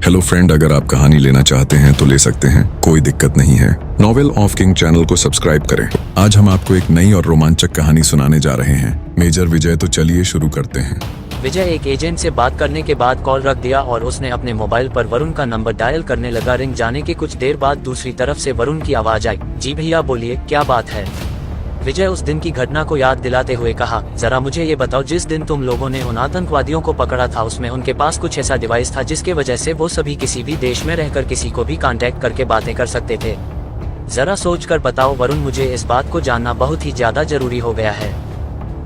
Hello friend, अगर आप कहानी लेना चाहते हैं तो ले सकते हैं, कोई दिक्कत नहीं है। नॉवेल ऑफ किंग चैनल को सब्सक्राइब करें। आज हम आपको एक नई और रोमांचक कहानी सुनाने जा रहे हैं। मेजर विजय, तो चलिए शुरू करते हैं। विजय एक एजेंट से बात करने के बाद कॉल रख दिया और उसने अपने मोबाइल पर वरुण का नंबर डायल करने लगा। रिंग जाने के कुछ देर बाद दूसरी तरफ से वरुण की आवाज आई। जी भैया बोलिए, क्या बात है? विजय उस दिन की घटना को याद दिलाते हुए कहा, जरा मुझे ये बताओ, जिस दिन तुम लोगों ने उन आतंकवादियों को पकड़ा था उसमें उनके पास कुछ ऐसा डिवाइस था जिसके वजह से वो सभी किसी भी देश में रहकर किसी को भी कांटेक्ट करके बातें कर सकते थे। जरा सोच कर बताओ वरुण, मुझे इस बात को जानना बहुत ही ज्यादा जरूरी हो गया है।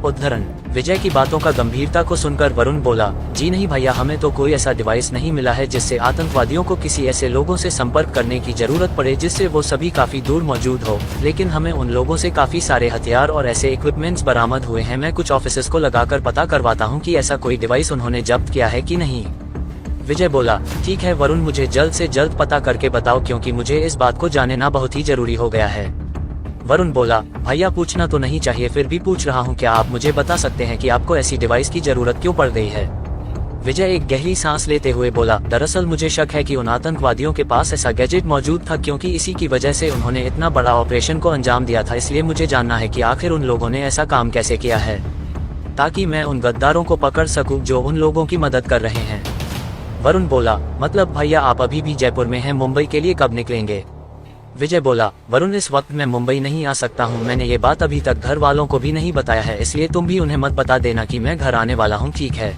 उद्धरण। विजय की बातों का गंभीरता को सुनकर वरुण बोला, जी नहीं भैया, हमें तो कोई ऐसा डिवाइस नहीं मिला है जिससे आतंकवादियों को किसी ऐसे लोगों से संपर्क करने की जरूरत पड़े जिससे वो सभी काफी दूर मौजूद हो, लेकिन हमें उन लोगों से काफी सारे हथियार और ऐसे इक्विपमेंट्स बरामद हुए हैं। मैं कुछ ऑफिसर्स को लगाकर पता करवाता हूँ कि ऐसा कोई डिवाइस उन्होंने जब्त किया है कि नहीं। विजय बोला, ठीक है वरुण, मुझे जल्द से जल्द पता करके बताओ क्योंकि मुझे इस बात को जानना बहुत ही जरूरी हो गया है। वरुण बोला, भैया पूछना तो नहीं चाहिए, फिर भी पूछ रहा हूँ, क्या आप मुझे बता सकते हैं कि आपको ऐसी डिवाइस की जरूरत क्यों पड़ गई है? विजय एक गहरी सांस लेते हुए बोला, दरअसल मुझे शक है कि उन आतंकवादियों के पास ऐसा गैजेट मौजूद था क्योंकि इसी की वजह से उन्होंने इतना बड़ा ऑपरेशन को अंजाम दिया था। इसलिए मुझे जानना है कि आखिर उन लोगों ने ऐसा काम कैसे किया है, ताकि मैं उन गद्दारों को पकड़ सकूं जो उन लोगों की मदद कर रहे हैं। वरुण बोला, मतलब भैया आप अभी भी जयपुर में हैं, मुंबई के लिए कब निकलेंगे? विजय बोला, वरुण इस वक्त मैं मुंबई नहीं आ सकता हूँ। मैंने ये बात अभी तक घर वालों को भी नहीं बताया है, इसलिए तुम भी उन्हें मत बता देना कि मैं घर आने वाला हूँ, ठीक है?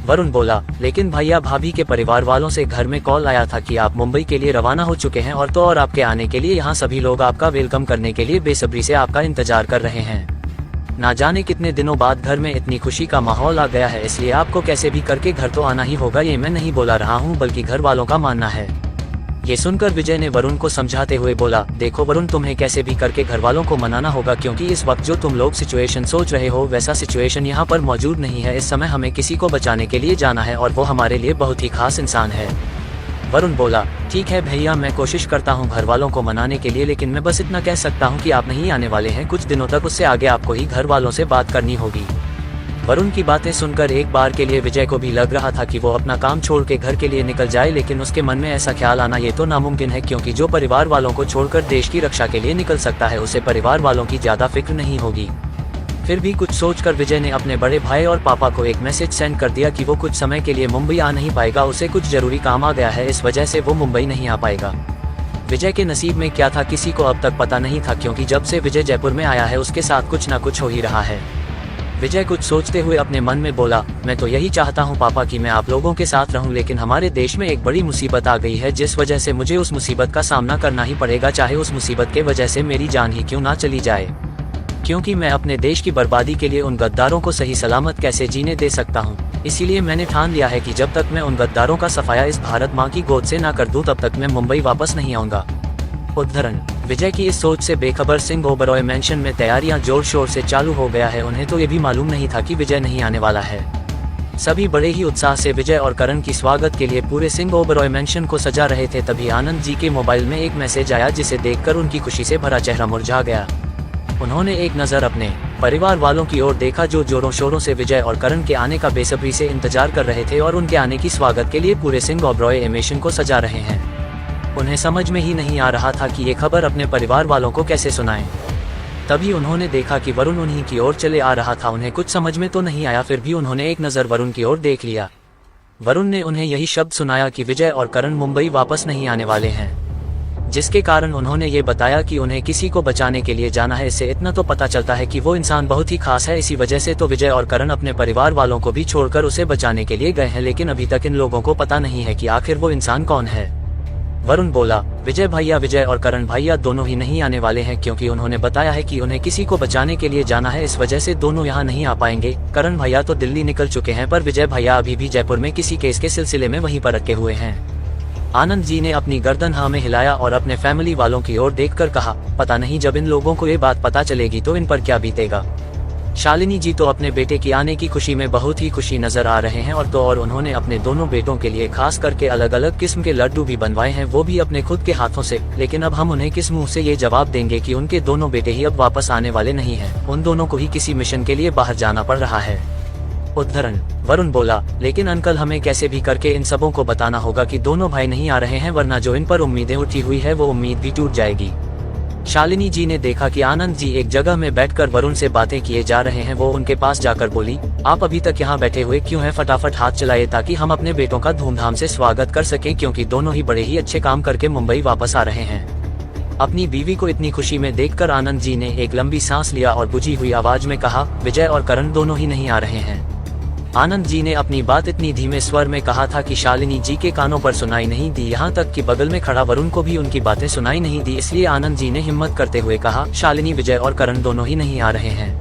वरुण बोला, लेकिन भैया भाभी के परिवार वालों से घर में कॉल आया था कि आप मुंबई के लिए रवाना हो चुके हैं और आपके आने के लिए यहाँ सभी लोग आपका वेलकम करने के लिए बेसब्री से आपका इंतजार कर रहे हैं। ना जाने कितने दिनों बाद घर में इतनी खुशी का माहौल आ गया है, इसलिए आपको कैसे भी करके घर तो आना ही होगा। ये मैं नहीं बोला रहा हूँ बल्कि घर वालों का मानना है। ये सुनकर विजय ने वरुण को समझाते हुए बोला, देखो वरुण, तुम्हें कैसे भी करके घर वालों को मनाना होगा क्योंकि इस वक्त जो तुम लोग सिचुएशन सोच रहे हो वैसा सिचुएशन यहाँ पर मौजूद नहीं है। इस समय हमें किसी को बचाने के लिए जाना है और वो हमारे लिए बहुत ही खास इंसान है। वरुण बोला, ठीक है भैया, मैं कोशिश करता हूँ घर वालों को मनाने के लिए, लेकिन मैं बस इतना कह सकता हूँ कि आप नहीं आने वाले हैं कुछ दिनों तक, उससे आगे आपको ही घर वालों से बात करनी होगी। वरुण की बातें सुनकर एक बार के लिए विजय को भी लग रहा था कि वो अपना काम छोड़ के घर के लिए निकल जाए, लेकिन उसके मन में ऐसा ख्याल आना ये तो नामुमकिन है क्योंकि जो परिवार वालों को छोड़कर देश की रक्षा के लिए निकल सकता है उसे परिवार वालों की ज्यादा फिक्र नहीं होगी। फिर भी कुछ सोचकर विजय ने अपने बड़े भाई और पापा को एक मैसेज सेंड कर दिया कि वो कुछ समय के लिए मुंबई आ नहीं पाएगा, उसे कुछ जरूरी काम आ गया है, इस वजह से वो मुंबई नहीं आ पाएगा। विजय के नसीब में क्या था किसी को अब तक पता नहीं था क्योंकि जब से विजय जयपुर में आया है उसके साथ कुछ न कुछ हो ही रहा है। विजय कुछ सोचते हुए अपने मन में बोला, मैं तो यही चाहता हूँ पापा कि मैं आप लोगों के साथ रहूं, लेकिन हमारे देश में एक बड़ी मुसीबत आ गई है जिस वजह से मुझे उस मुसीबत का सामना करना ही पड़ेगा, चाहे उस मुसीबत के वजह से मेरी जान ही क्यों ना चली जाए, क्योंकि मैं अपने देश की बर्बादी के लिए उन गद्दारों को सही सलामत कैसे जीने दे सकता हूँ। इसीलिए मैंने ठान लिया है कि जब तक मैं उन गद्दारों का सफाया इस भारत माँ की गोद से ना कर दूं तब तक मैं मुंबई वापस नहीं आऊंगा। उद्धरण। विजय की इस सोच से बेखबर सिंह ओबरॉय मैंशन में तैयारियां जोर शोर से चालू हो गया है। उन्हें तो ये भी मालूम नहीं था कि विजय नहीं आने वाला है। सभी बड़े ही उत्साह से विजय और करण की स्वागत के लिए पूरे सिंह ओबरॉय मैंशन को सजा रहे थे। तभी आनंद जी के मोबाइल में एक मैसेज आया जिसे देखकर उनकी खुशी से भरा चेहरा मुरझा गया। उन्होंने एक नजर अपने परिवार वालों की ओर देखा जो जोरों शोरों से विजय और करण के आने का बेसब्री से इंतजार कर रहे थे और उनके आने की स्वागत के लिए पूरे सिंह ओबरॉय मैंशन को सजा रहे हैं। उन्हें समझ में ही नहीं आ रहा था कि ये खबर अपने परिवार वालों को कैसे सुनाएं। तभी उन्होंने देखा कि वरुण उन्हीं की ओर चले आ रहा था। उन्हें कुछ समझ में तो नहीं आया, फिर भी उन्होंने एक नज़र वरुण की ओर देख लिया। वरुण ने उन्हें यही शब्द सुनाया कि विजय और करण मुंबई वापस नहीं आने वाले हैं, जिसके कारण उन्होंने ये बताया कि उन्हें किसी को बचाने के लिए जाना है। इससे इतना तो पता चलता है कि वो इंसान बहुत ही खास है। इसी वजह से तो विजय और करण अपने परिवार वालों को भी छोड़कर उसे बचाने के लिए गए हैं, लेकिन अभी तक इन लोगों को पता नहीं है कि आखिर वो इंसान कौन है। वरुण बोला, विजय और करण भैया दोनों ही नहीं आने वाले हैं क्योंकि उन्होंने बताया है कि उन्हें किसी को बचाने के लिए जाना है, इस वजह से दोनों यहाँ नहीं आ पाएंगे। करण भैया तो दिल्ली निकल चुके हैं पर विजय भैया अभी भी जयपुर में किसी केस के सिलसिले में वहीं पर अटके हुए हैं। आनंद जी ने अपनी गर्दन हाँ में हिलाया और अपने फैमिली वालों की ओर देखकर कहा, पता नहीं जब इन लोगों को ये बात पता चलेगी तो इन पर क्या बीतेगा। शालिनी जी तो अपने बेटे की आने की खुशी में बहुत ही खुशी नजर आ रहे हैं और उन्होंने अपने दोनों बेटों के लिए खास करके अलग अलग किस्म के लड्डू भी बनवाए हैं, वो भी अपने खुद के हाथों से। लेकिन अब हम उन्हें किस मुंह से ये जवाब देंगे कि उनके दोनों बेटे ही अब वापस आने वाले नहीं हैं। उन दोनों को ही किसी मिशन के लिए बाहर जाना पड़ रहा है। उद्धरण, वरुण बोला, लेकिन अंकल हमें कैसे भी करके इन सबों को बताना होगा कि दोनों भाई नहीं आ रहे हैं, वरना जो इन पर उम्मीदें उठी हुई है वो उम्मीद भी टूट जाएगी। शालिनी जी ने देखा कि आनंद जी एक जगह में बैठकर वरुण से बातें किए जा रहे हैं। वो उनके पास जाकर बोली, आप अभी तक यहाँ बैठे हुए क्यों हैं? फटाफट हाथ चलाइए ताकि हम अपने बेटों का धूमधाम से स्वागत कर सकें, क्योंकि दोनों ही बड़े ही अच्छे काम करके मुंबई वापस आ रहे हैं। अपनी बीवी को इतनी खुशी में देखकर आनंद जी ने एक लंबी सांस लिया और बुझी हुई आवाज में कहा, विजय और करण दोनों ही नहीं आ रहे हैं। आनंद जी ने अपनी बात इतनी धीमे स्वर में कहा था कि शालिनी जी के कानों पर सुनाई नहीं दी, यहाँ तक कि बगल में खड़ा वरुण को भी उनकी बातें सुनाई नहीं दी। इसलिए आनंद जी ने हिम्मत करते हुए कहा, शालिनी, विजय और करण दोनों ही नहीं आ रहे हैं।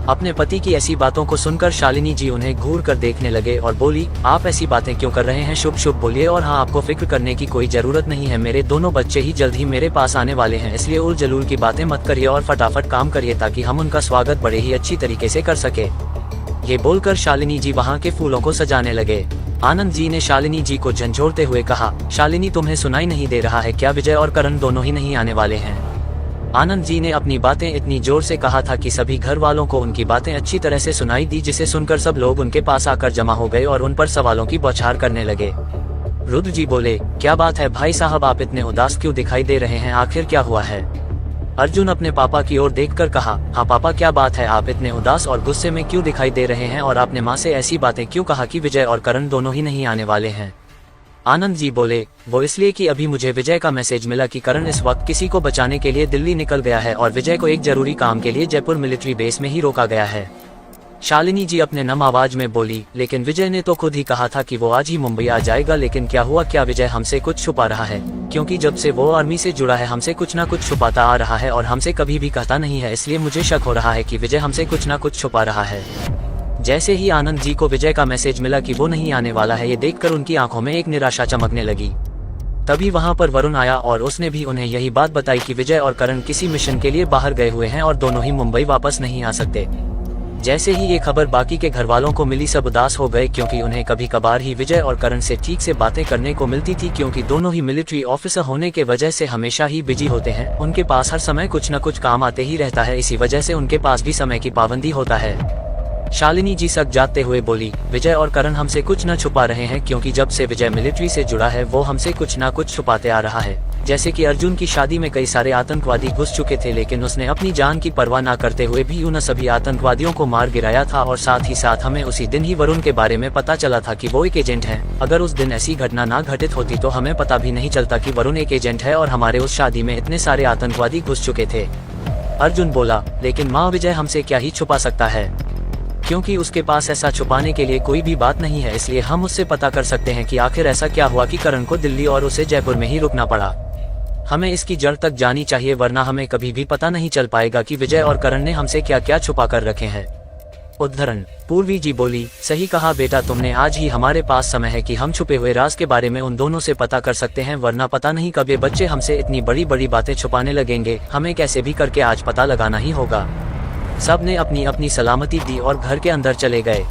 अपने पति की ऐसी बातों को सुनकर शालिनी जी उन्हें घूर कर देखने लगे और बोली, आप ऐसी बातें क्यों कर रहे हैं? शुभ शुभ बोलिए। और हाँ, आपको फिक्र करने की कोई जरूरत नहीं है, मेरे दोनों बच्चे ही जल्द ही मेरे पास आने वाले हैं, इसलिए उल जलूल की बातें मत करिए और फटाफट काम करिए ताकि हम उनका स्वागत बड़े ही अच्छी तरीके से कर सके। ये बोलकर शालिनी जी वहाँ के फूलों को सजाने लगे। आनंद जी ने शालिनी जी को झंझोड़ते हुए कहा, शालिनी, तुम्हें सुनाई नहीं दे रहा है क्या? विजय और करण दोनों ही नहीं आने वाले हैं। आनंद जी ने अपनी बातें इतनी जोर से कहा था कि सभी घर वालों को उनकी बातें अच्छी तरह से सुनाई दी, जिसे सुनकर सब लोग उनके पास आकर जमा हो गए और उन पर सवालों की बौछार करने लगे। रुद्र जी बोले, क्या बात है भाई साहब, आप इतने उदास क्यों दिखाई दे रहे हैं? आखिर क्या हुआ है? अर्जुन अपने पापा की ओर देखकर कहा, हाँ पापा, क्या बात है? आप इतने उदास और गुस्से में क्यों दिखाई दे रहे हैं? और आपने माँ से ऐसी बातें क्यों कहा कि विजय और करण दोनों ही नहीं आने वाले हैं? आनंद जी बोले, वो इसलिए कि अभी मुझे विजय का मैसेज मिला कि करण इस वक्त किसी को बचाने के लिए दिल्ली निकल गया है और विजय को एक जरूरी काम के लिए जयपुर मिलिट्री बेस में ही रोका गया है। शालिनी जी अपने नम आवाज में बोली, लेकिन विजय ने तो खुद ही कहा था कि वो आज ही मुंबई आ जाएगा, लेकिन क्या हुआ? क्या विजय हमसे कुछ छुपा रहा है? क्योंकि जब से वो आर्मी से जुड़ा है हमसे कुछ ना कुछ छुपाता आ रहा है और हमसे कभी भी कहता नहीं है, इसलिए मुझे शक हो रहा है कि विजय हमसे कुछ ना कुछ छुपा रहा है। जैसे ही आनंद जी को विजय का मैसेज मिला कि वो नहीं आने वाला है, ये देखकर उनकी आंखों में एक निराशा चमकने लगी। तभी वहां पर वरुण आया और उसने भी उन्हें यही बात बताई कि विजय और करण किसी मिशन के लिए बाहर गए हुए हैं और दोनों ही मुंबई वापस नहीं आ सकते। जैसे ही ये खबर बाकी के घर वालों को मिली, सब उदास हो गए, क्योंकि उन्हें कभी कभार ही विजय और करण से ठीक से बातें करने को मिलती थी, क्योंकि दोनों ही मिलिट्री ऑफिसर होने के वजह से हमेशा ही बिजी होते हैं। उनके पास हर समय कुछ न कुछ काम आते ही रहता है, इसी वजह से उनके पास भी समय की पाबंदी होता है। शालिनी जी सक जाते हुए बोली, विजय और करण हमसे कुछ न छुपा रहे हैं, क्योंकि जब से विजय मिलिट्री से जुड़ा है वो हमसे कुछ न कुछ छुपाते आ रहा है। जैसे कि अर्जुन की शादी में कई सारे आतंकवादी घुस चुके थे, लेकिन उसने अपनी जान की परवाह न करते हुए भी उन सभी आतंकवादियों को मार गिराया था। और साथ ही साथ हमें उसी दिन ही वरुण के बारे में पता चला था कि वो एक एजेंट है। अगर उस दिन ऐसी घटना ना घटित होती तो हमें पता भी नहीं चलता कि वरुण एक एजेंट है और हमारे उस शादी में इतने सारे आतंकवादी घुस चुके थे। अर्जुन बोला, लेकिन माँ, विजय हमसे क्या ही छुपा सकता है, क्योंकि उसके पास ऐसा छुपाने के लिए कोई भी बात नहीं है। इसलिए हम उससे पता कर सकते हैं कि आखिर ऐसा क्या हुआ कि करण को दिल्ली और उसे जयपुर में ही रुकना पड़ा। हमें इसकी जड़ तक जानी चाहिए, वरना हमें कभी भी पता नहीं चल पाएगा कि विजय और करण ने हमसे क्या क्या छुपा कर रखे हैं। उद्धरण, पूर्वी जी बोली, सही कहा बेटा तुमने, आज ही हमारे पास समय है कि हम छुपे हुए राज के बारे में उन दोनों से पता कर सकते हैं, वरना पता नहीं कब ये बच्चे हमसे इतनी बड़ी बड़ी बातें छुपाने लगेंगे। हमें कैसे भी करके आज पता लगाना ही होगा। सब ने अपनी अपनी सलामती दी और घर के अंदर चले गए।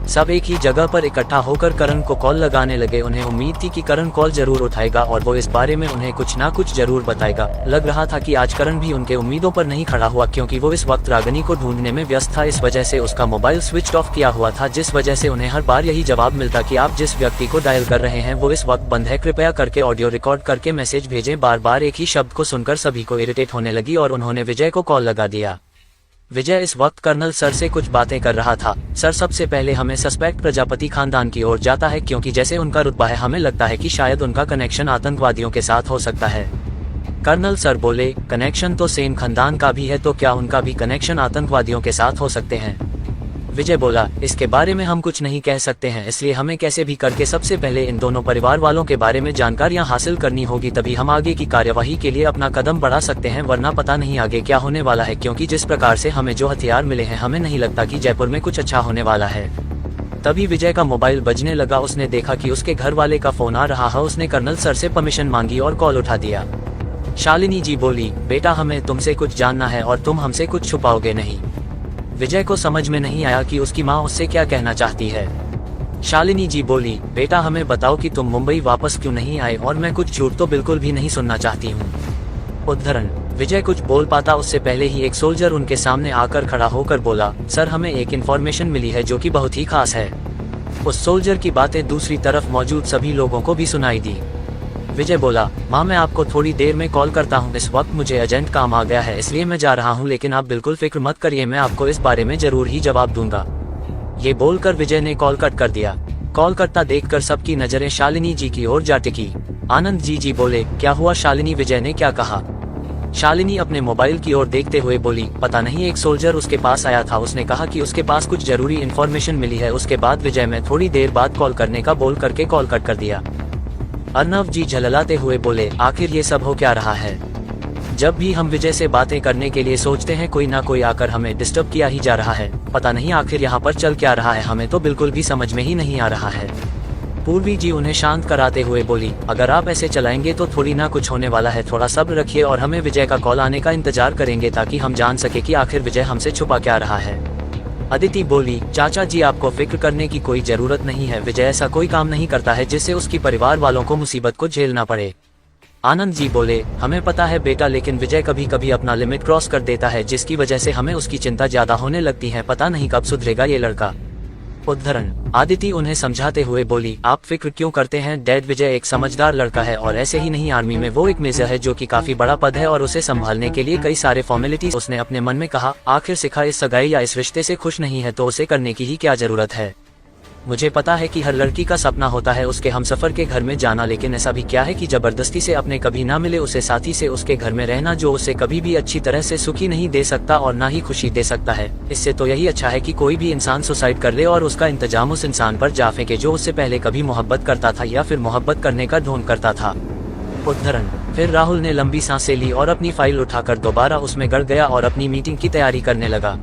सब एक ही जगह पर इकट्ठा होकर करण को कॉल लगाने लगे। उन्हें उम्मीद थी कि करण कॉल जरूर उठाएगा और वो इस बारे में उन्हें कुछ ना कुछ जरूर बताएगा। लग रहा था कि आज करण भी उनके उम्मीदों पर नहीं खड़ा हुआ, क्योंकि वो इस वक्त रागनी को ढूंढने में व्यस्त था। इस वजह से उसका मोबाइल स्विच ऑफ किया हुआ था, जिस वजह से उन्हें हर बार यही जवाब मिलता कि आप जिस व्यक्ति को डायल कर रहे हैं वो इस वक्त बंद है, कृपया करके ऑडियो रिकॉर्ड करके मैसेज भेजें। बार बार एक ही शब्द को सुनकर सभी को इरिटेट होने लगी और उन्होंने विजय को कॉल लगा दिया। विजय इस वक्त कर्नल सर से कुछ बातें कर रहा था। सर, सबसे पहले हमें सस्पेक्ट प्रजापति खानदान की ओर जाता है, क्योंकि जैसे उनका रुतबा है हमें लगता है कि शायद उनका कनेक्शन आतंकवादियों के साथ हो सकता है। कर्नल सर बोले, कनेक्शन तो सेन खानदान का भी है, तो क्या उनका भी कनेक्शन आतंकवादियों के साथ हो सकते हैं? विजय बोला, इसके बारे में हम कुछ नहीं कह सकते हैं, इसलिए हमें कैसे भी करके सबसे पहले इन दोनों परिवार वालों के बारे में जानकारियां हासिल करनी होगी, तभी हम आगे की कार्यवाही के लिए अपना कदम बढ़ा सकते हैं, वरना पता नहीं आगे क्या होने वाला है। क्योंकि जिस प्रकार से हमें जो हथियार मिले हैं, हमें नहीं लगता कि जयपुर में कुछ अच्छा होने वाला है। तभी विजय का मोबाइल बजने लगा। उसने देखा कि उसके घर वाले का फोन आ रहा है। उसने कर्नल सर से परमिशन मांगी और कॉल उठा दिया। शालिनी जी बोली, बेटा हमें तुमसे कुछ जानना है और तुम हमसे कुछ छुपाओगे नहीं। विजय को समझ में नहीं आया कि उसकी माँ उससे क्या कहना चाहती है। शालिनी जी बोली, बेटा हमें बताओ कि तुम मुंबई वापस क्यों नहीं आए, और मैं कुछ झूठ तो बिल्कुल भी नहीं सुनना चाहती हूँ। उद्धरण, विजय कुछ बोल पाता उससे पहले ही एक सोल्जर उनके सामने आकर खड़ा होकर बोला, सर हमें एक इन्फॉर्मेशन मिली है जो कि बहुत ही खास है। उस सोल्जर की बातें दूसरी तरफ मौजूद सभी लोगों को भी सुनाई दी। विजय बोला, माँ मैं आपको थोड़ी देर में कॉल करता हूँ, इस वक्त मुझे अर्जेंट काम आ गया है इसलिए मैं जा रहा हूँ, लेकिन आप बिल्कुल फिक्र मत करिए, मैं आपको इस बारे में जरूर ही जवाब दूंगा। ये बोलकर विजय ने कॉल कट कर दिया। कॉल करता देखकर सबकी नजरें शालिनी जी की ओर जा टिकी। आनंद जी बोले, क्या हुआ शालिनी, विजय ने क्या कहा? शालिनी अपने मोबाइल की ओर देखते हुए बोली, पता नहीं एक सोल्जर उसके पास आया था, उसने कहा कि उसके पास कुछ जरूरी इन्फॉर्मेशन मिली है। उसके बाद विजय मैं थोड़ी देर बाद कॉल करने का बोल करके कॉल कट कर दिया। अर्नव जी झललाते हुए बोले, आखिर ये सब हो क्या रहा है? जब भी हम विजय से बातें करने के लिए सोचते हैं कोई ना कोई आकर हमें डिस्टर्ब किया ही जा रहा है। पता नहीं आखिर यहाँ पर चल क्या रहा है, हमें तो बिल्कुल भी समझ में ही नहीं आ रहा है। पूर्वी जी उन्हें शांत कराते हुए बोली, अगर आप ऐसे चलाएंगे तो थोड़ी ना कुछ होने वाला है, थोड़ा सब्र रखिए और हमें विजय का कॉल आने का इंतजार करेंगे ताकि हम जान सके कि आखिर विजय हमसे छुपा क्या रहा है। अदिति बोली, चाचा जी आपको फिक्र करने की कोई जरूरत नहीं है, विजय ऐसा कोई काम नहीं करता है जिससे उसकी परिवार वालों को मुसीबत को झेलना पड़े। आनंद जी बोले, हमें पता है बेटा, लेकिन विजय कभी कभी अपना लिमिट क्रॉस कर देता है जिसकी वजह से हमें उसकी चिंता ज्यादा होने लगती है, पता नहीं कब सुधरेगा ये लड़का। उद्धरण आदिति उन्हें समझाते हुए बोली, आप फिक्र क्यों करते हैं डैड, विजय एक समझदार लड़का है और ऐसे ही नहीं आर्मी में वो एक मेजर है जो कि काफी बड़ा पद है और उसे संभालने के लिए कई सारे फॉर्मेलिटीज। उसने अपने मन में कहा, आखिर सिखा इस सगाई या इस रिश्ते से खुश नहीं है तो उसे करने की ही क्या जरूरत है। मुझे पता है कि हर लड़की का सपना होता है उसके हमसफर के घर में जाना, लेकिन ऐसा भी क्या है कि जबरदस्ती से अपने कभी ना मिले उसे साथी से उसके घर में रहना जो उसे कभी भी अच्छी तरह से सुखी नहीं दे सकता और ना ही खुशी दे सकता है। इससे तो यही अच्छा है कि कोई भी इंसान सुसाइड कर ले और उसका इंतजाम उस इंसान पर जा फेंके जो उससे पहले कभी मोहब्बत करता था या फिर मोहब्बत करने का ढोंग करता था। उद्धरण फिर राहुल ने लंबी सांसें ली और अपनी फाइल उठाकर दोबारा उसमें गड़ गया और अपनी मीटिंग की तैयारी करने लगा।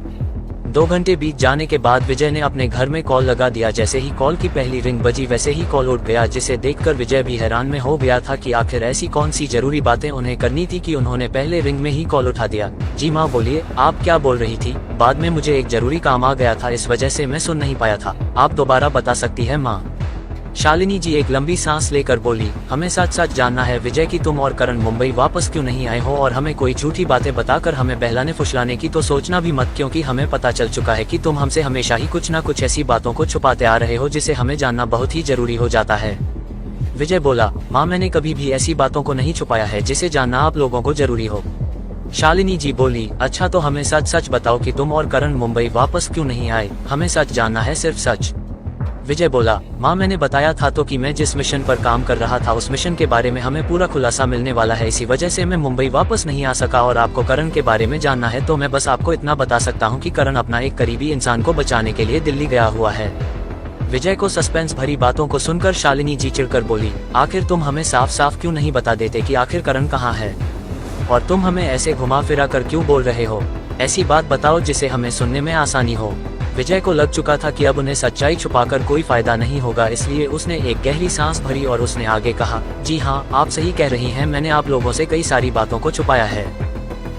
2 घंटे बीत जाने के बाद विजय ने अपने घर में कॉल लगा दिया। जैसे ही कॉल की पहली रिंग बजी वैसे ही कॉल उठ गया, जिसे देखकर विजय भी हैरान में हो गया था कि आखिर ऐसी कौन सी जरूरी बातें उन्हें करनी थी कि उन्होंने पहले रिंग में ही कॉल उठा दिया। जी माँ बोलिए, आप क्या बोल रही थी? बाद में मुझे एक जरूरी काम आ गया था, इस वजह से मैं सुन नहीं पाया था, आप दोबारा बता सकती है माँ? शालिनी जी एक लंबी सांस लेकर बोली, हमें सच सच जानना है विजय कि तुम और करण मुंबई वापस क्यों नहीं आए हो, और हमें कोई झूठी बातें बताकर हमें बहलाने फुसलाने की तो सोचना भी मत, क्योंकि हमें पता चल चुका है कि तुम हमसे हमेशा ही कुछ ना कुछ ऐसी बातों को छुपाते आ रहे हो जिसे हमें जानना बहुत ही जरूरी हो जाता है। विजय बोला, माँ मैंने कभी भी ऐसी बातों को नहीं छुपाया है जिसे जानना आप लोगों को जरूरी हो। शालिनी जी बोली, अच्छा तो हमें सच सच बताओ कि तुम और करण मुंबई वापस क्यों नहीं आए, हमें सच जानना है, सिर्फ सच। विजय बोला, माँ मैंने बताया था तो कि मैं जिस मिशन पर काम कर रहा था उस मिशन के बारे में हमें पूरा खुलासा मिलने वाला है, इसी वजह से मैं मुंबई वापस नहीं आ सका, और आपको करण के बारे में जानना है तो मैं बस आपको इतना बता सकता हूँ कि करण अपना एक करीबी इंसान को बचाने के लिए दिल्ली गया हुआ है। विजय को सस्पेंस भरी बातों को सुनकर शालिनी जी चिढ़कर बोली, आखिर तुम हमें साफ साफ क्यों नहीं बता देते कि आखिर करण कहाँ है, और तुम हमें ऐसे घुमा फिरा कर क्यों बोल रहे हो? ऐसी बात बताओ जिसे हमें सुनने में आसानी हो। विजय को लग चुका था कि अब उन्हें सच्चाई छुपाकर कोई फायदा नहीं होगा, इसलिए उसने एक गहरी सांस भरी और उसने आगे कहा, जी हाँ आप सही कह रही हैं, मैंने आप लोगों से कई सारी बातों को छुपाया है।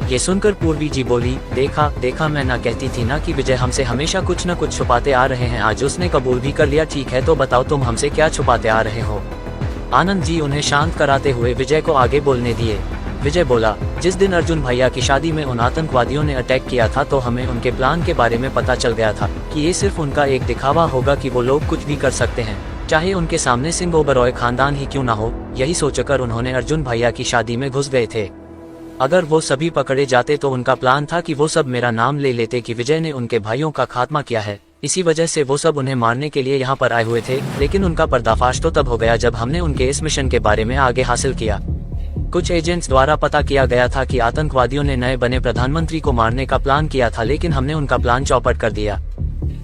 ये सुनकर पूर्वी जी बोली, देखा देखा, मैं ना कहती थी ना कि विजय हमसे हमेशा कुछ न कुछ छुपाते आ रहे हैं, आज उसने कबूल भी कर लिया। ठीक है तो बताओ तुम हमसे क्या छुपाते आ रहे हो? आनंद जी उन्हें शांत कराते हुए विजय को आगे बोलने दिए। विजय बोला, जिस दिन अर्जुन भैया की शादी में उन आतंकवादियों ने अटैक किया था तो हमें उनके प्लान के बारे में पता चल गया था कि ये सिर्फ उनका एक दिखावा होगा कि वो लोग कुछ भी कर सकते हैं, चाहे उनके सामने सिंह ओबरॉय खानदान ही क्यों ना हो। यही सोचकर उन्होंने अर्जुन भैया की शादी में घुस गए थे। अगर वो सभी पकड़े जाते तो उनका प्लान था कि वो सब मेरा नाम ले लेते कि विजय ने उनके भाइयों का खात्मा किया है, इसी वजह से वो सब उन्हें मारने के लिए यहाँ पर आए हुए थे। लेकिन उनका पर्दाफाश तो तब हो गया जब हमने उनके इस मिशन के बारे में आगे हासिल किया। कुछ एजेंट्स द्वारा पता किया गया था कि आतंकवादियों ने नए बने प्रधानमंत्री को मारने का प्लान किया था, लेकिन हमने उनका प्लान चौपट कर दिया।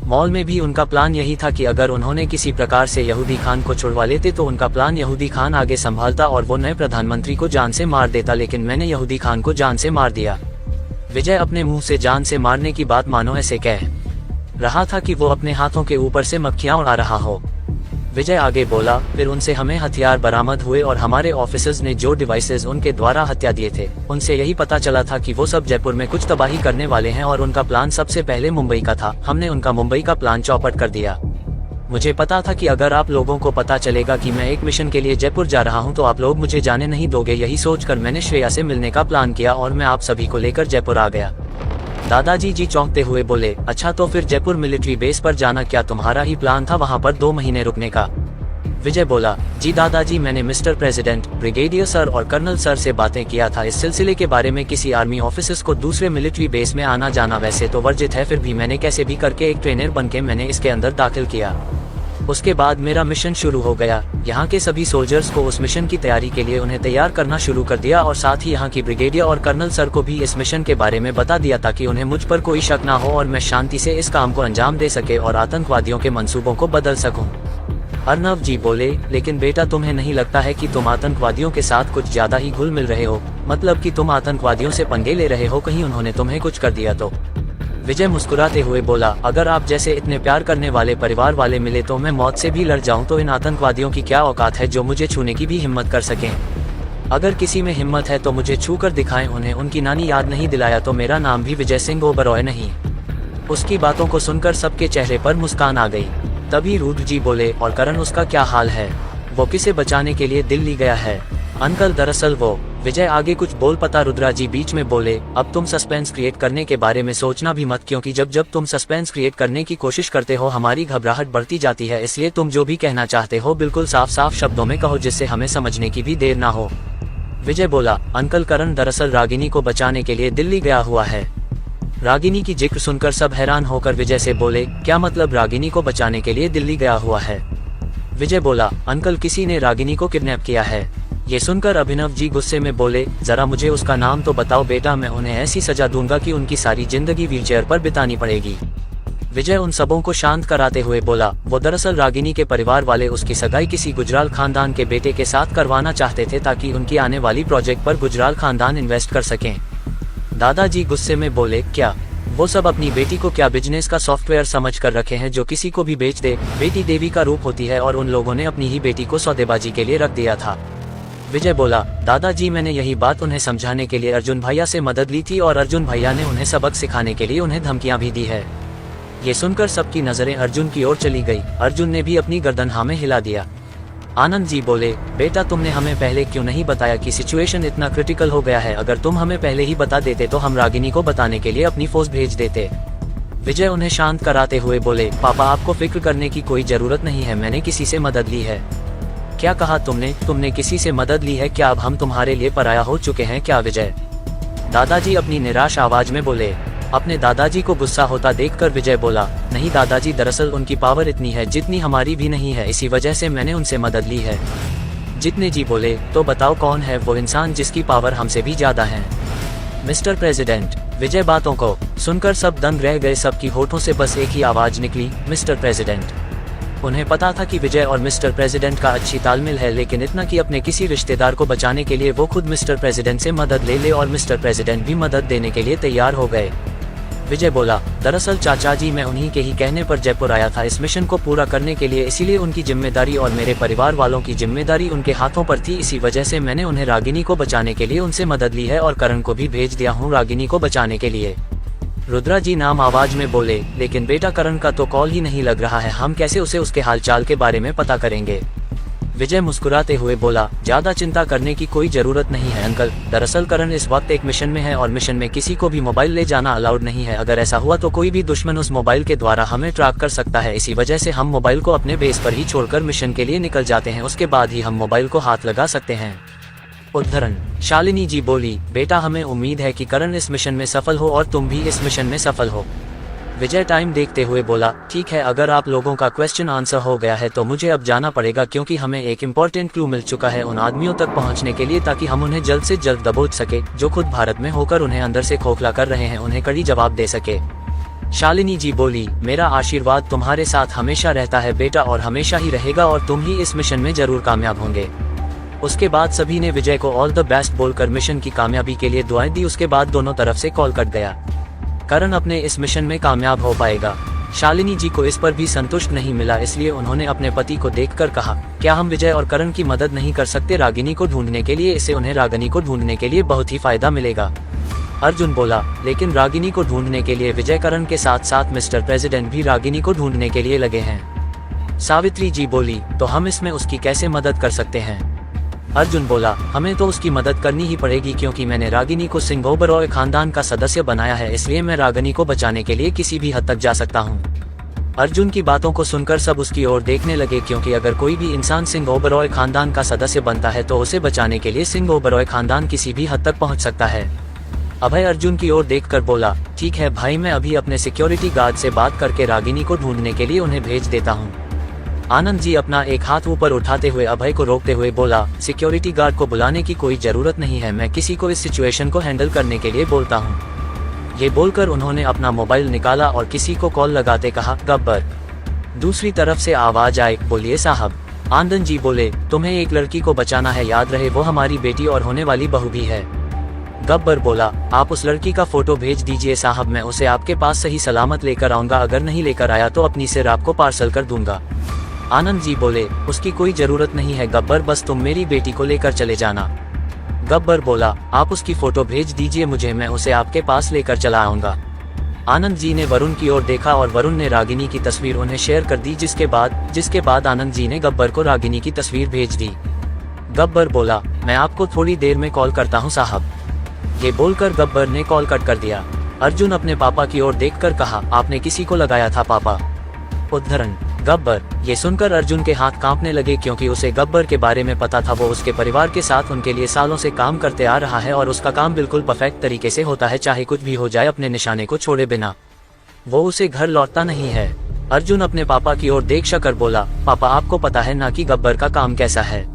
मॉल में भी उनका प्लान यही था कि अगर उन्होंने किसी प्रकार से यहूदी खान को छुड़वा लेते तो उनका प्लान यहूदी खान आगे संभालता और वो नए प्रधानमंत्री को जान से मार देता, लेकिन मैंने यहूदी खान को जान से मार दिया। विजय अपने मुंह से जान से मारने की बात मानो ऐसे कह रहा था कि वो अपने हाथों के ऊपर से मक्खियां उड़ा रहा हो। विजय आगे बोला, फिर उनसे हमें हथियार बरामद हुए और हमारे ऑफिसर्स ने जो डिवाइसेस उनके द्वारा हत्या दिए थे उनसे यही पता चला था कि वो सब जयपुर में कुछ तबाही करने वाले हैं और उनका प्लान सबसे पहले मुंबई का था। हमने उनका मुंबई का प्लान चौपट कर दिया। मुझे पता था कि अगर आप लोगों को पता चलेगा कि मैं एक मिशन के लिए जयपुर जा रहा हूं तो आप लोग मुझे जाने नहीं दोगे। यही सोचकर मैंने श्रेया से मिलने का प्लान किया और मैं आप सभी को लेकर जयपुर आ गया। दादाजी जी चौंकते हुए बोले, अच्छा तो फिर जयपुर मिलिट्री बेस पर जाना क्या तुम्हारा ही प्लान था वहां पर 2 महीने रुकने का? विजय बोला, जी दादाजी, मैंने मिस्टर प्रेसिडेंट, ब्रिगेडियर सर और कर्नल सर से बातें किया था इस सिलसिले के बारे में। किसी आर्मी ऑफिसर्स को दूसरे मिलिट्री बेस में आना जाना वैसे तो वर्जित है, फिर भी मैंने कैसे भी करके एक ट्रेनर बनके मैंने इसके अंदर दाखिल किया। उसके बाद मेरा मिशन शुरू हो गया। यहाँ के सभी सोल्जर्स को उस मिशन की तैयारी के लिए उन्हें तैयार करना शुरू कर दिया और साथ ही यहाँ की ब्रिगेडियर और कर्नल सर को भी इस मिशन के बारे में बता दिया ताकि उन्हें मुझ पर कोई शक ना हो और मैं शांति से इस काम को अंजाम दे सके और आतंकवादियों के मंसूबों को बदल सकूं। अर्नव जी बोले, लेकिन बेटा तुम्हें नहीं लगता है कि तुम आतंकवादियों के साथ कुछ ज्यादा ही घुल मिल रहे हो? मतलब कि तुम आतंकवादियों से पंगे ले रहे हो, कहीं उन्होंने तुम्हें कुछ कर दिया तो? विजय मुस्कुराते हुए बोला, अगर आप जैसे इतने प्यार करने वाले परिवार वाले मिले तो मैं मौत से भी लड़ जाऊं तो इन आतंकवादियों की क्या औकात है जो मुझे छूने की भी हिम्मत कर सकें? अगर किसी में हिम्मत है तो मुझे छू कर दिखाएं। उन्हें उनकी नानी याद नहीं दिलाया तो मेरा नाम भी विजय सिंह ओबरॉय नहीं। उसकी बातों को सुनकर सबके चेहरे पर मुस्कान आ गई। तभी रुद्र जी बोले, और करण उसका क्या हाल है? वो किसे बचाने के लिए दिल्ली गया है? अंकल दरअसल वो। विजय आगे कुछ बोल पता रुद्रा जी बीच में बोले, अब तुम सस्पेंस क्रिएट करने के बारे में सोचना भी मत, क्योंकि जब जब तुम सस्पेंस क्रिएट करने की कोशिश करते हो हमारी घबराहट बढ़ती जाती है। इसलिए तुम जो भी कहना चाहते हो बिल्कुल साफ साफ शब्दों में कहो जिससे हमें समझने की भी देर ना हो। विजय बोला, अंकल करण दरअसल रागिनी को बचाने के लिए दिल्ली गया हुआ है। रागिनी की जिक्र सुनकर सब हैरान होकर विजय से बोले, क्या मतलब रागिनी को बचाने के लिए दिल्ली गया हुआ है? विजय बोला, अंकल किसी ने रागिनी को किडनैप किया है। ये सुनकर अभिनव जी गुस्से में बोले, जरा मुझे उसका नाम तो बताओ बेटा, मैं उन्हें ऐसी सजा दूंगा कि उनकी सारी जिंदगी व्हीलचेयर पर बितानी पड़ेगी। विजय उन सबों को शांत कराते हुए बोला, वो दरअसल रागिनी के परिवार वाले उसकी सगाई किसी गुजराल खानदान के बेटे के साथ करवाना चाहते थे ताकि उनकी आने वाली प्रोजेक्ट पर गुजराल खानदान इन्वेस्ट कर सकें। दादाजी गुस्से में बोले, क्या वो सब अपनी बेटी को क्या बिजनेस का सॉफ्टवेयर समझ कर रखे हैं जो किसी को भी बेच दे? बेटी देवी का रूप होती है और उन लोगों ने अपनी ही बेटी को सौदेबाजी के लिए रख दिया था। विजय बोला, दादाजी मैंने यही बात उन्हें समझाने के लिए अर्जुन भैया से मदद ली थी और अर्जुन भैया ने उन्हें सबक सिखाने के लिए उन्हें धमकियां भी दी है। ये सुनकर सबकी नजरें अर्जुन की ओर चली गई। अर्जुन ने भी अपनी गर्दन हाँ में हिला दिया। आनंद जी बोले, बेटा तुमने हमें पहले क्यों नहीं बताया कि सिचुएशन इतना क्रिटिकल हो गया है? अगर तुम हमें पहले ही बता देते तो हम रागिनी को बताने के लिए अपनी फोर्स भेज देते। विजय उन्हें शांत कराते हुए बोले, पापा आपको फिक्र करने की कोई जरूरत नहीं है, मैंने किसी से मदद ली है। क्या कहा तुमने किसी से मदद ली है? क्या अब हम तुम्हारे लिए पराया हो चुके हैं क्या विजय? दादाजी अपनी निराश आवाज में बोले। अपने दादाजी को गुस्सा होता देखकर विजय बोला, नहीं दादाजी, दरअसल उनकी पावर इतनी है जितनी हमारी भी नहीं है, इसी वजह से मैंने उनसे मदद ली है। जितने जी बोले, तो बताओ कौन है वो इंसान जिसकी पावर हमसे भी ज्यादा है? Mister president. विजय बातों को सुनकर सब दंग रह गए। सबकी होठों से बस एक ही आवाज निकली, मिस्टर प्रेसिडेंट। उन्हें पता था कि विजय और मिस्टर प्रेसिडेंट का अच्छी तालमेल है, लेकिन इतना कि अपने किसी रिश्तेदार को बचाने के लिए वो खुद मिस्टर प्रेसिडेंट से मदद ले ले और मिस्टर प्रेसिडेंट भी मदद देने के लिए तैयार हो गए। विजय बोला, दरअसल चाचा जी मैं उन्हीं के ही कहने पर जयपुर आया था इस मिशन को पूरा करने के लिए, इसीलिए उनकी जिम्मेदारी और मेरे परिवार वालों की जिम्मेदारी उनके हाथों पर थी। इसी वजह से मैंने उन्हें रागिनी को बचाने के लिए उनसे मदद ली है और करण को भी भेज दिया हूँ रागिनी को बचाने के लिए। रुद्रा जी नाम आवाज में बोले, लेकिन बेटा करण का तो कॉल ही नहीं लग रहा है, हम कैसे उसे उसके हालचाल के बारे में पता करेंगे? विजय मुस्कुराते हुए बोला, ज्यादा चिंता करने की कोई जरूरत नहीं है अंकल, दरअसल करण इस वक्त एक मिशन में है और मिशन में किसी को भी मोबाइल ले जाना अलाउड नहीं है। अगर ऐसा हुआ तो कोई भी दुश्मन उस मोबाइल के द्वारा हमें ट्रैक कर सकता है। इसी वजह से हम मोबाइल को अपने बेस पर ही छोड़कर मिशन के लिए निकल जाते हैं, उसके बाद ही हम मोबाइल को हाथ लगा सकते हैं। उद्धरण। शालिनी जी बोली, बेटा हमें उम्मीद है कि करण इस मिशन में सफल हो और तुम भी इस मिशन में सफल हो। विजय टाइम देखते हुए बोला, ठीक है, अगर आप लोगों का क्वेश्चन आंसर हो गया है तो मुझे अब जाना पड़ेगा, क्योंकि हमें एक इम्पोर्टेंट क्लू मिल चुका है उन आदमियों तक पहुंचने के लिए, ताकि हम उन्हें जल्द से जल्द दबोच सके जो खुद भारत में होकर उन्हें अंदर से खोखला कर रहे हैं, उन्हें कड़ी जवाब दे सके। शालिनी जी बोली, मेरा आशीर्वाद तुम्हारे साथ हमेशा रहता है बेटा, और हमेशा ही रहेगा, और तुम ही इस मिशन में जरूर कामयाब होंगे। उसके बाद सभी ने विजय को ऑल द बेस्ट बोलकर मिशन की कामयाबी के लिए दुआएं दी। उसके बाद दोनों तरफ से कॉल कट गया। करण अपने इस मिशन में कामयाब हो पाएगा। शालिनी जी को इस पर भी संतुष्ट नहीं मिला, इसलिए उन्होंने अपने पति को देखकर कहा, क्या हम विजय और करण की मदद नहीं कर सकते रागिनी को ढूंढने के लिए? इससे उन्हें रागिनी को ढूंढने के लिए बहुत ही फायदा मिलेगा। अर्जुन बोला, लेकिन रागिनी को ढूंढने के लिए विजय करण के साथ साथ मिस्टर प्रेसिडेंट भी रागिनी को ढूंढने के लिए लगे हैं। सावित्री जी बोली, तो हम इसमें उसकी कैसे मदद कर सकते हैं? अर्जुन बोला, हमें तो उसकी मदद करनी ही पड़ेगी क्योंकि मैंने रागिनी को सिंह ओबरॉय खानदान का सदस्य बनाया है, इसलिए मैं रागिनी को बचाने के लिए किसी भी हद तक जा सकता हूँ। अर्जुन की बातों को सुनकर सब उसकी ओर देखने लगे क्योंकि अगर कोई भी इंसान सिंह ओबरॉय खानदान का सदस्य बनता है तो उसे बचाने के लिए सिंह ओबरॉय खानदान किसी भी हद तक पहुंच सकता है। अभय अर्जुन की ओर देखकर बोला, ठीक है भाई, मैं अभी अपने सिक्योरिटी गार्ड से बात करके रागिनी को ढूंढने के लिए उन्हें भेज देता हूँ। आनंद जी अपना एक हाथ ऊपर उठाते हुए अभय को रोकते हुए बोला, सिक्योरिटी गार्ड को बुलाने की कोई जरूरत नहीं है, मैं किसी को इस सिचुएशन को हैंडल करने के लिए बोलता हूँ। ये बोलकर उन्होंने अपना मोबाइल निकाला और किसी को कॉल लगाते कहा, गब्बर। दूसरी तरफ से आवाज आई, बोलिए साहब। आनंद जी बोले, तुम्हें एक लड़की को बचाना है, याद रहे वो हमारी बेटी और होने वाली बहू भी है। गब्बर बोला, आप उस लड़की का फोटो भेज दीजिए साहब, मैं उसे आपके पास सही सलामत लेकर आऊंगा, अगर नहीं लेकर आया तो अपनी सिर आपको पार्सल कर दूंगा। आनंद जी बोले, उसकी कोई जरूरत नहीं है गब्बर, बस तुम मेरी बेटी को लेकर चले जाना। गब्बर बोला, आप उसकी फोटो भेज दीजिए मुझे, मैं उसे आपके पास लेकर चला आऊंगा। आनंद जी ने वरुण की ओर देखा और वरुण ने रागिनी की तस्वीर उन्हें शेयर कर दी, जिसके बाद आनंद जी ने गब्बर को रागिनी की तस्वीर भेज दी। गब्बर बोला, मैं आपको थोड़ी देर में कॉल करता हूँ साहब। ये बोलकर गब्बर ने कॉल कट कर दिया। अर्जुन अपने पापा की ओर देखकर कहा, आपने किसी को लगाया था पापा? उद्धरण गब्बर। ये सुनकर अर्जुन के हाथ कांपने लगे क्योंकि उसे गब्बर के बारे में पता था। वो उसके परिवार के साथ उनके लिए सालों से काम करते आ रहा है और उसका काम बिल्कुल परफेक्ट तरीके से होता है, चाहे कुछ भी हो जाए अपने निशाने को छोड़े बिना वो उसे घर लौटता नहीं है। अर्जुन अपने पापा की ओर देख कर बोला, पापा आपको पता है ना कि गब्बर का काम कैसा है?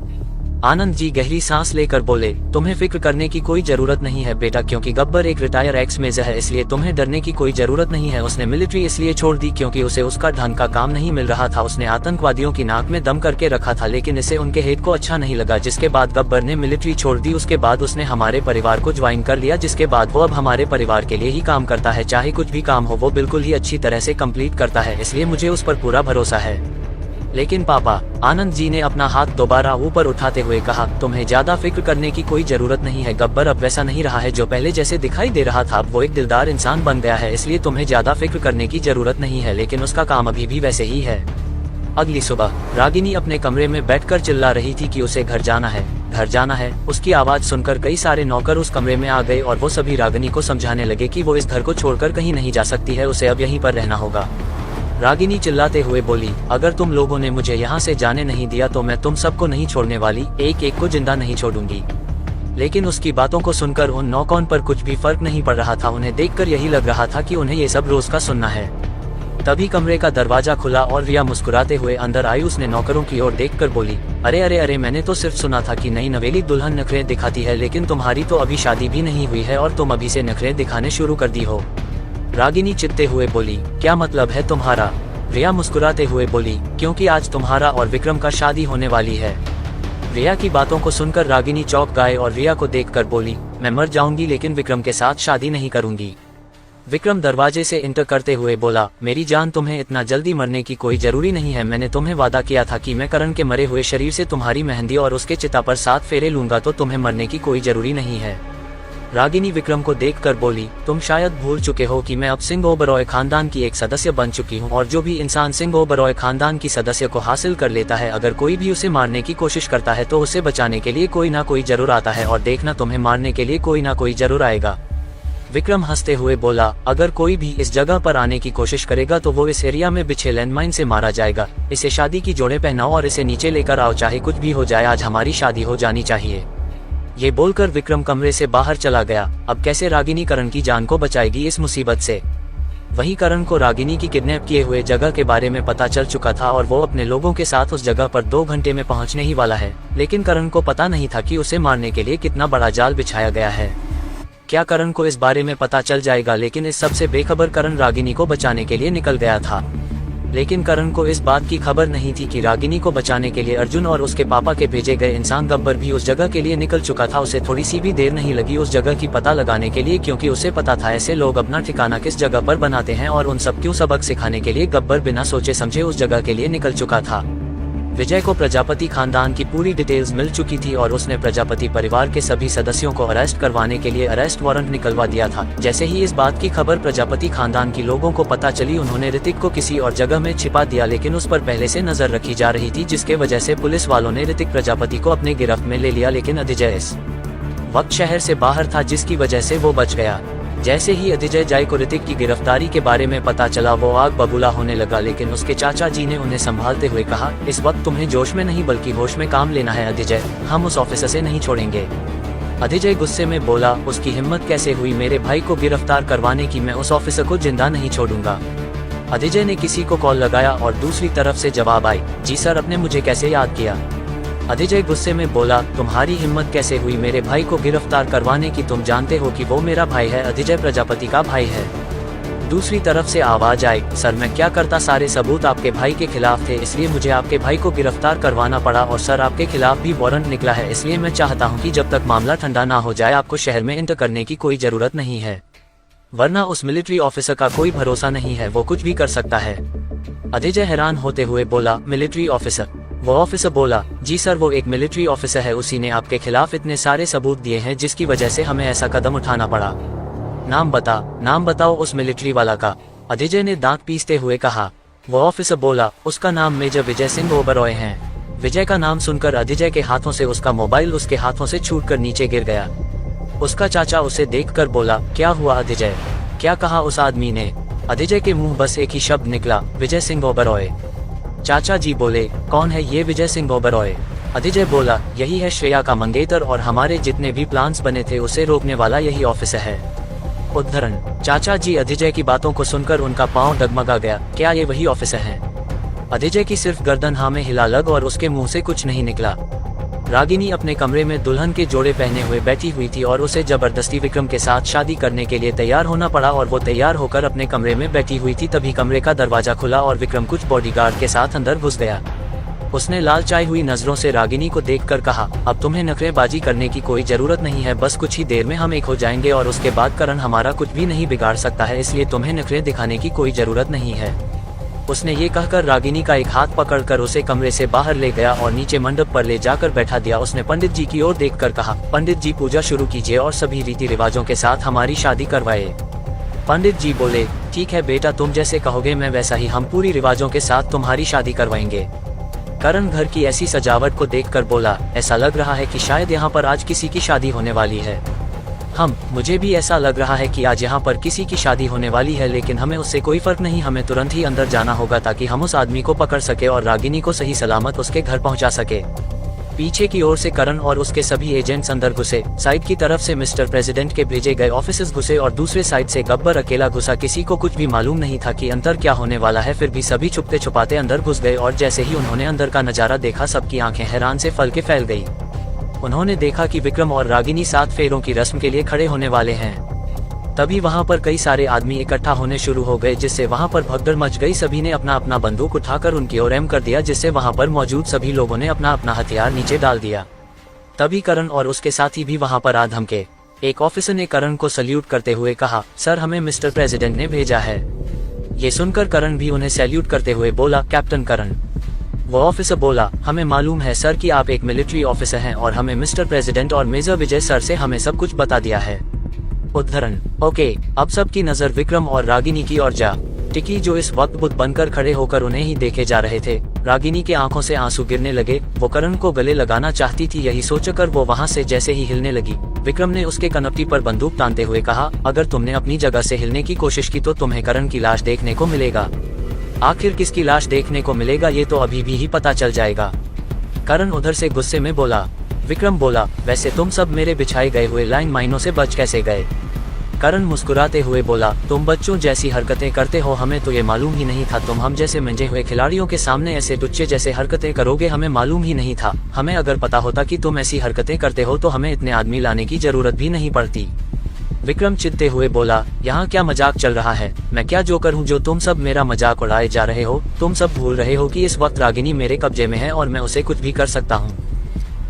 आनंद जी गहरी सांस लेकर बोले, तुम्हें फिक्र करने की कोई जरूरत नहीं है बेटा, क्योंकि गब्बर एक रिटायर एक्स मेजर है, इसलिए तुम्हें डरने की कोई जरूरत नहीं है। उसने मिलिट्री इसलिए छोड़ दी क्योंकि उसे उसका ढंग का काम नहीं मिल रहा था। उसने आतंकवादियों की नाक में दम करके रखा था, लेकिन इसे उनके हेड को अच्छा नहीं लगा, जिसके बाद गब्बर ने मिलिट्री छोड़ दी। उसके बाद उसने हमारे परिवार को ज्वाइन कर लिया, जिसके बाद वो अब हमारे परिवार के लिए ही काम करता है। चाहे कुछ भी काम हो वो बिल्कुल ही अच्छी तरह से कंप्लीट करता है, इसलिए मुझे उस पर पूरा भरोसा है। लेकिन पापा, आनंद जी ने अपना हाथ दोबारा ऊपर उठाते हुए कहा, तुम्हें ज्यादा फिक्र करने की कोई जरूरत नहीं है। गब्बर अब वैसा नहीं रहा है जो पहले जैसे दिखाई दे रहा था, अब वो एक दिलदार इंसान बन गया है, इसलिए तुम्हें ज्यादा फिक्र करने की जरूरत नहीं है, लेकिन उसका काम अभी भी वैसे ही है। अगली सुबह रागिनी अपने कमरे में बैठकर चिल्ला रही थी कि उसे घर जाना है, घर जाना है। उसकी आवाज सुनकर कई सारे नौकर उस कमरे में आ गए और वो सभी रागिनी को समझाने लगे कि वो इस घर को छोड़कर कहीं नहीं जा सकती है, उसे अब यहीं पर रहना होगा। रागिनी चिल्लाते हुए बोली, अगर तुम लोगों ने मुझे यहाँ से जाने नहीं दिया तो मैं तुम सबको नहीं छोड़ने वाली, एक एक को जिंदा नहीं छोड़ूंगी। लेकिन उसकी बातों को सुनकर उन नौकरों पर कुछ भी फर्क नहीं पड़ रहा था। उन्हें देखकर यही लग रहा था कि उन्हें ये सब रोज का सुनना है। तभी कमरे का दरवाजा खुला और रिया मुस्कुराते हुए अंदर आई। उसने नौकरों की ओर देखकर बोली, अरे अरे अरे, मैंने तो सिर्फ सुना था कि नई नवेली दुल्हन नखरे दिखाती है, लेकिन तुम्हारी तो अभी शादी भी नहीं हुई है और तुम अभी से नखरे दिखाने शुरू कर दी हो। रागिनी चित्ते हुए बोली, क्या मतलब है तुम्हारा? रिया मुस्कुराते हुए बोली, क्योंकि आज तुम्हारा और विक्रम का शादी होने वाली है। रिया की बातों को सुनकर रागिनी चौंक गए और रिया को देखकर बोली, मैं मर जाऊंगी लेकिन विक्रम के साथ शादी नहीं करूंगी। विक्रम दरवाजे से इंटर करते हुए बोला, मेरी जान, तुम्हें इतना जल्दी मरने की कोई जरूरी नहीं है। मैंने तुम्हें वादा किया था कि मैं करण के मरे हुए शरीर से तुम्हारी मेहंदी और उसके चिता पर 7 फेरे लूंगा, तो तुम्हें मरने की कोई जरूरी नहीं है। रागिनी विक्रम को देखकर बोली, तुम शायद भूल चुके हो कि मैं अब सिंह ओबरॉय खानदान की एक सदस्य बन चुकी हूँ, और जो भी इंसान सिंह ओबरॉय खानदान की सदस्य को हासिल कर लेता है, अगर कोई भी उसे मारने की कोशिश करता है तो उसे बचाने के लिए कोई ना कोई जरूर आता है, और देखना, तुम्हें मारने के लिए कोई ना कोई जरूर आएगा। विक्रम हंसते हुए बोला, अगर कोई भी इस जगह पर आने की कोशिश करेगा तो वो इस एरिया में बिछे लैंडमाइन से मारा जाएगा। इसे शादी की जोड़े पहनाओ और इसे नीचे लेकर आओ, चाहे कुछ भी हो जाए, आज हमारी शादी हो जानी चाहिए। ये बोलकर विक्रम कमरे से बाहर चला गया। अब कैसे रागिनी करण की जान को बचाएगी इस मुसीबत से? वहीं करण को रागिनी की किडनैप किए हुए जगह के बारे में पता चल चुका था और वो अपने लोगों के साथ उस जगह पर 2 घंटे में पहुंचने ही वाला है, लेकिन करण को पता नहीं था कि उसे मारने के लिए कितना बड़ा जाल बिछाया गया है। क्या करण को इस बारे में पता चल जाएगा? लेकिन इस सबसे बेखबर करण रागिनी को बचाने के लिए निकल गया था। लेकिन करण को इस बात की खबर नहीं थी कि रागिनी को बचाने के लिए अर्जुन और उसके पापा के भेजे गए इंसान गब्बर भी उस जगह के लिए निकल चुका था। उसे थोड़ी सी भी देर नहीं लगी उस जगह की पता लगाने के लिए, क्योंकि उसे पता था ऐसे लोग अपना ठिकाना किस जगह पर बनाते हैं और उन सब क्यों सबक सिखाने के लिए गब्बर बिना सोचे समझे उस जगह के लिए निकल चुका था। विजय को प्रजापति खानदान की पूरी डिटेल्स मिल चुकी थी और उसने प्रजापति परिवार के सभी सदस्यों को अरेस्ट करवाने के लिए अरेस्ट वारंट निकलवा दिया था। जैसे ही इस बात की खबर प्रजापति खानदान की लोगों को पता चली, उन्होंने ऋतिक को किसी और जगह में छिपा दिया, लेकिन उस पर पहले से नजर रखी जा रही थी, जिसके वजह से पुलिस वालों ने ऋतिक प्रजापति को अपने गिरफ्त में ले लिया। लेकिन अदिजय इस वक्त शहर से बाहर था, जिसकी वजह से वो बच गया। जैसे ही अदिजय जय को ऋतिक की गिरफ्तारी के बारे में पता चला, वो आग बबूला होने लगा, लेकिन उसके चाचा जी ने उन्हें संभालते हुए कहा, इस वक्त तुम्हें जोश में नहीं बल्कि होश में काम लेना है अदिजय, हम उस ऑफिसर से नहीं छोड़ेंगे। अदिजय गुस्से में बोला, उसकी हिम्मत कैसे हुई मेरे भाई को गिरफ्तार करवाने की, मैं उस ऑफिसर को जिंदा नहीं छोड़ूंगा। अदिजय ने किसी को कॉल लगाया और दूसरी तरफ से जवाब आई, जी सर, आपने मुझे कैसे याद किया। अदिजय गुस्से में बोला, तुम्हारी हिम्मत कैसे हुई मेरे भाई को गिरफ्तार करवाने की, तुम जानते हो कि वो मेरा भाई है, अदिजय प्रजापति का भाई है। दूसरी तरफ से आवाज आई, सर मैं क्या करता, सारे सबूत आपके भाई के खिलाफ थे, इसलिए मुझे आपके भाई को गिरफ्तार करवाना पड़ा, और सर आपके खिलाफ भी वारंट निकला है, इसलिए मैं चाहता हूँ कि जब तक मामला ठंडा ना हो जाए आपको शहर में एंटर करने की कोई जरूरत नहीं है, वरना उस मिलिट्री ऑफिसर का कोई भरोसा नहीं है, वो कुछ भी कर सकता है। अदिजय हैरान होते हुए बोला, मिलिट्री ऑफिसर? वो ऑफिसर बोला, जी सर, वो एक मिलिट्री ऑफिसर है, उसी ने आपके खिलाफ इतने सारे सबूत दिए हैं जिसकी वजह से हमें ऐसा कदम उठाना पड़ा। नाम बताओ उस मिलिट्री वाला का, अदिजय ने दांत पीसते हुए कहा। वो ऑफिसर बोला, उसका नाम मेजर विजय सिंह ओबरॉय है। विजय का नाम सुनकर अदिजय के हाथों से उसका मोबाइल उसके हाथों से छूटकर नीचे गिर गया। उसका चाचा उसे देखकर बोला, क्या हुआ अदिजय, क्या कहा उस आदमी ने? अदिजय के मुंह बस एक ही शब्द निकला, विजय सिंह ओबरॉय। चाचा जी बोले, कौन है ये विजय सिंह ओबरॉय? अदिजय बोला, यही है श्रेया का मंगेतर और हमारे जितने भी प्लान्स बने थे उसे रोकने वाला यही ऑफिसर है। उद्धरण, चाचा जी, अदिजय की बातों को सुनकर उनका पांव डगमगा गया, क्या ये वही ऑफिसर है? अदिजय की सिर्फ गर्दन हाँ में हिला लग और उसके मुंह से कुछ नहीं निकला। रागिनी अपने कमरे में दुल्हन के जोड़े पहने हुए बैठी हुई थी और उसे जबरदस्ती विक्रम के साथ शादी करने के लिए तैयार होना पड़ा और वो तैयार होकर अपने कमरे में बैठी हुई थी। तभी कमरे का दरवाजा खुला और विक्रम कुछ बॉडीगार्ड के साथ अंदर घुस गया। उसने लालचाई हुई नजरों से रागिनी को देखकर कहा, अब तुम्हें नखरेबाजी करने की कोई जरूरत नहीं है, बस कुछ ही देर में हम एक हो जाएंगे और उसके बाद करण हमारा कुछ भी नहीं बिगाड़ सकता है, इसलिए तुम्हें नखरे दिखाने की कोई जरूरत नहीं है। उसने ये कहकर रागिनी का एक हाथ पकड़कर उसे कमरे से बाहर ले गया और नीचे मंडप पर ले जाकर बैठा दिया। उसने पंडित जी की ओर देखकर कहा, पंडित जी पूजा शुरू कीजिए और सभी रीति रिवाजों के साथ हमारी शादी करवाए। पंडित जी बोले, ठीक है बेटा, तुम जैसे कहोगे मैं वैसा ही, हम पूरी रिवाजों के साथ तुम्हारी शादी करवाएंगे। करण घर की ऐसी सजावट को देखकर बोला, ऐसा लग रहा है कि शायद यहाँ पर आज किसी की शादी होने वाली है। मुझे भी ऐसा लग रहा है कि आज यहाँ पर किसी की शादी होने वाली है, लेकिन हमें उससे कोई फर्क नहीं, हमें तुरंत ही अंदर जाना होगा ताकि हम उस आदमी को पकड़ सके और रागिनी को सही सलामत उसके घर पहुँचा सके। पीछे की ओर से करण और उसके सभी एजेंट्स अंदर घुसे। साइड की तरफ से मिस्टर प्रेसिडेंट के भेजे गए ऑफिसर्स घुसे और दूसरे साइड से गब्बर अकेला घुसा। किसी को कुछ भी मालूम नहीं था कि अंदर क्या होने वाला है, फिर भी सभी छुपते छुपाते अंदर घुस गए और जैसे ही उन्होंने अंदर का नजारा देखा, सबकी आंखें हैरान से फल के फैल गई। उन्होंने देखा कि विक्रम और रागिनी 7 फेरों की रस्म के लिए खड़े होने वाले हैं। तभी वहां पर कई सारे आदमी इकट्ठा होने शुरू हो गए, जिससे वहां पर भगदड़ मच गई। सभी ने अपना अपना बंदूक उठाकर उनकी ओर एम कर दिया, जिससे वहां पर मौजूद सभी लोगों ने अपना अपना हथियार नीचे डाल दिया। तभी करण और उसके साथी भी वहां पर आ धमके। एक ऑफिसर ने करण को सल्यूट करते हुए कहा, सर हमें मिस्टर प्रेसिडेंट ने भेजा है। ये सुनकर करण भी उन्हें सैल्यूट करते हुए बोला, कैप्टन करण। वो ऑफिसर बोला, हमें मालूम है सर कि आप एक मिलिट्री ऑफिसर हैं और हमें मिस्टर प्रेसिडेंट और मेजर विजय सर से हमें सब कुछ बता दिया है। उद्धरण, ओके। अब सबकी नजर विक्रम और रागिनी की ओर जा टिकी, जो इस वक्त बुत बनकर खड़े होकर उन्हें ही देखे जा रहे थे। रागिनी के आंखों से आंसू गिरने लगे। वो करण को गले लगाना चाहती थी, यही सोचकर वो वहां से जैसे ही हिलने लगी, विक्रम ने उसके कनपटी पर बंदूक तानते हुए कहा, अगर तुमने अपनी जगह से हिलने की कोशिश की तो तुम्हें करण की लाश देखने को मिलेगा। आखिर किसकी लाश देखने को मिलेगा ये तो अभी भी ही पता चल जाएगा। करण उधर से गुस्से में बोला। विक्रम बोला, वैसे तुम सब मेरे बिछाए गए हुए लाइन माइनों से बच कैसे गए? करण मुस्कुराते हुए बोला, तुम बच्चों जैसी हरकतें करते हो, हमें तो ये मालूम ही नहीं था तुम हम जैसे मंजे हुए खिलाड़ियों के सामने ऐसे टुच्चे जैसे हरकतें करोगे, हमें मालूम ही नहीं था। हमें अगर पता होता कि तुम ऐसी हरकतें करते हो तो हमें इतने आदमी लाने की जरूरत भी नहीं पड़ती। विक्रम चिढ़ते हुए बोला, यहाँ क्या मजाक चल रहा है? मैं क्या जोकर हूँ जो तुम सब मेरा मजाक उड़ाए जा रहे हो? तुम सब भूल रहे हो कि इस वक्त रागिनी मेरे कब्जे में है और मैं उसे कुछ भी कर सकता हूँ।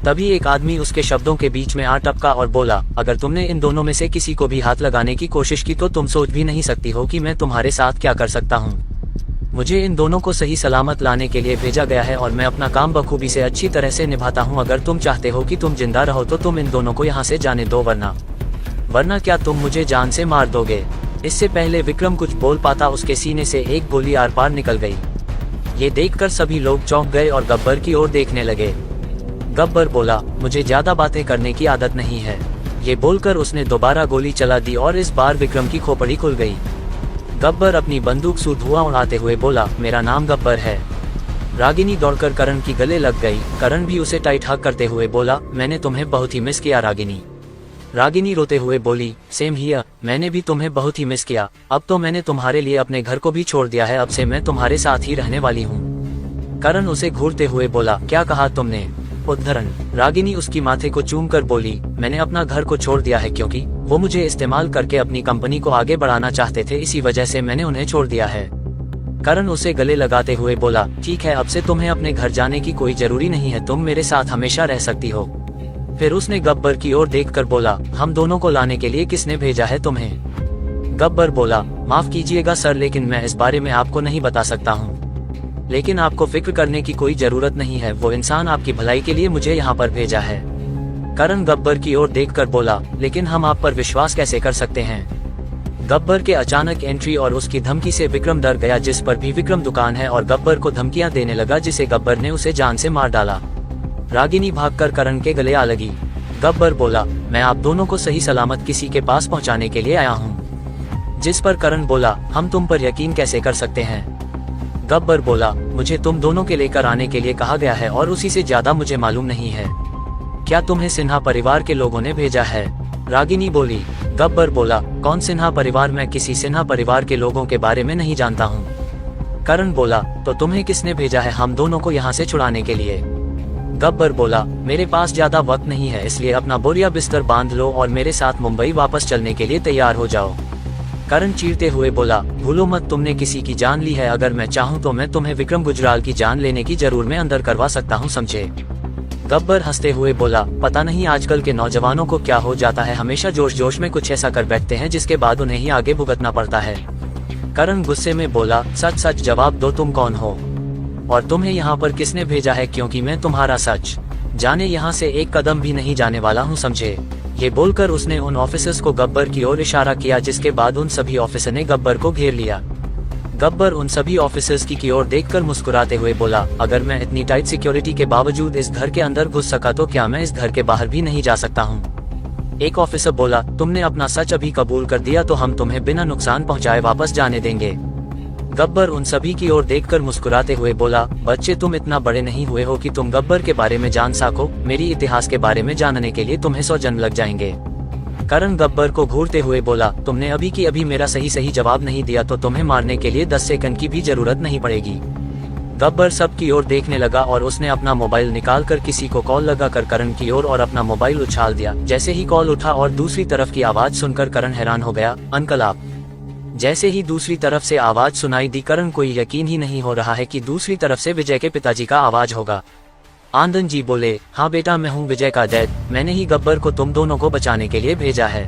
तभी एक आदमी उसके शब्दों के बीच में आ टपका और बोला, अगर तुमने इन दोनों में से किसी को भी हाथ लगाने की कोशिश की तो तुम सोच भी नहीं सकती हो कि मैं तुम्हारे साथ क्या कर सकता हूँ। मुझे इन दोनों को सही सलामत लाने के लिए भेजा गया है और मैं अपना काम बखूबी से अच्छी तरह से निभाता हूँ। अगर तुम चाहते हो कि तुम जिंदा रहो तो तुम इन दोनों को यहाँ से जाने दो, वरना क्या तुम मुझे जान से मार दोगे। इससे पहले विक्रम कुछ बोल पाता उसके सीने से एक गोली आर पार निकल गई। ये देखकर सभी लोग चौंक गए और गब्बर की ओर देखने लगे। गब्बर बोला, मुझे ज्यादा बातें करने की आदत नहीं है। ये बोलकर उसने दोबारा गोली चला दी और इस बार विक्रम की खोपड़ी खुल गई। गब्बर अपनी बंदूक से धुआं उड़ाते हुए बोला, मेरा नाम गब्बर है। रागिनी दौड़कर करण की गले लग गई। करण भी उसे टाइट हग करते हुए बोला, मैंने तुम्हें बहुत ही मिस किया रागिनी। रागिनी रोते हुए बोली, सेम हियर, मैंने भी तुम्हें बहुत ही मिस किया। अब तो मैंने तुम्हारे लिए अपने घर को भी छोड़ दिया है, अब से मैं तुम्हारे साथ ही रहने वाली हूँ। करण उसे घूरते हुए बोला, क्या कहा तुमने? उद्धरण। रागिनी उसकी माथे को चूम कर बोली, मैंने अपना घर को छोड़ दिया है क्योंकि वो मुझे इस्तेमाल करके अपनी कंपनी को आगे बढ़ाना चाहते थे, इसी वजह से मैंने उन्हें छोड़ दिया है। करण उसे गले लगाते हुए बोला, ठीक है, अब से तुम्हें अपने घर जाने की कोई जरूरी नहीं है, तुम मेरे साथ हमेशा रह सकती हो। फिर उसने गब्बर की ओर देखकर बोला, हम दोनों को लाने के लिए किसने भेजा है तुम्हें? गब्बर बोला, माफ कीजिएगा सर, लेकिन मैं इस बारे में आपको नहीं बता सकता हूँ। लेकिन आपको फिक्र करने की कोई जरूरत नहीं है, वो इंसान आपकी भलाई के लिए मुझे यहाँ पर भेजा है। करण गब्बर की ओर देखकर बोला, लेकिन हम आप पर विश्वास कैसे कर सकते हैं? गब्बर के अचानक एंट्री और उसकी धमकी से विक्रम डर गया, जिस पर भी विक्रम दुकान है, और गब्बर को धमकियां देने लगा, जिसे गब्बर ने उसे जान से मार डाला। रागिनी भागकर करण के गले आ लगी। गब्बर बोला, मैं आप दोनों को सही सलामत किसी के पास पहुंचाने के लिए आया हूं। जिस पर करण बोला, हम तुम पर यकीन कैसे कर सकते हैं? गब्बर बोला, मुझे तुम दोनों के लेकर आने के लिए कहा गया है और उसी से ज्यादा मुझे मालूम नहीं है। क्या तुम्हें सिन्हा परिवार के लोगों ने भेजा है? रागिनी बोली। गब्बर बोला, कौन सिन्हा परिवार? मैं किसी सिन्हा परिवार के लोगों के बारे में नहीं जानता हूँ। करण बोला, तो तुम्हें किसने भेजा है हम दोनों को यहाँ से छुड़ाने के लिए? गब्बर बोला, मेरे पास ज्यादा वक्त नहीं है, इसलिए अपना बोरिया बिस्तर बांध लो और मेरे साथ मुंबई वापस चलने के लिए तैयार हो जाओ। करण चीरते हुए बोला, भूलो मत, तुमने किसी की जान ली है, अगर मैं चाहूँ तो मैं तुम्हें विक्रम गुजराल की जान लेने की जरूर में अंदर करवा सकता हूँ, समझे? गब्बर हंसते हुए बोला, पता नहीं आजकल के नौजवानों को क्या हो जाता है, हमेशा जोश जोश में कुछ ऐसा कर बैठते हैं जिसके बाद उन्हें ही आगे भुगतना पड़ता है। करण गुस्से में बोला, सच सच जवाब दो, तुम कौन हो और तुम्हें यहाँ पर किसने भेजा है, क्योंकि मैं तुम्हारा सच जाने यहाँ से एक कदम भी नहीं जाने वाला हूँ, समझे? ये बोलकर उसने उन ऑफिसर्स को गब्बर की ओर इशारा किया, जिसके बाद उन सभी ऑफिसर ने गब्बर को घेर लिया। गब्बर उन सभी ऑफिसर्स की ओर देखकर मुस्कुराते हुए बोला, अगर मैं इतनी टाइट सिक्योरिटी के बावजूद इस घर के अंदर घुस सका तो क्या मैं इस घर के बाहर भी नहीं जा सकता हूँ? एक ऑफिसर बोला, तुमने अपना सच अभी कबूल कर दिया तो हम तुम्हें बिना नुकसान पहुँचाए वापस जाने देंगे। गब्बर उन सभी की ओर देखकर मुस्कुराते हुए बोला, बच्चे तुम इतना बड़े नहीं हुए हो कि तुम गब्बर के बारे में जान सको, मेरी इतिहास के बारे में जानने के लिए तुम्हें 100 जन्म लग जाएंगे। करण गब्बर को घूरते हुए बोला, तुमने अभी की अभी मेरा सही जवाब नहीं दिया तो तुम्हें मारने के लिए 10 सेकंड की भी जरूरत नहीं पड़ेगी। गब्बर सब की ओर देखने लगा और उसने अपना मोबाइल निकाल कर किसी को कॉल लगाकर करण की ओर और अपना मोबाइल उछाल दिया। जैसे ही कॉल उठा और दूसरी तरफ की आवाज सुनकर करण हैरान हो गया, अंकल आप। जैसे ही दूसरी तरफ से आवाज सुनाई दी, करण को यकीन ही नहीं हो रहा है कि दूसरी तरफ से विजय के पिताजी का आवाज होगा। आनंद जी बोले, हाँ बेटा मैं हूँ विजय का डैड, मैंने ही गब्बर को तुम दोनों को बचाने के लिए भेजा है।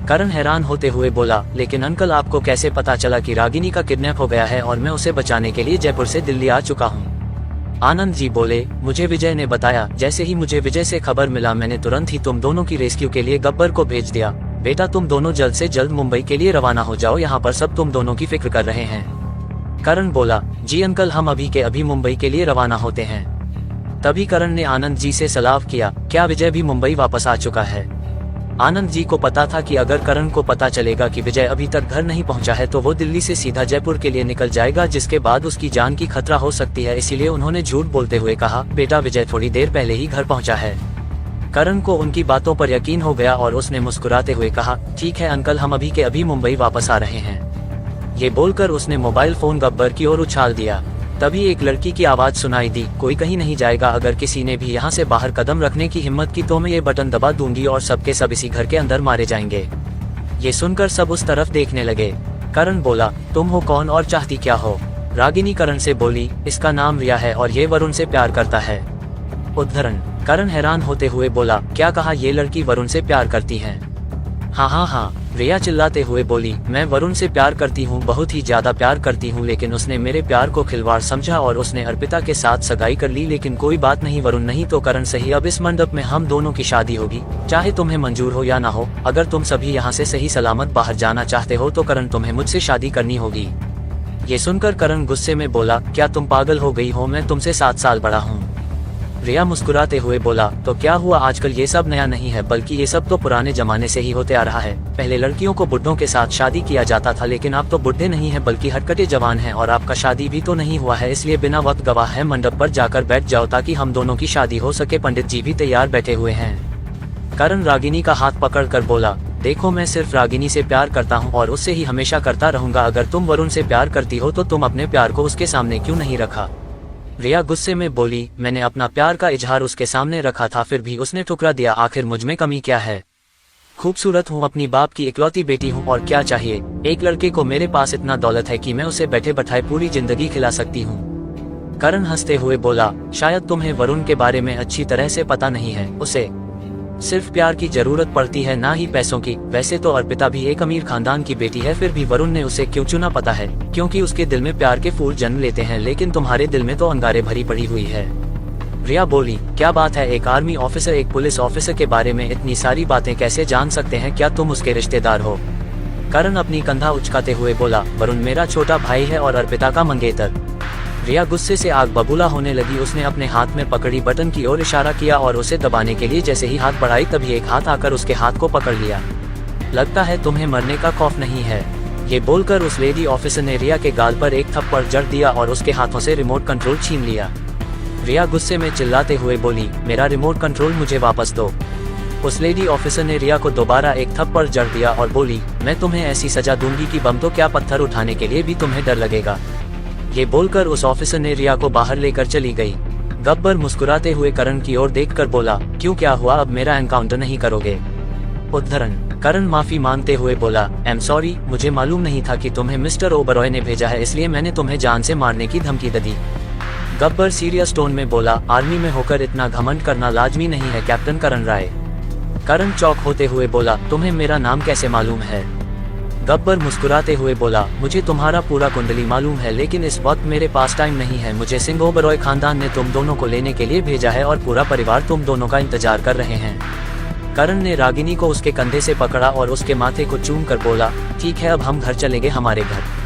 करण हैरान होते हुए बोला, लेकिन अंकल आपको कैसे पता चला कि रागिनी का किडनैप हो गया है और मैं उसे बचाने के लिए जयपुर से दिल्ली आ चुका हूँ? आनंद जी बोले, मुझे विजय ने बताया, जैसे ही मुझे विजय से खबर मिला मैंने तुरंत ही तुम दोनों की रेस्क्यू के लिए गब्बर को भेज दिया। बेटा तुम दोनों जल्द से जल्द मुंबई के लिए रवाना हो जाओ, यहाँ पर सब तुम दोनों की फिक्र कर रहे हैं। करण बोला, जी अंकल हम अभी के अभी मुंबई के लिए रवाना होते हैं। तभी करण ने आनंद जी से सलाह किया, क्या विजय भी मुंबई वापस आ चुका है? आनंद जी को पता था कि अगर करण को पता चलेगा कि विजय अभी तक घर नहीं पहुंचा है तो वो दिल्ली से सीधा जयपुर के लिए निकल जाएगा, जिसके बाद उसकी जान की खतरा हो सकती है, इसीलिए उन्होंने झूठ बोलते हुए कहा, बेटा विजय थोड़ी देर पहले ही घर पहुंचा है। करण को उनकी बातों पर यकीन हो गया और उसने मुस्कुराते हुए कहा, ठीक है अंकल हम अभी के अभी मुंबई वापस आ रहे हैं। ये बोलकर उसने मोबाइल फोन गब्बर की ओर उछाल दिया। तभी एक लड़की की आवाज सुनाई दी, कोई कहीं नहीं जाएगा, अगर किसी ने भी यहाँ से बाहर कदम रखने की हिम्मत की तो मैं ये बटन दबा दूंगी और सबके सब इसी घर के अंदर मारे जाएंगे। ये सुनकर सब उस तरफ देखने लगे। करण बोला, तुम हो कौन और चाहती क्या हो? रागिनी करण से बोली, इसका नाम रिया है और ये वरुण से प्यार करता है। उद्धरण। करण हैरान होते हुए बोला, क्या कहा? ये लड़की वरुण से प्यार करती है? हाँ हाँ हाँ, रिया चिल्लाते हुए बोली, मैं वरुण से प्यार करती हूँ, बहुत ही ज्यादा प्यार करती हूँ, लेकिन उसने मेरे प्यार को खिलवाड़ समझा और उसने अर्पिता के साथ सगाई कर ली। लेकिन कोई बात नहीं, वरुण नहीं तो करण सही, अब इस मंडप में हम दोनों की शादी होगी, चाहे तुम्हें मंजूर हो या ना हो। अगर तुम सभी यहाँ से सही सलामत बाहर जाना चाहते हो तो करण तुम्हें मुझसे शादी करनी होगी। ये सुनकर करण गुस्से में बोला, क्या तुम पागल हो गई हो, मैं तुमसे 7 साल बड़ा हूँ। रिया मुस्कुराते हुए बोला, तो क्या हुआ, आजकल ये सब नया नहीं है, बल्कि ये सब तो पुराने जमाने से ही होते आ रहा है। पहले लड़कियों को बुड्ढों के साथ शादी किया जाता था, लेकिन आप तो बुड्ढे नहीं हैं बल्कि हटकटे जवान हैं, और आपका शादी भी तो नहीं हुआ है, इसलिए बिना वक्त गवाह है मंडप पर जाकर बैठ जाओ ताकि हम दोनों की शादी हो सके। पंडित जी भी तैयार बैठे हुए हैं। करण रागिनी का हाथ पकड़ कर बोला, देखो मैं सिर्फ रागिनी से प्यार करता हूँ और उससे ही हमेशा करता रहूंगा। अगर तुम वरुण से प्यार करती हो तो तुम अपने प्यार को उसके सामने क्यों नहीं रखा। रिया गुस्से में बोली, मैंने अपना प्यार का इजहार उसके सामने रखा था, फिर भी उसने ठुकरा दिया, आखिर मुझ में कमी क्या है। खूबसूरत हूँ, अपनी बाप की इकलौती बेटी हूँ, और क्या चाहिए। एक लड़के को मेरे पास इतना दौलत है कि मैं उसे बैठे बैठाए पूरी जिंदगी खिला सकती हूँ। करण हंसते हुए बोला, शायद तुम्हें वरुण के बारे में अच्छी तरह से पता नहीं है, उसे सिर्फ प्यार की जरूरत पड़ती है, ना ही पैसों की। वैसे तो अर्पिता भी एक अमीर खानदान की बेटी है, फिर भी वरुण ने उसे क्यों चुना पता है, क्योंकि उसके दिल में प्यार के फूल जन्म लेते हैं, लेकिन तुम्हारे दिल में तो अंगारे भरी पड़ी हुई है। रिया बोली, क्या बात है, एक आर्मी ऑफिसर एक पुलिस ऑफिसर के बारे में इतनी सारी बातें कैसे जान सकते हैं, क्या तुम उसके रिश्तेदार हो। करण अपनी कंधा उचकाते हुए बोला, वरुण मेरा छोटा भाई है और अर्पिता का मंगेतर। रिया गुस्से से आग बबूला होने लगी, उसने अपने हाथ में पकड़ी बटन की ओर इशारा किया और उसे दबाने के लिए जैसे ही हाथ बढ़ाई तभी एक हाथ आकर उसके हाथ को पकड़ लिया। लगता है तुम्हें मरने का खौफ नहीं है। ये बोलकर उस लेडी ऑफिसर ने रिया के गाल पर एक थप्पड़ जड़ दिया और उसके हाथों से रिमोट कंट्रोल छीन लिया। रिया गुस्से में चिल्लाते हुए बोली, मेरा रिमोट कंट्रोल मुझे वापस दो। उस लेडी ऑफिसर ने रिया को दोबारा एक थप्पड़ जड़ दिया और बोली, मैं तुम्हें ऐसी सजा दूंगी कि बम तो क्या पत्थर उठाने के लिए भी तुम्हें डर लगेगा। ये बोलकर उस ऑफिसर ने रिया को बाहर लेकर चली गई। गब्बर मुस्कुराते हुए करण की ओर देखकर बोला, क्यों, क्या हुआ, अब मेरा एनकाउंटर नहीं करोगे। उद्धरण, करण माफी मांगते हुए बोला, आई एम सॉरी, मुझे मालूम नहीं था कि तुम्हें मिस्टर ओबरॉय ने भेजा है, इसलिए मैंने तुम्हें जान से मारने की धमकी दे दी। गब्बर सीरियस टोन में बोला, आर्मी में होकर इतना घमंड करना लाजमी नहीं है कैप्टन करण राय। करण चौक होते हुए बोला, तुम्हें मेरा नाम कैसे मालूम है। गब्बर मुस्कुराते हुए बोला, मुझे तुम्हारा पूरा कुंडली मालूम है, लेकिन इस वक्त मेरे पास टाइम नहीं है। मुझे सिंह ओबरॉय खानदान ने तुम दोनों को लेने के लिए भेजा है और पूरा परिवार तुम दोनों का इंतजार कर रहे हैं। करण ने रागिनी को उसके कंधे से पकड़ा और उसके माथे को चूम कर बोला, ठीक है, अब हम घर चलेंगे, हमारे घर।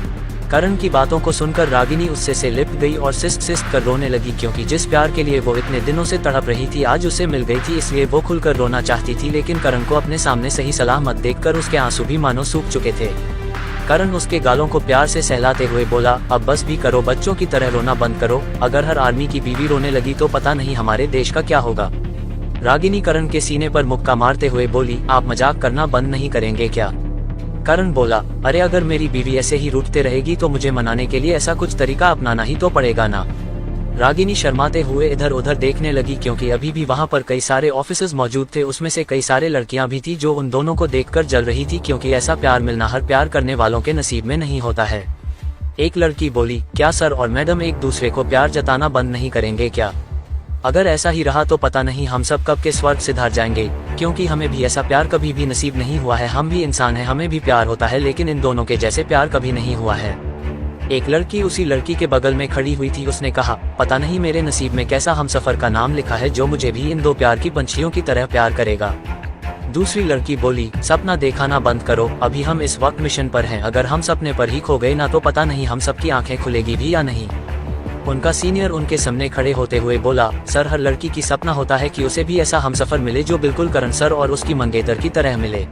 करण की बातों को सुनकर रागिनी उससे से लिपट गई और सिसक सिसक कर रोने लगी, क्योंकि जिस प्यार के लिए वो इतने दिनों से तड़प रही थी आज उसे मिल गई थी, इसलिए वो खुलकर रोना चाहती थी। लेकिन करण को अपने सामने सही सलामत देखकर उसके आंसू भी मानो सूख चुके थे। करण उसके गालों को प्यार से सहलाते हुए बोला, अब बस भी करो, बच्चों की तरह रोना बंद करो। अगर हर आर्मी की बीवी रोने लगी तो पता नहीं हमारे देश का क्या होगा। रागिनी करण के सीने पर मुक्का मारते हुए बोली, आप मजाक करना बंद नहीं करेंगे क्या। करण बोला, अरे अगर मेरी बीवी ऐसे ही रूठते रहेगी तो मुझे मनाने के लिए ऐसा कुछ तरीका अपनाना ही तो पड़ेगा ना। रागिनी शर्माते हुए इधर उधर देखने लगी, क्योंकि अभी भी वहां पर कई सारे ऑफिसर्स मौजूद थे, उसमें से कई सारे लड़कियां भी थी जो उन दोनों को देखकर जल रही थी, क्योंकि ऐसा प्यार मिलना हर प्यार करने वालों के नसीब में नहीं होता है। एक लड़की बोली, क्या सर और मैडम एक दूसरे को प्यार जताना बंद नहीं करेंगे क्या। अगर ऐसा ही रहा तो पता नहीं हम सब कब के स्वर्ग सिधार जाएंगे, क्योंकि हमें भी ऐसा प्यार कभी भी नसीब नहीं हुआ है। हम भी इंसान हैं, हमें भी प्यार होता है, लेकिन इन दोनों के जैसे प्यार कभी नहीं हुआ है। एक लड़की उसी लड़की के बगल में खड़ी हुई थी, उसने कहा, पता नहीं मेरे नसीब में कैसा हमसफर का नाम लिखा है जो मुझे भी इन दो प्यार की पंछियों की तरह प्यार करेगा। दूसरी लड़की बोली, सपना देखाना बंद करो, अभी हम इस वक्त मिशन पर हैं, अगर हम सपने पर ही खो गए ना तो पता नहीं हम सबकी आंखें खुलेगी भी या नहीं। उनका सीनियर उनके सामने खड़े होते हुए बोला, सर हर लड़की की सपना होता है कि उसे भी ऐसा हमसफर मिले जो बिल्कुल करण सर और उसकी मंगेतर की तरह मिले।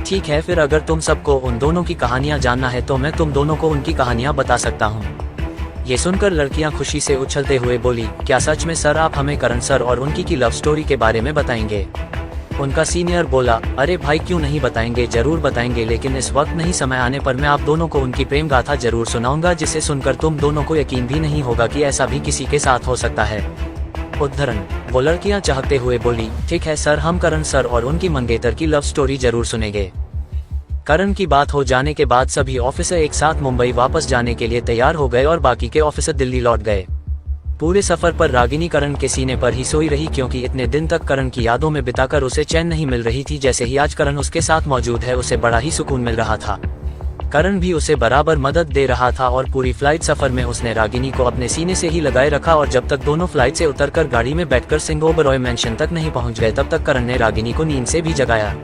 ठीक है, फिर अगर तुम सबको उन दोनों की कहानियां जानना है तो मैं तुम दोनों को उनकी कहानियां बता सकता हूं। ये सुनकर लड़कियां खुशी से उछलते हुए बोली, क्या सच में सर, आप हमें करण सर और उनकी की लव स्टोरी के बारे में बताएंगे। उनका सीनियर बोला, अरे भाई क्यों नहीं बताएंगे, जरूर बताएंगे, लेकिन इस वक्त नहीं, समय आने पर मैं आप दोनों को उनकी प्रेम गाथा जरूर सुनाऊंगा, जिसे सुनकर तुम दोनों को यकीन भी नहीं होगा कि ऐसा भी किसी के साथ हो सकता है। उद्धरण, वो लड़कियां चाहते हुए बोली, ठीक है सर, हम करण सर और उनकी मंगेतर की लव स्टोरी जरूर सुनेंगे। करण की बात हो जाने के बाद सभी ऑफिसर एक साथ मुंबई वापस जाने के लिए तैयार हो गए और बाकी के ऑफिसर दिल्ली लौट गए। पूरे सफर पर रागिनी करण के सीने पर ही सोई रही, क्योंकि इतने दिन तक करण की यादों में बिताकर उसे चैन नहीं मिल रही थी। जैसे ही आज करण उसके साथ मौजूद है, उसे बड़ा ही सुकून मिल रहा था। करण भी उसे बराबर मदद दे रहा था और पूरी फ्लाइट सफर में उसने रागिनी को अपने सीने से ही लगाए रखा। और जब तक दोनों फ्लाइट से उतरकर गाड़ी में बैठकर सिंह ओबरॉय मैंशन तक नहीं पहुंच गए, तब तक करण ने रागिनी को नींद से भी जगाया।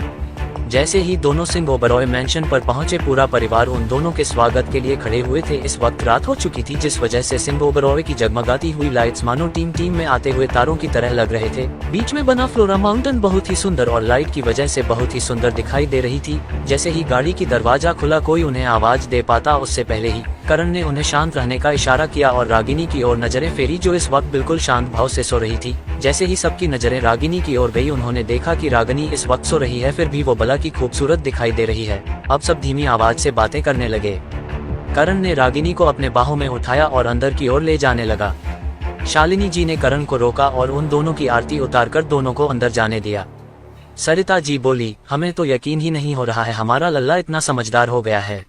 जैसे ही दोनों सिंह ओबरॉय मैंशन पर पहुंचे, पूरा परिवार उन दोनों के स्वागत के लिए खड़े हुए थे। इस वक्त रात हो चुकी थी, जिस वजह से सिंह ओबरॉय की जगमगाती हुई लाइट्स मानो टीम में आते हुए तारों की तरह लग रहे थे। बीच में बना फ्लोरा माउंटेन बहुत ही सुंदर और लाइट की वजह से बहुत ही सुंदर दिखाई दे रही थी। जैसे ही गाड़ी की दरवाजा खुला, कोई उन्हें आवाज दे पाता उससे पहले ही करण ने उन्हें शांत रहने का इशारा किया और रागिनी की ओर नजरें फेरी, जो इस वक्त बिल्कुल शांत भाव से सो रही थी। जैसे ही सबकी नजरें रागिनी की ओर गई, उन्होंने देखा कि रागिनी इस वक्त सो रही है, फिर भी वो भला की खूबसूरत दिखाई दे रही है। अब सब धीमी आवाज से बातें करने लगे। करण ने रागिनी को अपने बाहों में उठाया और अंदर की ओर ले जाने लगा। शालिनी जी ने करण को रोका और उन दोनों की आरती उतारकर दोनों को अंदर जाने दिया। सरिता जी बोली, हमें तो यकीन ही नहीं हो रहा है हमारा लल्ला इतना समझदार हो गया है।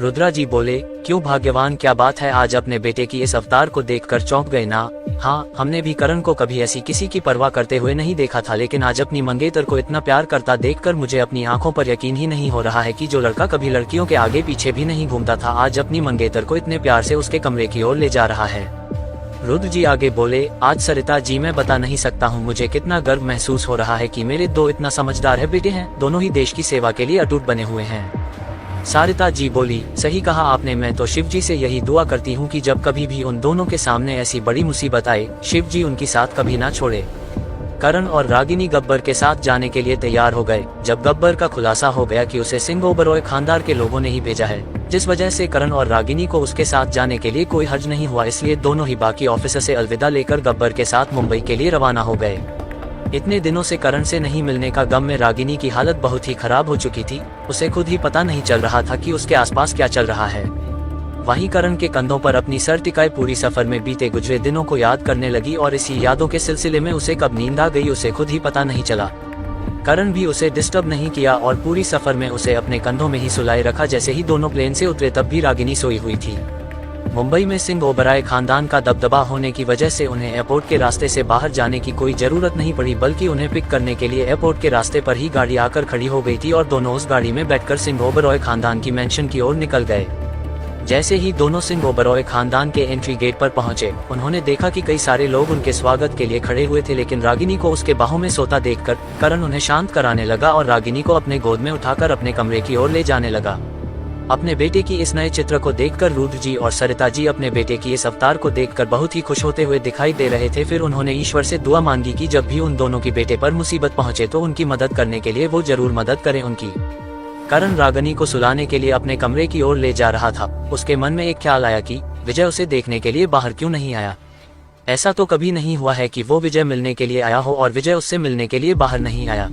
रुद्रा जी बोले, क्यों भाग्यवान, क्या बात है, आज अपने बेटे की इस अवतार को देखकर चौंक गए ना। हाँ, हमने भी करण को कभी ऐसी किसी की परवाह करते हुए नहीं देखा था, लेकिन आज अपनी मंगेतर को इतना प्यार करता देखकर मुझे अपनी आंखों पर यकीन ही नहीं हो रहा है कि जो लड़का कभी लड़कियों के आगे पीछे भी नहीं घूमता था, आज अपनी मंगेतर को इतने प्यार से उसके कमरे की ओर ले जा रहा है। रुद्र जी आगे बोले, आज सरिता जी मैं बता नहीं सकता हूँ मुझे कितना गर्व महसूस हो रहा है कि मेरे दो इतना समझदार है बेटे हैं, दोनों ही देश की सेवा के लिए अटूट बने हुए हैं। सारिता जी बोली, सही कहा आपने, मैं तो शिव जी से यही दुआ करती हूँ कि जब कभी भी उन दोनों के सामने ऐसी बड़ी मुसीबत आए, शिव जी उनकी साथ कभी ना छोड़े। करण और रागिनी गब्बर के साथ जाने के लिए तैयार हो गए। जब गब्बर का खुलासा हो गया कि उसे सिंह ओबरॉय खानदार के लोगों ने ही भेजा है, जिस वजह से करण और रागिनी को उसके साथ जाने के लिए कोई हर्ज नहीं हुआ, इसलिए दोनों ही बाकी ऑफिसर से अलविदा लेकर गब्बर के साथ मुंबई के लिए रवाना हो गए। इतने दिनों से करण से नहीं मिलने का गम में रागिनी की हालत बहुत ही खराब हो चुकी थी। उसे खुद ही पता नहीं चल रहा था कि उसके आसपास क्या चल रहा है। वहीं करण के कंधों पर अपनी सर टिकाए पूरी सफर में बीते गुजरे दिनों को याद करने लगी और इसी यादों के सिलसिले में उसे कब नींद आ गई उसे खुद ही पता नहीं चला। करण भी उसे डिस्टर्ब नहीं किया और पूरी सफर में उसे अपने कंधों में ही सुलाए रखा। जैसे ही दोनों प्लेन से उतरे, तब भी रागिनी सोई हुई थी। मुंबई में सिंह ओबराय खानदान का दबदबा होने की वजह से उन्हें एयरपोर्ट के रास्ते से बाहर जाने की कोई जरूरत नहीं पड़ी, बल्कि उन्हें पिक करने के लिए एयरपोर्ट के रास्ते पर ही गाड़ी आकर खड़ी हो गई थी और दोनों उस गाड़ी में बैठकर सिंह ओबरॉय खानदान की मैंशन की ओर निकल गए। जैसे ही दोनों सिंह ओबरॉय खानदान के एंट्री गेट पर पहुंचे, उन्होंने देखा कि कई सारे लोग उनके स्वागत के लिए खड़े हुए थे, लेकिन रागिनी को उसके बाहों में सोता देखकर करण उन्हें शांत कराने लगा और रागिनी को अपने गोद में उठाकर अपने कमरे की ओर ले जाने लगा। अपने बेटे की इस नए चित्र को देखकर रुद्र जी और सरिता जी अपने बेटे की इस अवतार को देखकर बहुत ही खुश होते हुए दिखाई दे रहे थे। फिर उन्होंने ईश्वर से दुआ मांगी कि जब भी उन दोनों की बेटे पर मुसीबत पहुंचे तो उनकी मदद करने के लिए वो जरूर मदद करें उनकी। करण रागिनी को सुलाने के लिए अपने कमरे की ओर ले जा रहा था। उसके मन में एक ख्याल आया कि विजय उसे देखने के लिए बाहर क्यों नहीं आया। ऐसा तो कभी नहीं हुआ है कि वो विजय मिलने के लिए आया हो और विजय उससे मिलने के लिए बाहर नहीं आया।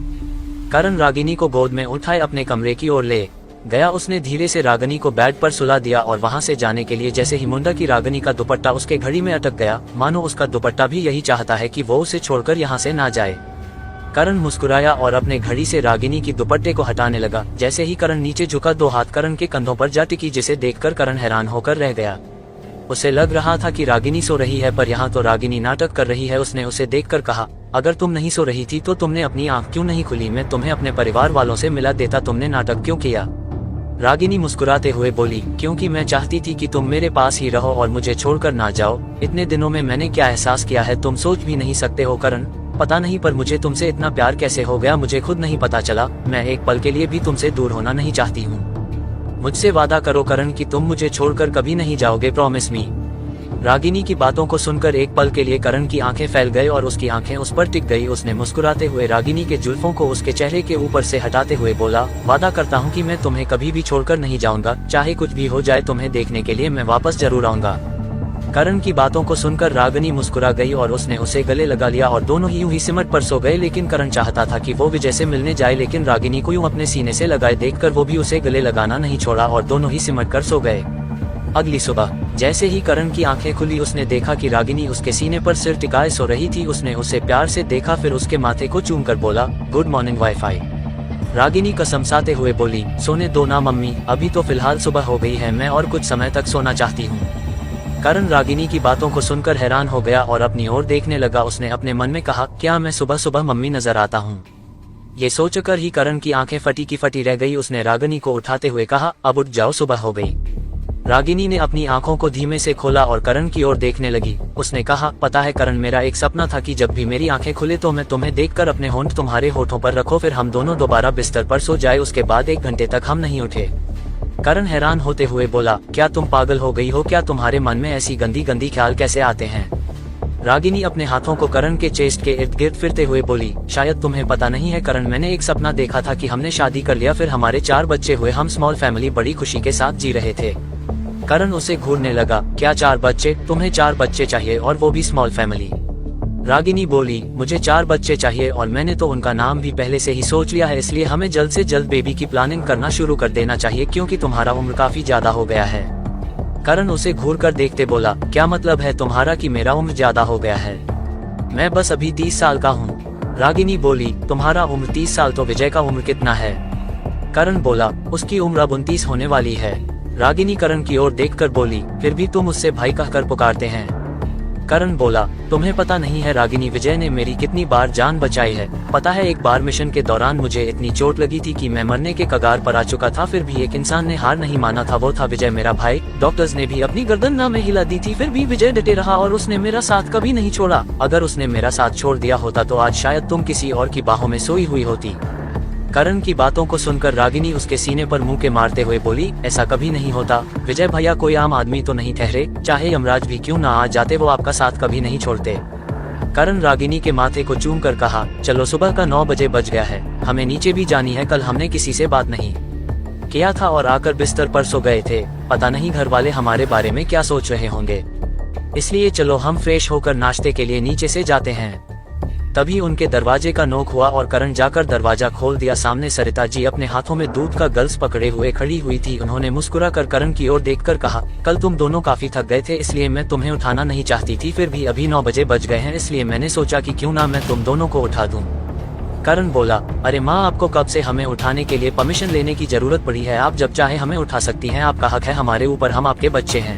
करण रागिनी को गोद में उठाए अपने कमरे की ओर ले गया। उसने धीरे से रागिनी को बेड पर सुला दिया और वहां से जाने के लिए जैसे ही मुंडा की रागिनी का दुपट्टा उसके घड़ी में अटक गया, मानो उसका दुपट्टा भी यही चाहता है कि वो उसे छोड़कर यहाँ से ना जाए। करण मुस्कुराया और अपने घड़ी से रागिनी की दुपट्टे को हटाने लगा। जैसे ही करण नीचे झुका, दो हाथ करण के कंधों पर जा टिकी, जिसे देखकर करण हैरान होकर रह गया। उसे लग रहा था कि रागिनी सो रही है, पर यहाँ तो रागिनी नाटक कर रही है। उसने उसे देखकर कहा, अगर तुम नहीं सो रही थी तो तुमने अपनी आंख क्यों नहीं खुली? मैं तुम्हें अपने परिवार वालों से मिला देता, तुमने नाटक क्यों किया? रागिनी मुस्कुराते हुए बोली, क्योंकि मैं चाहती थी कि तुम मेरे पास ही रहो और मुझे छोड़कर ना जाओ। इतने दिनों में मैंने क्या एहसास किया है तुम सोच भी नहीं सकते हो करण। पता नहीं, पर मुझे तुमसे इतना प्यार कैसे हो गया मुझे खुद नहीं पता चला। मैं एक पल के लिए भी तुमसे दूर होना नहीं चाहती हूँ। मुझसे वादा करो करण कि तुम मुझे छोड़कर कभी नहीं जाओगे, प्रॉमिस मी। रागिनी की बातों को सुनकर एक पल के लिए करण की आंखें फैल गई और उसकी आंखें उस पर टिक गई। उसने मुस्कुराते हुए रागिनी के जुल्फों को उसके चेहरे के ऊपर से हटाते हुए बोला, वादा करता हूँ कि मैं तुम्हें कभी भी छोड़कर नहीं जाऊंगा, चाहे कुछ भी हो जाए। तुम्हें देखने के लिए मैं वापस जरूर आऊंगा। करण की बातों को सुनकर रागिनी मुस्कुरा गई और उसने उसे गले लगा लिया और दोनों ही यूं ही सिमट पर सो गए। लेकिन करण चाहता था कि वो विजय से मिलने जाए, लेकिन रागिनी को यूं अपने सीने से लगाए देखकर वो भी उसे गले लगाना नहीं छोड़ा और दोनों ही सिमट कर सो गए। अगली सुबह जैसे ही करण की आंखें खुली, उसने देखा कि रागिनी उसके सीने पर सिर टिकाए सो रही थी। उसने उसे प्यार से देखा, फिर उसके माथे को चूम कर बोला, गुड मॉर्निंग वाईफाई। रागिनी कसमसाते हुए बोली, सोने दो ना मम्मी, अभी तो फिलहाल सुबह हो गई है, मैं और कुछ समय तक सोना चाहती हूँ। करण रागिनी की बातों को सुनकर हैरान हो गया और अपनी ओर देखने लगा। उसने अपने मन में कहा, क्या मैं सुबह सुबह मम्मी नजर आता हूँ? ये सोचकर ही करण की आंखें फटी की फटी रह गई। उसने रागिनी को उठाते हुए कहा, अब उठ जाओ, सुबह हो गई। रागिनी ने अपनी आंखों को धीमे से खोला और करण की ओर देखने लगी। उसने कहा, पता है करण, मेरा एक सपना था कि जब भी मेरी आंखें खुले तो मैं तुम्हें देखकर अपने होंठ तुम्हारे होठों पर रखो, फिर हम दोनों दोबारा बिस्तर पर सो जाए। उसके बाद 1 घंटे तक हम नहीं उठे। करण हैरान होते हुए बोला, क्या तुम पागल हो गई हो? क्या तुम्हारे मन में ऐसी गंदी गंदी ख्याल कैसे आते हैं? रागिनी अपने हाथों को करण के चेस्ट के इर्द गिर्द फिरते हुए बोली, शायद तुम्हें पता नहीं है करण, मैंने एक सपना देखा था कि हमने शादी कर लिया, फिर हमारे 4 बच्चे हुए, हम स्मॉल फैमिली बड़ी खुशी के साथ जी रहे थे। करण उसे घूरने लगा। क्या 4 बच्चे? तुम्हें 4 बच्चे चाहिए और वो भी स्मॉल फैमिली? रागिनी बोली, मुझे 4 बच्चे चाहिए और मैंने तो उनका नाम भी पहले से ही सोच लिया है, इसलिए हमें जल्द से जल्द बेबी की प्लानिंग करना शुरू कर देना चाहिए क्योंकि तुम्हारा उम्र काफी ज्यादा हो गया है। करण उसे घूरकर देखते बोला, क्या मतलब है तुम्हारा कि मेरा उम्र ज्यादा हो गया है? मैं बस अभी 30 साल का हूँ। रागिनी बोली, तुम्हारा उम्र 30 साल तो विजय का उम्र कितना है? करण बोला, उसकी उम्र अब 29 होने वाली है। रागिनी करण की ओर देखकर बोली, फिर भी तुम उससे भाई कहकर पुकारते हैं। करण बोला, तुम्हें पता नहीं है रागिनी, विजय ने मेरी कितनी बार जान बचाई है। पता है एक बार मिशन के दौरान मुझे इतनी चोट लगी थी कि मैं मरने के कगार पर आ चुका था, फिर भी एक इंसान ने हार नहीं माना था, वो था विजय मेरा भाई। डॉक्टर्स ने भी अपनी गर्दन ना में हिला दी थी, फिर भी विजय डटे रहा और उसने मेरा साथ कभी नहीं छोड़ा। अगर उसने मेरा साथ छोड़ दिया होता तो आज शायद तुम किसी और की बाहों में सोई हुई होती। करण की बातों को सुनकर रागिनी उसके सीने पर मुंह के मारते हुए बोली, ऐसा कभी नहीं होता। विजय भैया कोई आम आदमी तो नहीं ठहरे, चाहे यमराज भी क्यों ना आ जाते, वो आपका साथ कभी नहीं छोड़ते। करण रागिनी के माथे को चूम कर कहा, चलो सुबह का 9 बजे बज गया है, हमें नीचे भी जानी है, कल हमने किसी से बात नहीं किया था और आकर बिस्तर पर सो गए थे। पता नहीं घर वाले हमारे बारे में क्या सोच रहे होंगे, इसलिए चलो हम फ्रेश होकर नाश्ते के लिए नीचे से जाते हैं। तभी उनके दरवाजे का नोक हुआ और करण जाकर दरवाजा खोल दिया। सामने सरिता जी अपने हाथों में दूध का ग्लास पकड़े हुए खड़ी हुई थी। उन्होंने मुस्कुराकर करण की ओर देखकर कहा, कल तुम दोनों काफी थक गए थे, इसलिए मैं तुम्हें उठाना नहीं चाहती थी, फिर भी अभी 9 बजे बज गए हैं, इसलिए मैंने सोचा कि क्यों ना मैं तुम दोनों को उठा दूं। करण बोला, अरे माँ, आपको कब से हमें उठाने के लिए परमिशन लेने की जरूरत पड़ी है? आप जब चाहे हमें उठा सकती हैं, आपका हक है हमारे ऊपर, हम आपके बच्चे हैं।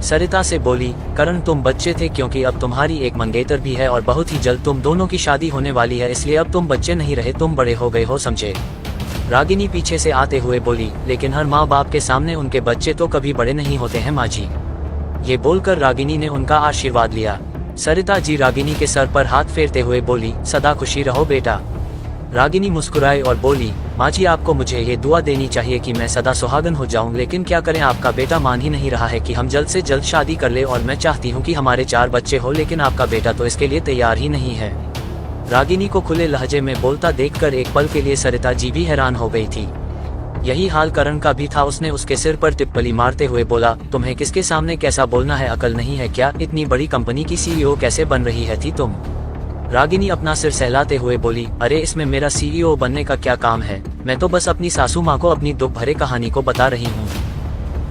सरिता से बोली, करण तुम बच्चे थे क्योंकि अब तुम्हारी एक मंगेतर भी है और बहुत ही जल्द तुम दोनों की शादी होने वाली है, इसलिए अब तुम बच्चे नहीं रहे, तुम बड़े हो गए हो, समझे? रागिनी पीछे से आते हुए बोली, लेकिन हर माँ बाप के सामने उनके बच्चे तो कभी बड़े नहीं होते हैं माँ जी। ये बोलकर रागिनी ने उनका आशीर्वाद लिया। सरिता जी रागिनी के सर पर हाथ फेरते हुए बोली, सदा खुशी रहो बेटा। रागिनी मुस्कुराई और बोली, माँ जी आपको मुझे ये दुआ देनी चाहिए कि मैं सदा सुहागन हो जाऊं, लेकिन क्या करें, आपका बेटा मान ही नहीं रहा है कि हम जल्द से जल्द शादी कर ले और मैं चाहती हूँ कि हमारे 4 बच्चे हो, लेकिन आपका बेटा तो इसके लिए तैयार ही नहीं है। रागिनी को खुले लहजे में बोलता देखकर एक पल के लिए सरिता जी भी हैरान हो गई थी। यही हाल करण का भी था। उसने उसके सिर पर टिप्पणी मारते हुए बोला, तुम्हें किसके सामने कैसा बोलना है, अकल नहीं है क्या? इतनी बड़ी कंपनी की CEO कैसे बन रही है थी तुम? रागिनी अपना सिर सहलाते हुए बोली, अरे इसमें मेरा CEO बनने का क्या काम है, मैं तो बस अपनी सासू माँ को अपनी दुख भरे कहानी को बता रही हूँ।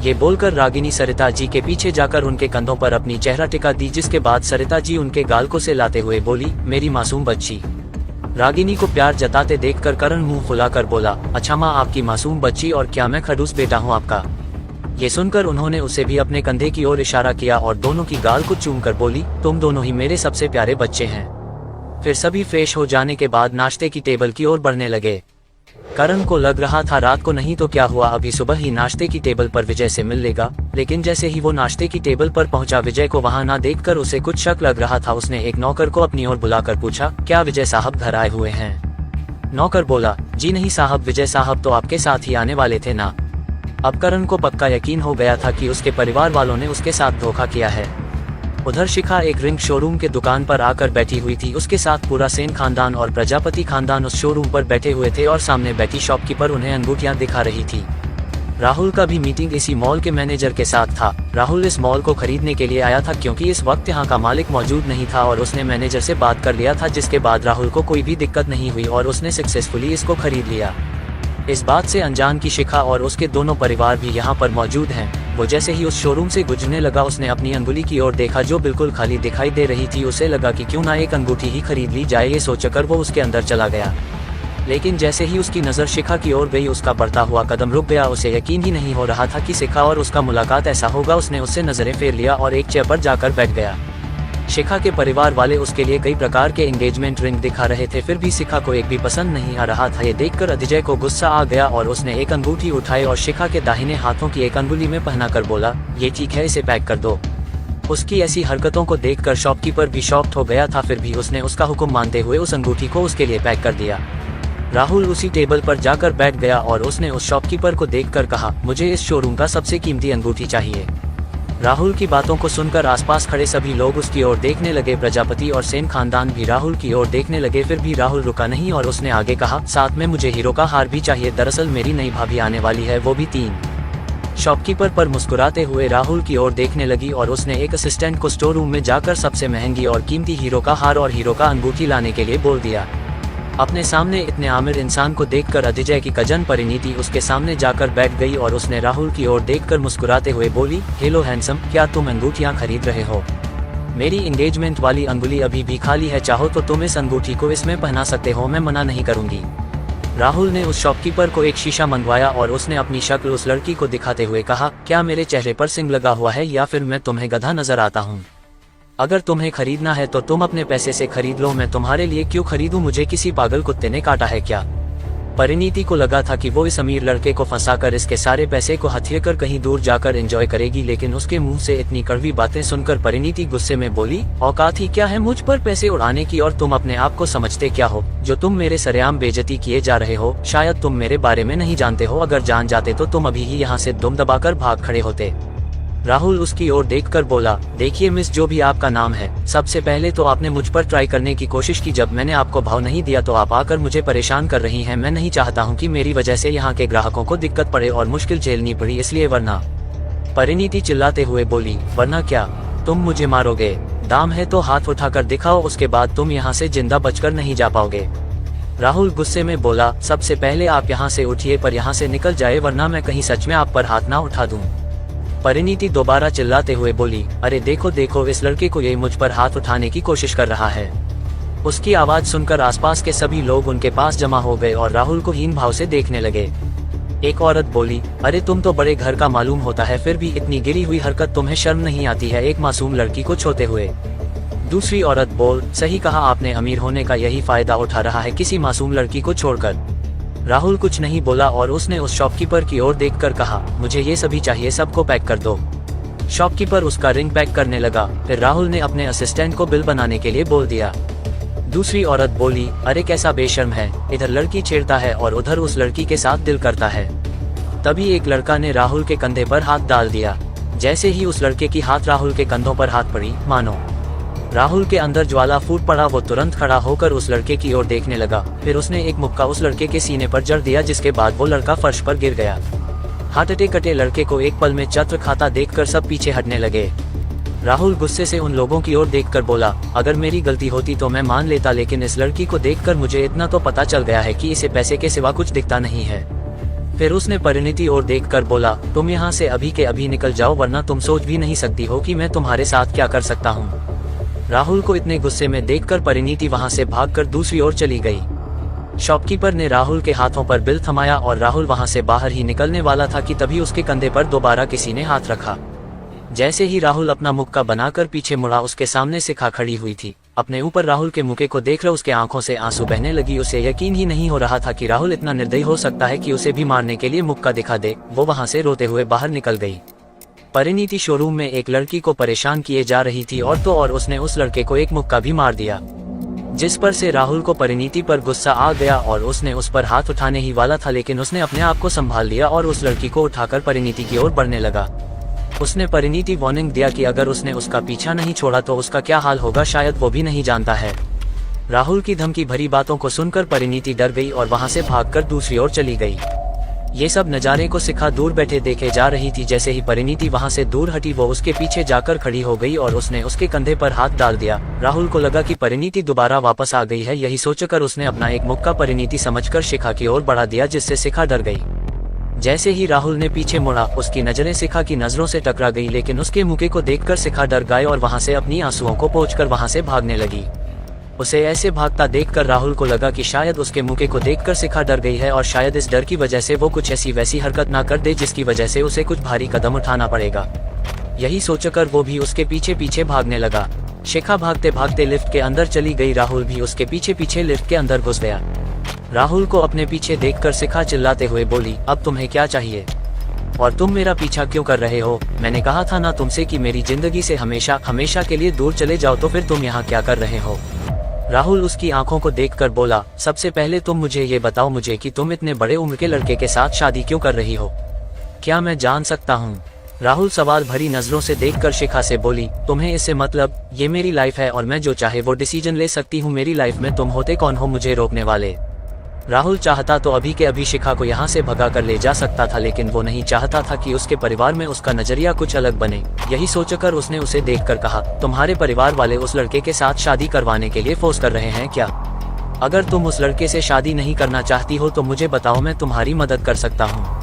ये बोलकर रागिनी सरिता जी के पीछे जाकर उनके कंधों पर अपनी चेहरा टिका दी, जिसके बाद सरिता जी उनके गाल को सहलाते हुए बोली, मेरी मासूम बच्ची। रागिनी को प्यार जताते देखकर करण मुंह फुलाकर बोला, अच्छा माँ, आपकी मासूम बच्ची, और क्या मैं खड़ूस बेटा हूँ आपका? ये सुनकर उन्होंने उसे भी अपने कंधे की ओर इशारा किया और दोनों की गाल को चूमकर बोली, तुम दोनों ही मेरे सबसे प्यारे बच्चे हैं। फिर सभी फ्रेश हो जाने के बाद नाश्ते की टेबल की ओर बढ़ने लगे। करण को लग रहा था रात को नहीं तो क्या हुआ, अभी सुबह ही नाश्ते की टेबल पर विजय से मिल लेगा, लेकिन जैसे ही वो नाश्ते की टेबल पर पहुंचा, विजय को वहां ना देखकर उसे कुछ शक लग रहा था। उसने एक नौकर को अपनी ओर बुलाकर पूछा, क्या विजय साहब घर आए हुए हैं? नौकर बोला, जी नहीं साहब, विजय साहब तो आपके साथ ही आने वाले थे ना। अब करण को पक्का यकीन हो गया था कि उसके परिवार वालों ने उसके साथ धोखा किया है। उधर शिखा एक रिंग शोरूम के दुकान पर आकर बैठी हुई थी। उसके साथ पूरा सेन खानदान और प्रजापति खानदान उस शोरूम पर बैठे हुए थे और सामने बैठी शॉपकीपर उन्हें अंगूठियां दिखा रही थी। राहुल का भी मीटिंग इसी मॉल के मैनेजर के साथ था। राहुल इस मॉल को खरीदने के लिए आया था क्योंकि इस वक्त यहाँ का मालिक मौजूद नहीं था और उसने मैनेजर से बात कर लिया था, जिसके बाद राहुल को कोई भी दिक्कत नहीं हुई और उसने सक्सेसफुली इसको खरीद लिया। इस बात से अनजान की शिखा और उसके दोनों परिवार भी यहाँ पर मौजूद हैं। वो जैसे ही उस शोरूम से गुजरने लगा, उसने अपनी अंगुली की ओर देखा जो बिल्कुल खाली दिखाई दे रही थी। उसे लगा कि क्यों ना एक अंगूठी ही खरीद ली जाए। ये सोचकर वो उसके अंदर चला गया। लेकिन जैसे ही उसकी नज़र शिखा की ओर गई उसका बढ़ता हुआ कदम रुक गया। उसे यकीन ही नहीं हो रहा था कि शिखा और उसका मुलाकात ऐसा होगा। उसने उससे नजरें फेर लिया और एक चेयर पर जाकर बैठ गया। शिखा के परिवार वाले उसके लिए कई प्रकार के एंगेजमेंट रिंग दिखा रहे थे, फिर भी शिखा को एक भी पसंद नहीं आ रहा था। ये देखकर अदिजय को गुस्सा आ गया और उसने एक अंगूठी उठाई और शिखा के दाहिने हाथों की एक अंगुली में पहनाकर बोला, ये ठीक है, इसे पैक कर दो। उसकी ऐसी हरकतों को देखकर शॉपकीपर भी शॉक्ड हो गया था, फिर भी उसने उसका हुक्म मानते हुए उस अंगूठी को उसके लिए पैक कर दिया। राहुल उसी टेबल पर जाकर बैठ गया और उसने उस शॉपकीपर को देखकर कहा, मुझे इस शोरूम का सबसे कीमती अंगूठी चाहिए। राहुल की बातों को सुनकर आसपास खड़े सभी लोग उसकी ओर देखने लगे। प्रजापति और सेन खानदान भी राहुल की ओर देखने लगे, फिर भी राहुल रुका नहीं और उसने आगे कहा, साथ में मुझे हीरो का हार भी चाहिए। दरअसल मेरी नई भाभी आने वाली है, वो भी 3। शॉपकीपर पर मुस्कुराते हुए राहुल की ओर देखने लगी और उसने एक असिस्टेंट को स्टोर रूम में जाकर सबसे महंगी और कीमती हीरो का हार और हीरो का अंगूठी लाने के लिए बोल दिया। अपने सामने इतने आमिर इंसान को देखकर अदिजय की कजन परिणीति उसके सामने जाकर बैठ गई और उसने राहुल की ओर देखकर मुस्कुराते हुए बोली, हेलो हैंडसम, क्या तुम अंगूठियां खरीद रहे हो? मेरी एंगेजमेंट वाली अंगुली अभी भी खाली है, चाहो तो तुम इस अंगूठी को इसमें पहना सकते हो, मैं मना नहीं करूंगी। राहुल ने उस शॉपकीपर को एक शीशा मंगवाया और उसने अपनी शक्ल उस लड़की को दिखाते हुए कहा, क्या मेरे चेहरे पर सिंग लगा हुआ है या फिर मैं तुम्हें गधा नजर आता हूँ? अगर तुम्हें खरीदना है तो तुम अपने पैसे से खरीद लो, मैं तुम्हारे लिए क्यों खरीदूं? मुझे किसी पागल कुत्ते ने काटा है क्या? परिणीति को लगा था कि वो इस अमीर लड़के को फंसाकर इसके सारे पैसे को हथिया कर कहीं दूर जाकर एंजॉय करेगी, लेकिन उसके मुंह से इतनी कड़वी बातें सुनकर परिणीति गुस्से में बोली, औकात ही क्या है मुझ पर पैसे उड़ाने की, और तुम अपने आप को समझते क्या हो जो तुम मेरे सरेआम बेइज्जती किए जा रहे हो? शायद तुम मेरे बारे में नहीं जानते हो, अगर जान जाते तो तुम अभी ही यहाँ से दुम दबाकर भाग खड़े होते। राहुल उसकी ओर देखकर बोला, देखिए मिस, जो भी आपका नाम है, सबसे पहले तो आपने मुझ पर ट्राई करने की कोशिश की। जब मैंने आपको भाव नहीं दिया तो आप आकर मुझे परेशान कर रही हैं। मैं नहीं चाहता हूं कि मेरी वजह से यहाँ के ग्राहकों को दिक्कत पड़े और मुश्किल झेलनी पड़ी, इसलिए वरना। परिणीति चिल्लाते हुए बोली, वरना क्या? तुम मुझे मारोगे? दाम है तो हाथ उठाकर दिखाओ, उसके बाद तुम यहाँ से जिंदा बचकर नहीं जा पाओगे। राहुल गुस्से में बोला, सबसे पहले आप यहाँ से उठिए, पर यहाँ से निकल जाए, वरना मैं कहीं सच में आप पर हाथ ना उठा दूं। परिणीति दोबारा चिल्लाते हुए बोली, अरे देखो देखो, इस लड़के को ये मुझ पर हाथ उठाने की कोशिश कर रहा है। उसकी आवाज सुनकर आसपास के सभी लोग उनके पास जमा हो गए और राहुल को हीन भाव से देखने लगे। एक औरत बोली, अरे तुम तो बड़े घर का मालूम होता है, फिर भी इतनी गिरी हुई हरकत, तुम्हें शर्म नहीं आती है एक मासूम लड़की को छूते हुए? दूसरी औरत बोल, सही कहा आपने, अमीर होने का यही फायदा उठा रहा है किसी मासूम लड़की को छोड़कर। राहुल कुछ नहीं बोला और उसने उस शॉपकीपर की ओर देखकर कहा, मुझे ये सभी चाहिए, सबको पैक कर दो। शॉपकीपर उसका रिंग पैक करने लगा, फिर राहुल ने अपने असिस्टेंट को बिल बनाने के लिए बोल दिया। दूसरी औरत बोली, अरे कैसा बेशर्म है, इधर लड़की छेड़ता है और उधर उस लड़की के साथ दिल करता है। तभी एक लड़का ने राहुल के कंधे पर हाथ डाल दिया। जैसे ही उस लड़के की हाथ राहुल के कंधों पर हाथ पड़ी, मानो राहुल के अंदर ज्वाला फूट पड़ा। वो तुरंत खड़ा होकर उस लड़के की ओर देखने लगा, फिर उसने एक मुक्का उस लड़के के सीने पर जड़ दिया, जिसके बाद वो लड़का फर्श पर गिर गया। हाथटे कटे लड़के को एक पल में चत्र खाता देखकर सब पीछे हटने लगे। राहुल गुस्से से उन लोगों की ओर देखकर बोला, अगर मेरी गलती होती तो मैं मान लेता, लेकिन इस लड़की को देखकर मुझे इतना तो पता चल गया है कि इसे पैसे के सिवा कुछ दिखता नहीं है। फिर उसने परिणीति ओर देखकर बोला, तुम यहाँ से अभी के अभी निकल जाओ, वरना तुम सोच भी नहीं सकती हो कि मैं तुम्हारे साथ क्या कर सकता हूँ। राहुल को इतने गुस्से में देखकर परिणीति वहां से भागकर दूसरी ओर चली गई। शॉपकीपर ने राहुल के हाथों पर बिल थमाया और राहुल वहां से बाहर ही निकलने वाला था कि तभी उसके कंधे पर दोबारा किसी ने हाथ रखा। जैसे ही राहुल अपना मुक्का बनाकर पीछे मुड़ा, उसके सामने शिखा खड़ी हुई थी। अपने ऊपर राहुल के मुक्के को देख उसके आंखों से आंसू बहने लगी। उसे यकीन ही नहीं हो रहा था कि राहुल इतना निर्दयी हो सकता है कि उसे भी मारने के लिए मुक्का दिखा दे। वो वहां से रोते हुए बाहर निकल गई। परिणीति शोरूम में एक लड़की को परेशान किए जा रही थी और तो और उसने उस लड़के को एक मुक्का भी मार दिया, जिस पर से राहुल को परिणीति पर गुस्सा आ गया और उसने उस पर हाथ उठाने ही वाला था, लेकिन उसने अपने आप को संभाल लिया और उस लड़की को उठाकर परिणीति की ओर बढ़ने लगा। उसने परिणीति वार्निंग दिया कि अगर उसने उसका पीछा नहीं छोड़ा तो उसका क्या हाल होगा, शायद वो भी नहीं जानता है। राहुल की धमकी भरी बातों को सुनकर परिणीति डर गई और वहां से भागकर दूसरी ओर चली गई। ये सब नज़ारे को शिखा दूर बैठे देखे जा रही थी। जैसे ही परिणीति वहां से दूर हटी, वो उसके पीछे जाकर खड़ी हो गई और उसने उसके कंधे पर हाथ डाल दिया। राहुल को लगा कि परिणीति दोबारा वापस आ गई है। यही सोचकर उसने अपना एक मुक्का परिणीति समझकर शिखा की ओर बढ़ा दिया, जिससे शिखा डर गई। जैसे ही राहुल ने पीछे मुड़ा, उसकी नजरें शिखा की नजरों से टकरा गई, लेकिन उसके मुक्के को देखकर शिखा डर गई और वहां से अपनी आंसुओं को पोंछकर वहां से भागने लगी। उसे ऐसे भागता देखकर राहुल को लगा कि शायद उसके मुके को देखकर शिखा डर गई है और शायद इस डर की वजह से वो कुछ ऐसी वैसी हरकत ना कर दे जिसकी वजह से उसे कुछ भारी कदम उठाना पड़ेगा। यही सोचकर वो भी उसके पीछे पीछे भागने लगा। शिखा भागते भागते लिफ्ट के अंदर चली गई, राहुल भी उसके पीछे पीछे लिफ्ट के अंदर घुस गया। राहुल को अपने पीछे देखकर शिखा चिल्लाते हुए बोली, अब तुम्हें क्या चाहिए और तुम मेरा पीछा क्यों कर रहे हो? मैंने कहा था ना तुमसे कि मेरी जिंदगी से हमेशा हमेशा के लिए दूर चले जाओ, तो फिर तुम यहाँ क्या कर रहे हो? राहुल उसकी आंखों को देखकर बोला, सबसे पहले तुम मुझे ये बताओ मुझे कि तुम इतने बड़े उम्र के लड़के के साथ शादी क्यों कर रही हो? क्या मैं जान सकता हूँ? राहुल सवाल भरी नजरों से देखकर शिखा से बोली, तुम्हें इससे मतलब? ये मेरी लाइफ है और मैं जो चाहे वो डिसीजन ले सकती हूँ। मेरी लाइफ में तुम होते कौन हो मुझे रोकने वाले? राहुल चाहता तो अभी के अभी शिखा को यहाँ से भगा कर ले जा सकता था, लेकिन वो नहीं चाहता था कि उसके परिवार में उसका नजरिया कुछ अलग बने। यही सोचकर उसने उसे देखकर कहा, तुम्हारे परिवार वाले उस लड़के के साथ शादी करवाने के लिए फोर्स कर रहे हैं क्या? अगर तुम उस लड़के से शादी नहीं करना चाहती हो तो मुझे बताओ, मैं तुम्हारी मदद कर सकता हूँ।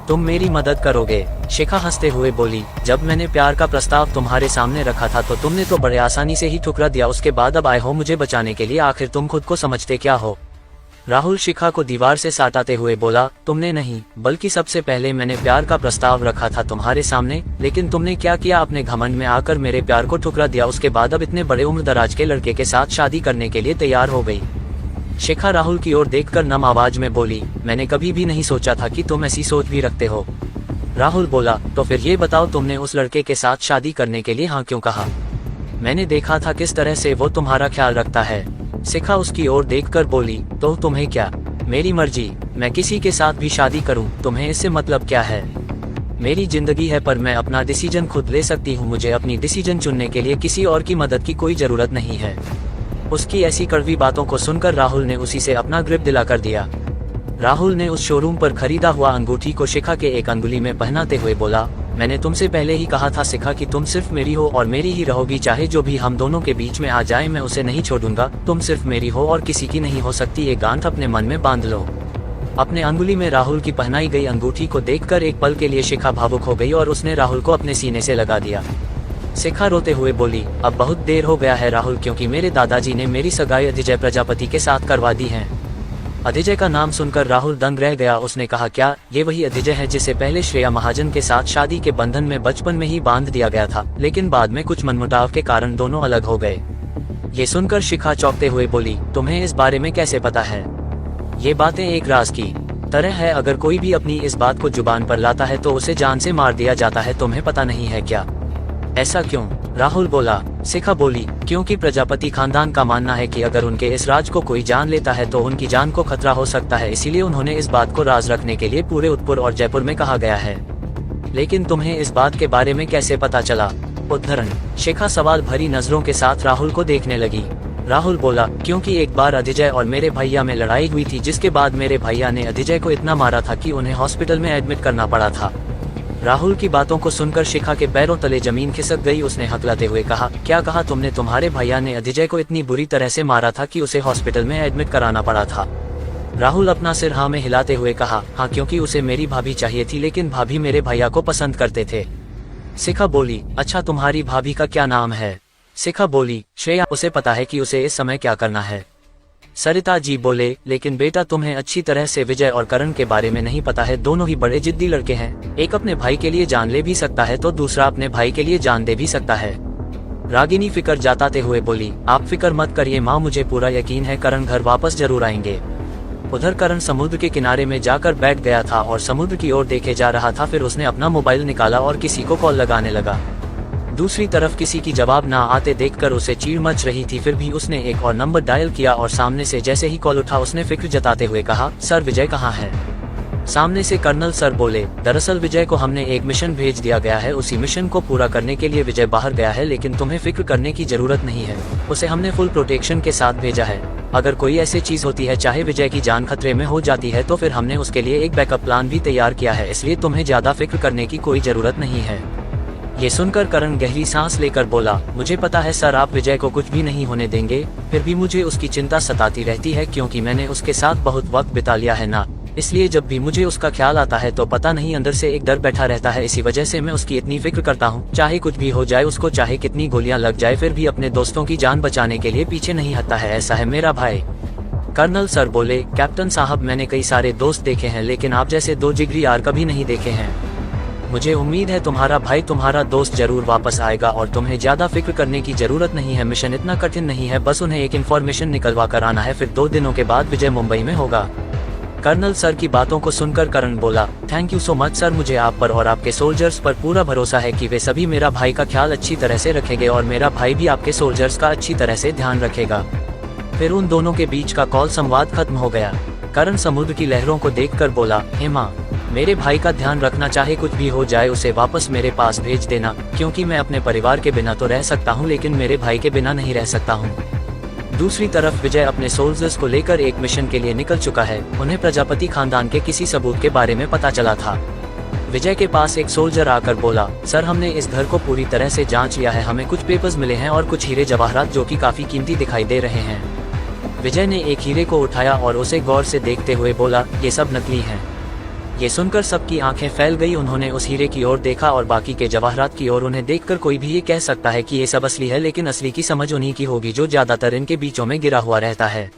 तुम मेरी मदद करोगे? शिखा हंसते हुए बोली, जब मैंने प्यार का प्रस्ताव तुम्हारे सामने रखा था तो तुमने तो बड़े आसानी से ही ठुकरा दिया। उसके बाद अब आए हो मुझे बचाने के लिए। आखिर तुम खुद को समझते क्या हो? राहुल शिखा को दीवार से साटाते हुए बोला, तुमने नहीं बल्कि सबसे पहले मैंने प्यार का प्रस्ताव रखा था तुम्हारे सामने, लेकिन तुमने क्या किया? अपने घमंड में आकर मेरे प्यार को ठुकरा दिया। उसके बाद अब इतने बड़े उम्र दराज के लड़के के साथ शादी करने के लिए तैयार हो गई। शिखा राहुल की ओर देखकर नम आवाज में बोली, मैंने कभी भी नहीं सोचा था कि तुम ऐसी सोच भी रखते हो। राहुल बोला, तो फिर ये बताओ तुमने उस लड़के के साथ शादी करने के लिए हाँ क्यों कहा? मैंने देखा था किस तरह से वो तुम्हारा ख्याल रखता है। शिखा उसकी ओर देखकर बोली, तो तुम्हें क्या? मेरी मर्जी, मैं किसी के साथ भी शादी करूं, तुम्हें इससे मतलब क्या है? मेरी जिंदगी है पर मैं अपना डिसीजन खुद ले सकती हूं। मुझे अपनी डिसीजन चुनने के लिए किसी और की मदद की कोई जरूरत नहीं है। उसकी ऐसी कड़वी बातों को सुनकर राहुल ने उसी से अपना ग्रिप दिला कर दिया। राहुल ने उस शोरूम पर खरीदा हुआ अंगूठी को शिखा के एक अंगुली में पहनाते हुए बोला, मैंने तुमसे पहले ही कहा था शिखा कि तुम सिर्फ मेरी हो और मेरी ही रहोगी। चाहे जो भी हम दोनों के बीच में आ जाए मैं उसे नहीं छोड़ूंगा। तुम सिर्फ मेरी हो और किसी की नहीं हो सकती। ये गांठ अपने मन में बांध लो। अपने अंगुली में राहुल की पहनाई गई अंगूठी को देखकर एक पल के लिए शिखा भावुक हो गई और उसने राहुल को अपने सीने से लगा दिया। शिखा रोते हुए बोली, अब बहुत देर हो गया है राहुल, क्योंकि मेरे दादाजी ने मेरी सगाई अदिजय प्रजापति के साथ करवा दी है। अदिजय का नाम सुनकर राहुल दंग रह गया। उसने कहा, क्या ये वही अदिजय है जिसे पहले श्रेया महाजन के साथ शादी के बंधन में बचपन में ही बांध दिया गया था, लेकिन बाद में कुछ मनमुटाव के कारण दोनों अलग हो गए? ये सुनकर शिखा चौंकते हुए बोली, तुम्हें इस बारे में कैसे पता है? ये बातें एक राज की तरह है, अगर कोई भी अपनी इस बात को जुबान पर लाता है तो उसे जान से मार दिया जाता है। तुम्हें पता नहीं है क्या? ऐसा क्यों? राहुल बोला। शिखा बोली, क्योंकि प्रजापति खानदान का मानना है कि अगर उनके इस राज को कोई जान लेता है तो उनकी जान को खतरा हो सकता है, इसीलिए उन्होंने इस बात को राज रखने के लिए पूरे उदयपुर और जयपुर में कहा गया है। लेकिन तुम्हें इस बात के बारे में कैसे पता चला? उद्धरण। शिखा सवाल भरी नजरों के साथ राहुल को देखने लगी। राहुल बोला, क्योंकि एक बार अदिजय और मेरे भैया में लड़ाई हुई थी, जिसके बाद मेरे भैया ने अदिजय को इतना मारा था कि उन्हें हॉस्पिटल में एडमिट करना पड़ा था। राहुल की बातों को सुनकर शिखा के पैरों तले जमीन खिसक गई। उसने हकलाते हुए कहा, क्या कहा तुमने? तुम्हारे भैया ने अदिजय को इतनी बुरी तरह से मारा था कि उसे हॉस्पिटल में एडमिट कराना पड़ा था? राहुल अपना सिर हाँ में हिलाते हुए कहा, हाँ, क्योंकि उसे मेरी भाभी चाहिए थी, लेकिन भाभी मेरे भैया को पसंद करते थे। शिखा बोली, अच्छा, तुम्हारी भाभी का क्या नाम है? शिखा बोली, श्रेया। उसे पता है कि उसे इस समय क्या करना है? सरिता जी बोले, लेकिन बेटा तुम्हें अच्छी तरह से विजय और करण के बारे में नहीं पता है। दोनों ही बड़े जिद्दी लड़के हैं। एक अपने भाई के लिए जान ले भी सकता है तो दूसरा अपने भाई के लिए जान दे भी सकता है। रागिनी फिकर जताते हुए बोली, आप फिक्र मत करिए माँ, मुझे पूरा यकीन है करण घर वापस जरूर आएंगे। उधर करण समुद्र के किनारे में जाकर बैठ गया था और समुद्र की ओर देखे जा रहा था। फिर उसने अपना मोबाइल निकाला और किसी को कॉल लगाने लगा। दूसरी तरफ किसी की जवाब ना आते देखकर उसे चीड़ मच रही थी। फिर भी उसने एक और नंबर डायल किया और सामने से जैसे ही कॉल उठा उसने फिक्र जताते हुए कहा, सर विजय कहाँ है? सामने से कर्नल सर बोले, दरअसल विजय को हमने एक मिशन भेज दिया गया है, उसी मिशन को पूरा करने के लिए विजय बाहर गया है, लेकिन तुम्हें फिक्र करने की जरूरत नहीं है। उसे हमने फुल प्रोटेक्शन के साथ भेजा है। अगर कोई ऐसी चीज होती है, चाहे विजय की जान खतरे में हो जाती है, तो फिर हमने उसके लिए एक बैकअप प्लान भी तैयार किया है, इसलिए तुम्हें ज्यादा फिक्र करने की कोई जरूरत नहीं है। ये सुनकर करण गहरी सांस लेकर बोला, मुझे पता है सर, आप विजय को कुछ भी नहीं होने देंगे, फिर भी मुझे उसकी चिंता सताती रहती है, क्योंकि मैंने उसके साथ बहुत वक्त बिता लिया है ना। इसलिए जब भी मुझे उसका ख्याल आता है तो पता नहीं अंदर से एक डर बैठा रहता है। इसी वजह से मैं उसकी इतनी फिक्र करता हूँ। चाहे कुछ भी हो जाए उसको, चाहे कितनी गोलियां लग जाए, फिर भी अपने दोस्तों की जान बचाने के लिए पीछे नहीं हटता है। ऐसा है मेरा भाई। कर्नल सर बोले, कैप्टन साहब मैंने कई सारे दोस्त देखे हैं लेकिन आप जैसे दो जिगरी यार कभी नहीं देखे हैं। मुझे उम्मीद है तुम्हारा भाई, तुम्हारा दोस्त जरूर वापस आएगा और तुम्हें ज्यादा फिक्र करने की जरूरत नहीं है। मिशन इतना कठिन नहीं है, बस उन्हें एक इन्फॉर्मेशन निकलवा कर आना है, फिर 2 दिनों के बाद विजय मुंबई में होगा। कर्नल सर की बातों को सुनकर करण बोला, thank you so much sir, मुझे आप पर और आपके सोल्जर्स पर पूरा भरोसा है कि वे सभी मेरा भाई का ख्याल अच्छी तरह से रखेंगे और मेरा भाई भी आपके सोल्जर्स का अच्छी तरह से ध्यान रखेगा। फिर उन दोनों के बीच का कॉल संवाद खत्म हो गया। करण समुद्र की लहरों को देखकर बोला, हे माँ, मेरे भाई का ध्यान रखना, चाहे कुछ भी हो जाए उसे वापस मेरे पास भेज देना, क्योंकि मैं अपने परिवार के बिना तो रह सकता हूँ लेकिन मेरे भाई के बिना नहीं रह सकता हूँ। दूसरी तरफ विजय अपने सोल्जर्स को लेकर एक मिशन के लिए निकल चुका है। उन्हें प्रजापति खानदान के किसी सबूत के बारे में पता चला था। विजय के पास एक सोल्जर आकर बोला, सर हमने इस घर को पूरी तरह से जांच लिया है, हमें कुछ पेपर्स मिले हैं और कुछ हीरे जवाहरात जो कि काफी कीमती दिखाई दे रहे हैं। विजय ने एक हीरे को उठाया और उसे गौर से देखते हुए बोला, ये सब नकली हैं। ये सुनकर सबकी आंखें फैल गई। उन्होंने उस हीरे की ओर देखा और बाकी के जवाहरात की ओर। उन्हें देखकर कोई भी ये कह सकता है कि ये सब असली है, लेकिन असली की समझ उन्हीं की होगी जो ज्यादातर इनके बीचों में गिरा हुआ रहता है।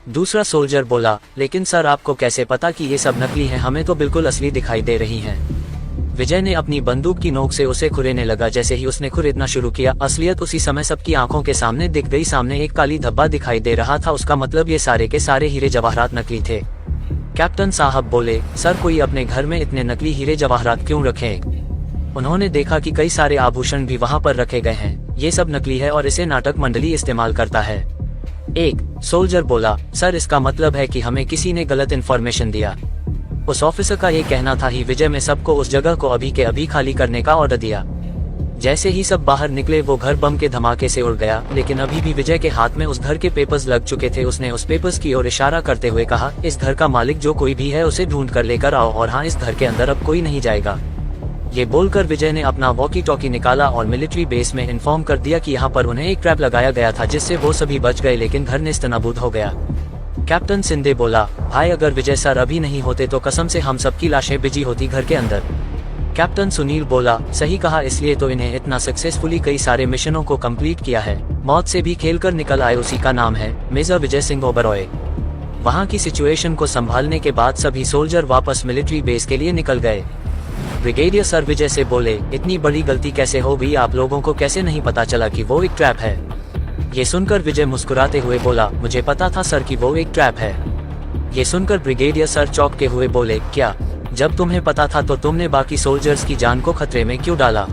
दूसरा सोल्जर बोला, लेकिन सर आपको कैसे पता कि ये सब नकली हैं? हमें तो बिल्कुल असली दिखाई दे रही हैं। विजय ने अपनी बंदूक की नोक से उसे खुरेने लगा। जैसे ही उसने खुरेदना शुरू किया, असलियत उसी समय सबकी आंखों के सामने दिख गई। सामने एक काली धब्बा दिखाई दे रहा था। उसका मतलब ये सारे के सारे हीरे जवाहरात नकली थे। कैप्टन साहब बोले, सर कोई अपने घर में इतने नकली हीरे जवाहरात क्यों रखे? उन्होंने देखा कि कई सारे आभूषण भी वहाँ पर रखे गए हैं। ये सब नकली है और इसे नाटक मंडली इस्तेमाल करता है। एक सोल्जर बोला, सर इसका मतलब है कि हमें किसी ने गलत इन्फॉर्मेशन दिया। उस ऑफिसर का ये कहना था ही विजय में सबको उस जगह को अभी के अभी खाली करने का ऑर्डर दिया। जैसे ही सब बाहर निकले वो घर बम के धमाके से उड़ गया, लेकिन अभी भी विजय के हाथ में उस घर के पेपर्स लग चुके थे। उसने उस पेपर्स की ओर इशारा करते हुए कहा, इस घर का मालिक जो कोई भी है उसे ढूंढ कर लेकर आओ, और हाँ, इस घर के अंदर अब कोई नहीं जाएगा। ये बोलकर विजय ने अपना वॉकी टॉकी निकाला और मिलिट्री बेस में इन्फॉर्म कर दिया कि यहाँ पर उन्हें एक ट्रैप लगाया गया था, जिससे वो सभी बच गए, लेकिन घर नेस्तनाबूद हो गया। कैप्टन सिंधे बोला, भाई अगर विजय सर अभी नहीं होते तो कसम से हम सबकी लाशें बिजी होती घर के अंदर। कैप्टन सुनील बोला, सही कहा, इसलिए तो इन्हें इतना सक्सेसफुली कई सारे मिशनों को कंप्लीट किया है। मौत से भी खेलकर निकल आए, उसी का नाम है मेजर विजय सिंह ओबरॉय। वहां की सिचुएशन को संभालने के बाद सभी सोल्जर वापस मिलिट्री बेस के लिए निकल गए। ब्रिगेडियर सर विजय से बोले, इतनी बड़ी गलती कैसे हो गई? आप लोगों को कैसे नहीं पता चला कि वो एक ट्रैप है? ये सुनकर विजय मुस्कुराते हुए बोला, मुझे पता था सर कि वो एक ट्रैप है। ये सुनकर ब्रिगेडियर सर चौंके हुए बोले, क्या? जब तुम्हें पता था तो तुमने बाकी सोल्जर्स की जान को खतरे में क्यों डाला?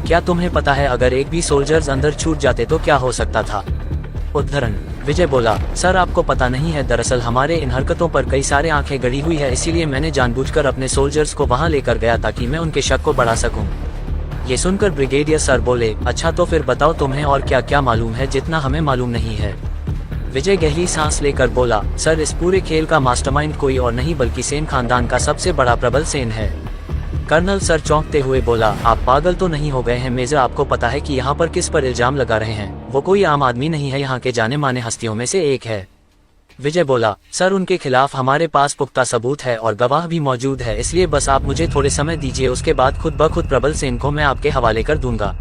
क्या तुम्हें पता है अगर एक भी सोल्जर्स अंदर छूट जाते तो क्या हो सकता था? उद्धरण। विजय बोला, सर आपको पता नहीं है, दरअसल हमारे इन हरकतों पर कई सारे आंखें गड़ी हुई है, इसीलिए मैंने जानबूझकर अपने सोल्जर्स को वहां लेकर गया ताकि मैं उनके शक को बढ़ा सकूं। ये सुनकर ब्रिगेडियर सर बोले, अच्छा तो फिर बताओ तुम्हें और क्या क्या मालूम है जितना हमें मालूम नहीं है? विजय गहरी सांस लेकर बोला, सर इस पूरे खेल का मास्टरमाइंड कोई और नहीं बल्कि सेन खानदान का सबसे बड़ा प्रबल सेन है। कर्नल सर चौंकते हुए बोला, आप पागल तो नहीं हो गए हैं मेजर? आपको पता है कि यहाँ पर किस पर इल्जाम लगा रहे हैं? वो कोई आम आदमी नहीं है, यहाँ के जाने माने हस्तियों में से एक है। विजय बोला, सर उनके खिलाफ हमारे पास पुख्ता सबूत है और गवाह भी मौजूद है, इसलिए बस आप मुझे थोड़े समय दीजिए, उसके बाद खुद ब खुद प्रबल सेन को मैं आपके हवाले कर दूंगा।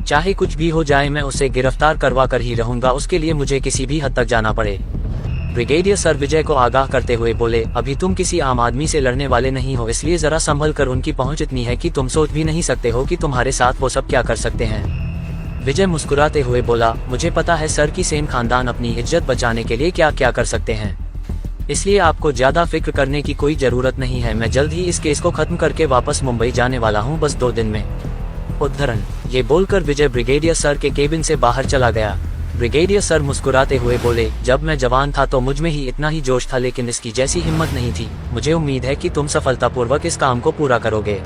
चाहे कुछ भी हो जाए मैं उसे गिरफ्तार करवा कर ही रहूंगा, उसके लिए मुझे किसी भी हद तक जाना पड़े। ब्रिगेडियर सर विजय को आगाह करते हुए बोले, अभी तुम किसी आम आदमी से लड़ने वाले नहीं हो, इसलिए जरा संभल कर। उनकी पहुंच इतनी है कि तुम सोच भी नहीं सकते हो कि तुम्हारे साथ वो सब क्या कर सकते हैं। विजय मुस्कुराते हुए बोला, मुझे पता है सर की सेन खानदान अपनी इज्जत बचाने के लिए क्या क्या कर सकते हैं, इसलिए आपको ज्यादा फिक्र करने की कोई जरूरत नहीं है। मैं जल्द ही इस केस को खत्म करके वापस मुंबई जाने वाला हूँ, बस 2 दिन में। उद्धरण। ये बोलकर विजय ब्रिगेडियर सर के केबिन से बाहर चला गया। ब्रिगेडियर सर मुस्कुराते हुए बोले, जब मैं जवान था तो मुझ में ही इतना ही जोश था, लेकिन इसकी जैसी हिम्मत नहीं थी। मुझे उम्मीद है कि तुम सफलतापूर्वक इस काम को पूरा करोगे।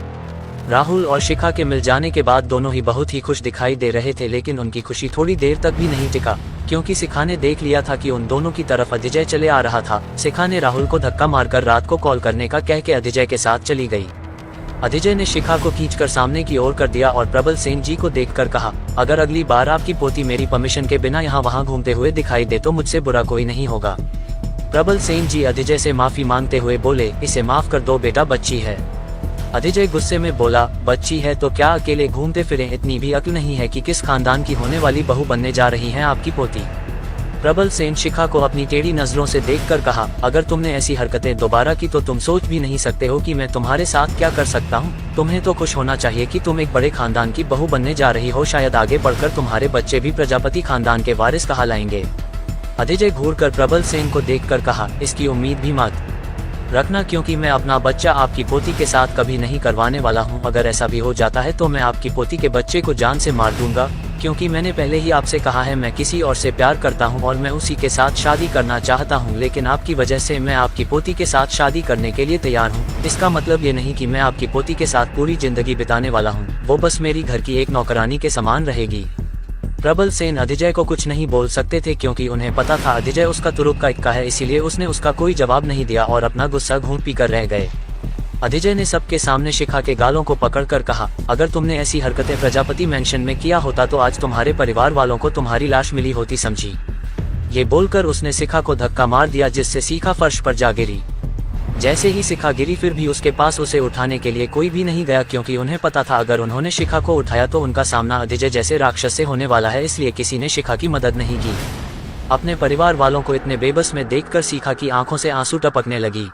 राहुल और शिखा के मिल जाने के बाद दोनों ही बहुत ही खुश दिखाई दे रहे थे, लेकिन उनकी खुशी थोड़ी देर तक भी नहीं टिका, क्योंकि शिखा ने देख लिया था कि उन दोनों की तरफ अदिजय चले आ रहा था। शिखा ने राहुल को धक्का मारकर रात को कॉल करने का कह के अदिजय के साथ चली गई। अदिजय ने शिखा को खींचकर सामने की ओर कर दिया और प्रबल सेन जी को देखकर कहा, अगर अगली बार आपकी पोती मेरी परमिशन के बिना यहाँ वहाँ घूमते हुए दिखाई दे तो मुझसे बुरा कोई नहीं होगा। प्रबल सेन जी अदिजय से माफी मांगते हुए बोले, इसे माफ कर दो बेटा, बच्ची है। अदिजय गुस्से में बोला, बच्ची है तो क्या अकेले घूमते फिरें, इतनी भी अक्ल नहीं है कि किस खानदान की होने वाली बहू बनने जा रही है आपकी पोती। प्रबल सेन शिखा को अपनी टेढ़ी नजरों से देखकर कहा, अगर तुमने ऐसी हरकतें दोबारा की तो तुम सोच भी नहीं सकते हो कि मैं तुम्हारे साथ क्या कर सकता हूँ। तुम्हें तो खुश होना चाहिए कि तुम एक बड़े खानदान की बहू बनने जा रही हो, शायद आगे बढ़कर तुम्हारे बच्चे भी प्रजापति खानदान के वारिस कहलाएंगे। अदिजय घूरकर प्रबल सेन को देखकर कहा, इसकी उम्मीद भी मत रखना, क्योंकि मैं अपना बच्चा आपकी पोती के साथ कभी नहीं करवाने वाला हूँ। अगर ऐसा भी हो जाता है तो मैं आपकी पोती के बच्चे को जान से मार दूंगा, क्योंकि मैंने पहले ही आपसे कहा है मैं किसी और से प्यार करता हूं और मैं उसी के साथ शादी करना चाहता हूं, लेकिन आपकी वजह से मैं आपकी पोती के साथ शादी करने के लिए तैयार हूं। इसका मतलब ये नहीं कि मैं आपकी पोती के साथ पूरी जिंदगी बिताने वाला हूं, वो बस मेरी घर की एक नौकरानी के समान रहेगी। प्रबल सेन अदिजय को कुछ नहीं बोल सकते थे, क्योंकि उन्हें पता था अदिजय उसका तुरुप का इक्का है, इसीलिए उसने उसका कोई जवाब नहीं दिया और अपना गुस्सा घूंट पीकर रह गए। अदिजय ने सबके सामने शिखा के गालों को पकड़कर कहा, अगर तुमने ऐसी हरकतें प्रजापति मेंशन में किया होता तो आज तुम्हारे परिवार वालों को तुम्हारी लाश मिली होती, समझी। ये बोलकर उसने शिखा को धक्का मार दिया, जिससे शिखा फर्श पर जा गिरी। जैसे ही शिखा गिरी फिर भी उसके पास उसे उठाने के लिए कोई भी नहीं गया, क्योंकि उन्हें पता था अगर उन्होंने शिखा को उठाया तो उनका सामना अदिजय जैसे राक्षस से होने वाला है, इसलिए किसी ने शिखा की मदद नहीं की। अपने परिवार वालों को इतने बेबस में देखकर शिखा की आंखों से आंसू टपकने लगी।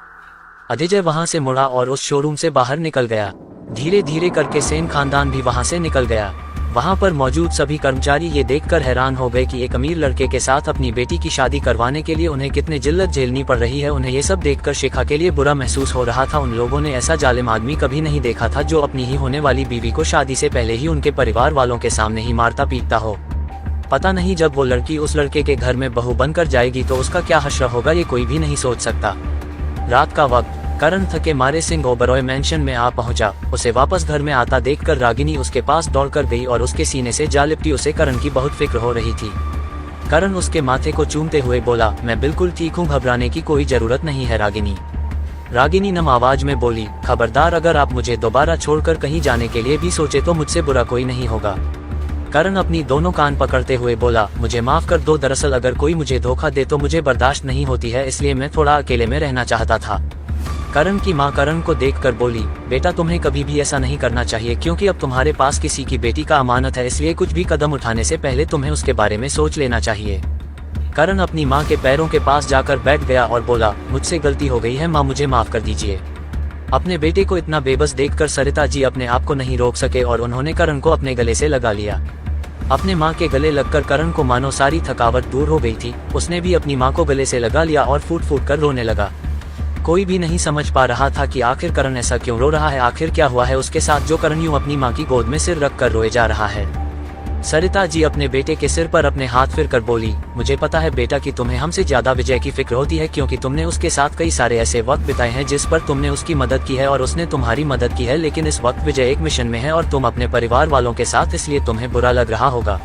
अदिजय वहां से मुड़ा और उस शोरूम से बाहर निकल गया। धीरे धीरे करके सेन खानदान भी वहां से निकल गया। वहां पर मौजूद सभी कर्मचारी ये देखकर हैरान हो गए कि एक अमीर लड़के के साथ अपनी बेटी की शादी करवाने के लिए उन्हें कितनी जिल्लत झेलनी पड़ रही है। उन्हें ये सब देखकर शिखा के लिए बुरा महसूस हो रहा था। उन लोगों ने ऐसा जालिम आदमी कभी नहीं देखा था जो अपनी ही होने वाली बीवी को शादी से पहले ही उनके परिवार वालों के सामने ही मारता पीटता हो। पता नहीं जब वो लड़की उस लड़के के घर में बहू बनकर जाएगी तो उसका क्या हश्र होगा, ये कोई भी नहीं सोच सकता। रात का वक्त, करण थके मारे सिंह ओबरॉय मैंशन में आ पहुंचा। उसे वापस घर में आता देखकर रागिनी उसके पास दौड़कर गई और उसके सीने से जा लिपटी। उसे करण की बहुत फिक्र हो रही थी। करण उसके माथे को चूमते हुए बोला, मैं बिल्कुल ठीक हूँ, घबराने की कोई जरूरत नहीं है रागिनी। रागिनी नम आवाज में बोली, खबरदार, अगर आप मुझे दोबारा छोड़कर कहीं जाने के लिए भी सोचे तो मुझसे बुरा कोई नहीं होगा। करण अपनी दोनों कान पकड़ते हुए बोला, मुझे माफ कर दो, दरअसल अगर कोई मुझे धोखा दे तो मुझे बर्दाश्त नहीं होती है, इसलिए मैं थोड़ा अकेले में रहना चाहता था। करण की मां करण को देखकर बोली, बेटा तुम्हें कभी भी ऐसा नहीं करना चाहिए, क्योंकि अब तुम्हारे पास किसी की बेटी का अमानत है, इसलिए कुछ भी कदम उठाने से पहले तुम्हें उसके बारे में सोच लेना चाहिए। करण अपनी मां के पैरों के पास जाकर बैठ गया और बोला, मुझसे गलती हो गई है मां, मुझे माफ कर दीजिए। अपने बेटे को इतना बेबस देखकर सरिता जी अपने आप को नहीं रोक सके और उन्होंने करण को अपने गले से लगा लिया। अपने मां के गले लगकर करण को मानो सारी थकावट दूर हो गई थी। उसने भी अपनी मां को गले से लगा लिया और फूट फूट कर रोने लगा। कोई भी नहीं समझ पा रहा था कि आखिर करण ऐसा क्यों रो रहा है, आखिर क्या हुआ है उसके साथ जो करण यूं अपनी मां की गोद में सिर रख कर रोए जा रहा है। सरिता जी अपने बेटे के सिर पर अपने हाथ फिर कर बोली, मुझे पता है बेटा कि तुम्हें हमसे ज्यादा विजय की फिक्र होती है, क्योंकि तुमने उसके साथ कई सारे ऐसे वक्त बिताए हैं जिस पर तुमने उसकी मदद की है और उसने तुम्हारी मदद की है, लेकिन इस वक्त विजय एक मिशन में है और तुम अपने परिवार वालों के साथ, इसलिए तुम्हें बुरा लग रहा होगा।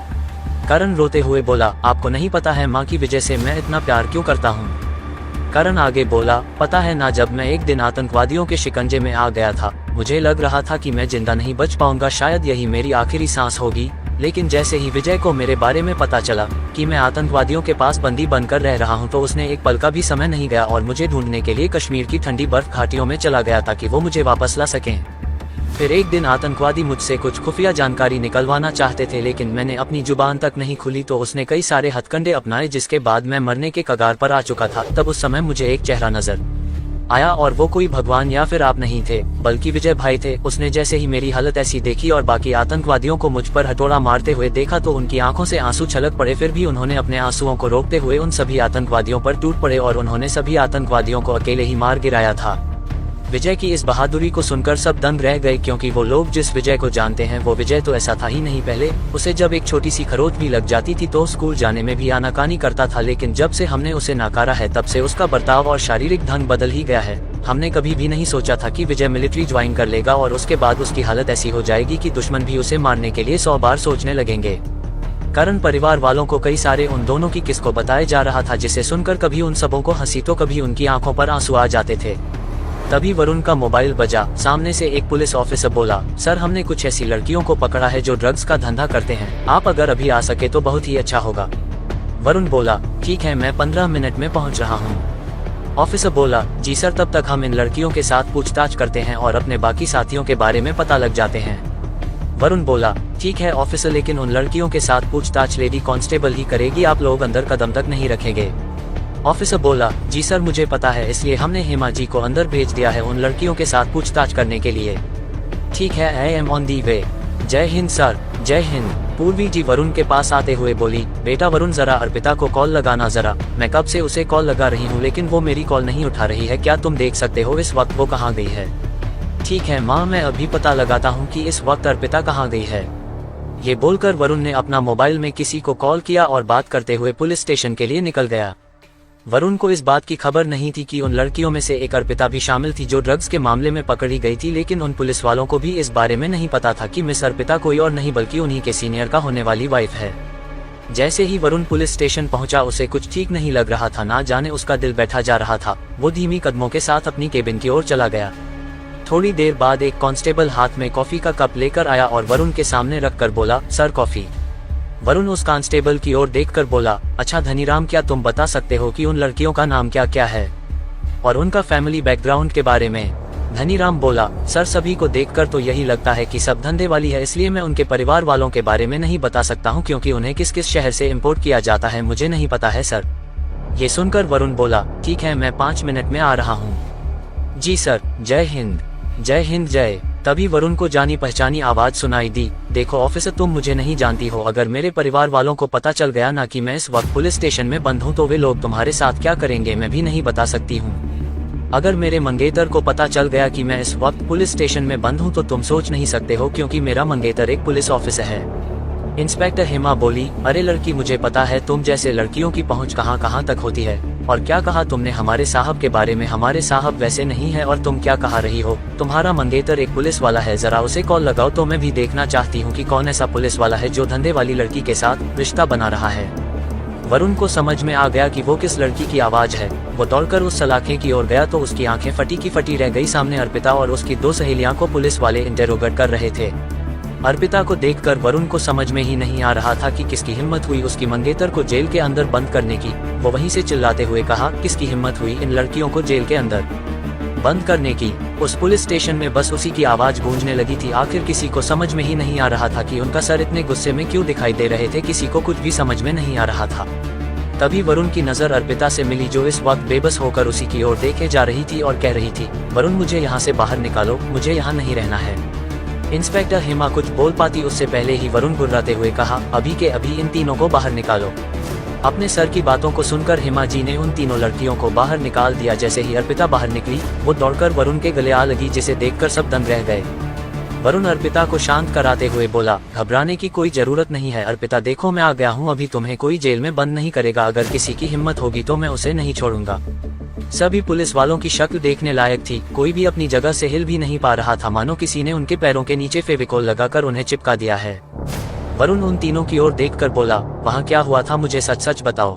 करण रोते हुए बोला, आपको नहीं पता है माँ की विजय से मैं इतना प्यार क्यों करता हूँ। करण आगे बोला, पता है ना, जब मैं एक दिन आतंकवादियों के शिकंजे में आ गया था मुझे लग रहा था कि मैं जिंदा नहीं बच पाऊंगा, शायद यही मेरी आखिरी सांस होगी, लेकिन जैसे ही विजय को मेरे बारे में पता चला कि मैं आतंकवादियों के पास बंदी बनकर रह रहा हूं, तो उसने एक पल का भी समय नहीं गया और मुझे ढूंढने के लिए कश्मीर की ठंडी बर्फ घाटियों में चला गया ताकि वो मुझे वापस ला सकें। फिर एक दिन आतंकवादी मुझसे कुछ खुफिया जानकारी निकलवाना चाहते थे, लेकिन मैंने अपनी जुबान तक नहीं खुली तो उसने कई सारे हथकंडे अपनाए, जिसके बाद मैं मरने के कगार पर आ चुका था। तब उस समय मुझे एक चेहरा नजर आया और वो कोई भगवान या फिर आप नहीं थे, बल्कि विजय भाई थे। उसने जैसे ही मेरी हालत ऐसी देखी और बाकी आतंकवादियों को मुझ पर हथौड़ा मारते हुए देखा तो उनकी आंखों से आंसू छलक पड़े। फिर भी उन्होंने अपने आंसुओं को रोकते हुए उन सभी आतंकवादियों पर टूट पड़े और उन्होंने सभी आतंकवादियों को अकेले ही मार गिराया था। विजय की इस बहादुरी को सुनकर सब दंग रह गए, क्योंकि वो लोग जिस विजय को जानते हैं वो विजय तो ऐसा था ही नहीं। पहले उसे जब एक छोटी सी खरोच भी लग जाती थी तो स्कूल जाने में भी आनाकानी करता था, लेकिन जब से हमने उसे नकारा है तब से उसका बर्ताव और शारीरिक ढंग बदल ही गया है। हमने कभी भी नहीं सोचा था कि विजय मिलिट्री ज्वाइन कर लेगा और उसके बाद उसकी हालत ऐसी हो जाएगी कि दुश्मन भी उसे मारने के लिए 100 बार सोचने लगेंगे। करण परिवार वालों को कई सारे उन दोनों की किस्सों बताए जा रहा था, जिसे सुनकर कभी उन सबों को हंसी तो कभी उनकी आंखों पर आंसू आ जाते थे। तभी वरुण का मोबाइल बजा। सामने से एक पुलिस ऑफिसर बोला, सर हमने कुछ ऐसी लड़कियों को पकड़ा है जो ड्रग्स का धंधा करते हैं, आप अगर अभी आ सके तो बहुत ही अच्छा होगा। वरुण बोला, ठीक है, मैं 15 मिनट में पहुंच रहा हूं। ऑफिसर बोला, जी सर, तब तक हम इन लड़कियों के साथ पूछताछ करते हैं और अपने बाकी साथियों के बारे में पता लग जाते हैं। वरुण बोला, ठीक है ऑफिसर, लेकिन उन लड़कियों के साथ पूछताछ लेडी कांस्टेबल ही करेगी, आप लोग अंदर कदम तक नहीं रखेंगे। ऑफिसर बोला, जी सर मुझे पता है, इसलिए हमने हेमा जी को अंदर भेज दिया है उन लड़कियों के साथ पूछताछ करने के लिए। ठीक है, आई एम ऑन दी वे। जय हिंद सर। जय हिंद। पूर्वी जी वरुण के पास आते हुए बोली, बेटा वरुण जरा अर्पिता को कॉल लगाना जरा, मैं कब से उसे कॉल लगा रही हूँ लेकिन वो मेरी कॉल नहीं उठा रही है, क्या तुम देख सकते हो इस वक्त वो कहाँ गई है? ठीक है माँ, मैं अभी पता लगाता हूँ कि इस वक्त अर्पिता कहाँ गई है। ये बोलकर वरुण ने अपना मोबाइल में किसी को कॉल किया और बात करते हुए पुलिस स्टेशन के लिए निकल गया। वरुण को इस बात की खबर नहीं थी कि उन लड़कियों में से एक अर्पिता भी शामिल थी जो ड्रग्स के मामले में पकड़ी गई थी, लेकिन उन पुलिस वालों को भी इस बारे में नहीं पता था कि मिस अर्पिता कोई और नहीं बल्कि उन्हीं के सीनियर का होने वाली वाइफ है। जैसे ही वरुण पुलिस स्टेशन पहुंचा उसे कुछ ठीक नहीं लग रहा था, ना जाने उसका दिल बैठा जा रहा था। वो धीमी कदमों के साथ अपनी केबिन की ओर चला गया। थोड़ी देर बाद एक कांस्टेबल हाथ में कॉफी का कप लेकर आया और वरुण के सामने रखकर बोला, सर कॉफी। वरुण उस कांस्टेबल की ओर देखकर बोला, अच्छा धनीराम, क्या तुम बता सकते हो कि उन लड़कियों का नाम क्या क्या है और उनका फैमिली बैकग्राउंड के बारे में? धनीराम बोला, सर सभी को देखकर तो यही लगता है कि सब धंधे वाली है, इसलिए मैं उनके परिवार वालों के बारे में नहीं बता सकता हूँ क्योंकि उन्हें किस किस शहर से इम्पोर्ट किया जाता है मुझे नहीं पता है सर। ये सुनकर वरुण बोला, ठीक है मैं 5 मिनट में आ रहा हूँ। जी सर। जय हिंद। जय हिंद जय। तभी वरुण को जानी पहचानी आवाज सुनाई दी, देखो ऑफिसर तुम मुझे नहीं जानती हो, अगर मेरे परिवार वालों को पता चल गया ना कि मैं इस वक्त पुलिस स्टेशन में बंद हूँ तो वे लोग तुम्हारे साथ क्या करेंगे मैं भी नहीं बता सकती हूँ। अगर मेरे मंगेतर को पता चल गया कि मैं इस वक्त पुलिस स्टेशन में बंद हूँ तो तुम सोच नहीं सकते हो क्योंकि मेरा मंगेतर एक पुलिस ऑफिसर है। इंस्पेक्टर हेमा बोली, अरे लड़की मुझे पता है तुम जैसे लड़कियों की पहुंच कहां कहां तक होती है। और क्या कहा तुमने हमारे साहब के बारे में? हमारे साहब वैसे नहीं है। और तुम क्या कहा रही हो? तुम्हारा मंगेतर एक पुलिस वाला है, जरा उसे कॉल लगाओ तो मैं भी देखना चाहती हूँ कि कौन ऐसा पुलिस वाला है जो धंधे वाली लड़की के साथ रिश्ता बना रहा है। वरुण को समझ में आ गया कि वो किस लड़की की आवाज है। वो दौड़कर उस सलाखे की ओर गया तो उसकी आंखें फटी की फटी रह गई। सामने अर्पिता और उसकी 2 सहेलियां को पुलिस वाले इंटेरोगेट कर रहे थे। अर्पिता को देखकर वरुण को समझ में ही नहीं आ रहा था कि किसकी हिम्मत हुई उसकी मंगेतर को जेल के अंदर बंद करने की। वो वहीं से चिल्लाते हुए कहा, किसकी हिम्मत हुई इन लड़कियों को जेल के अंदर बंद करने की? उस पुलिस स्टेशन में बस उसी की आवाज गूंजने लगी थी। आखिर किसी को समझ में ही नहीं आ रहा था कि उनका सर इतने गुस्से में क्यों दिखाई दे रहे थे, किसी को कुछ भी समझ में नहीं आ रहा था। तभी वरुण की नजर अर्पिता से मिली जो इस वक्त बेबस होकर उसी की ओर देखे जा रही थी और कह रही थी, वरुण मुझे यहाँ से बाहर निकालो, मुझे यहाँ नहीं रहना है। इंस्पेक्टर हेमा कुछ बोल पाती उससे पहले ही वरुण गुर्राते हुए कहा, अभी के अभी इन तीनों को बाहर निकालो। अपने सर की बातों को सुनकर हेमा जी ने उन तीनों लड़कियों को बाहर निकाल दिया। जैसे ही अर्पिता बाहर निकली वो दौड़कर वरुण के गले आ लगी, जिसे देखकर सब दंग रह गए। वरुण अर्पिता को शांत कराते हुए बोला, घबराने की कोई जरूरत नहीं है अर्पिता, देखो मैं आ गया हूँ, अभी तुम्हें कोई जेल में बंद नहीं करेगा। अगर किसी की हिम्मत होगी तो मैं उसे नहीं छोड़ूंगा। सभी पुलिस वालों की शक्ल देखने लायक थी। कोई भी अपनी जगह से हिल भी नहीं पा रहा था, मानो किसी ने उनके पैरों के नीचे फेविकोल लगाकर उन्हें चिपका दिया है। वरुण उन तीनों की ओर देखकर बोला, वहाँ क्या हुआ था मुझे सच सच बताओ।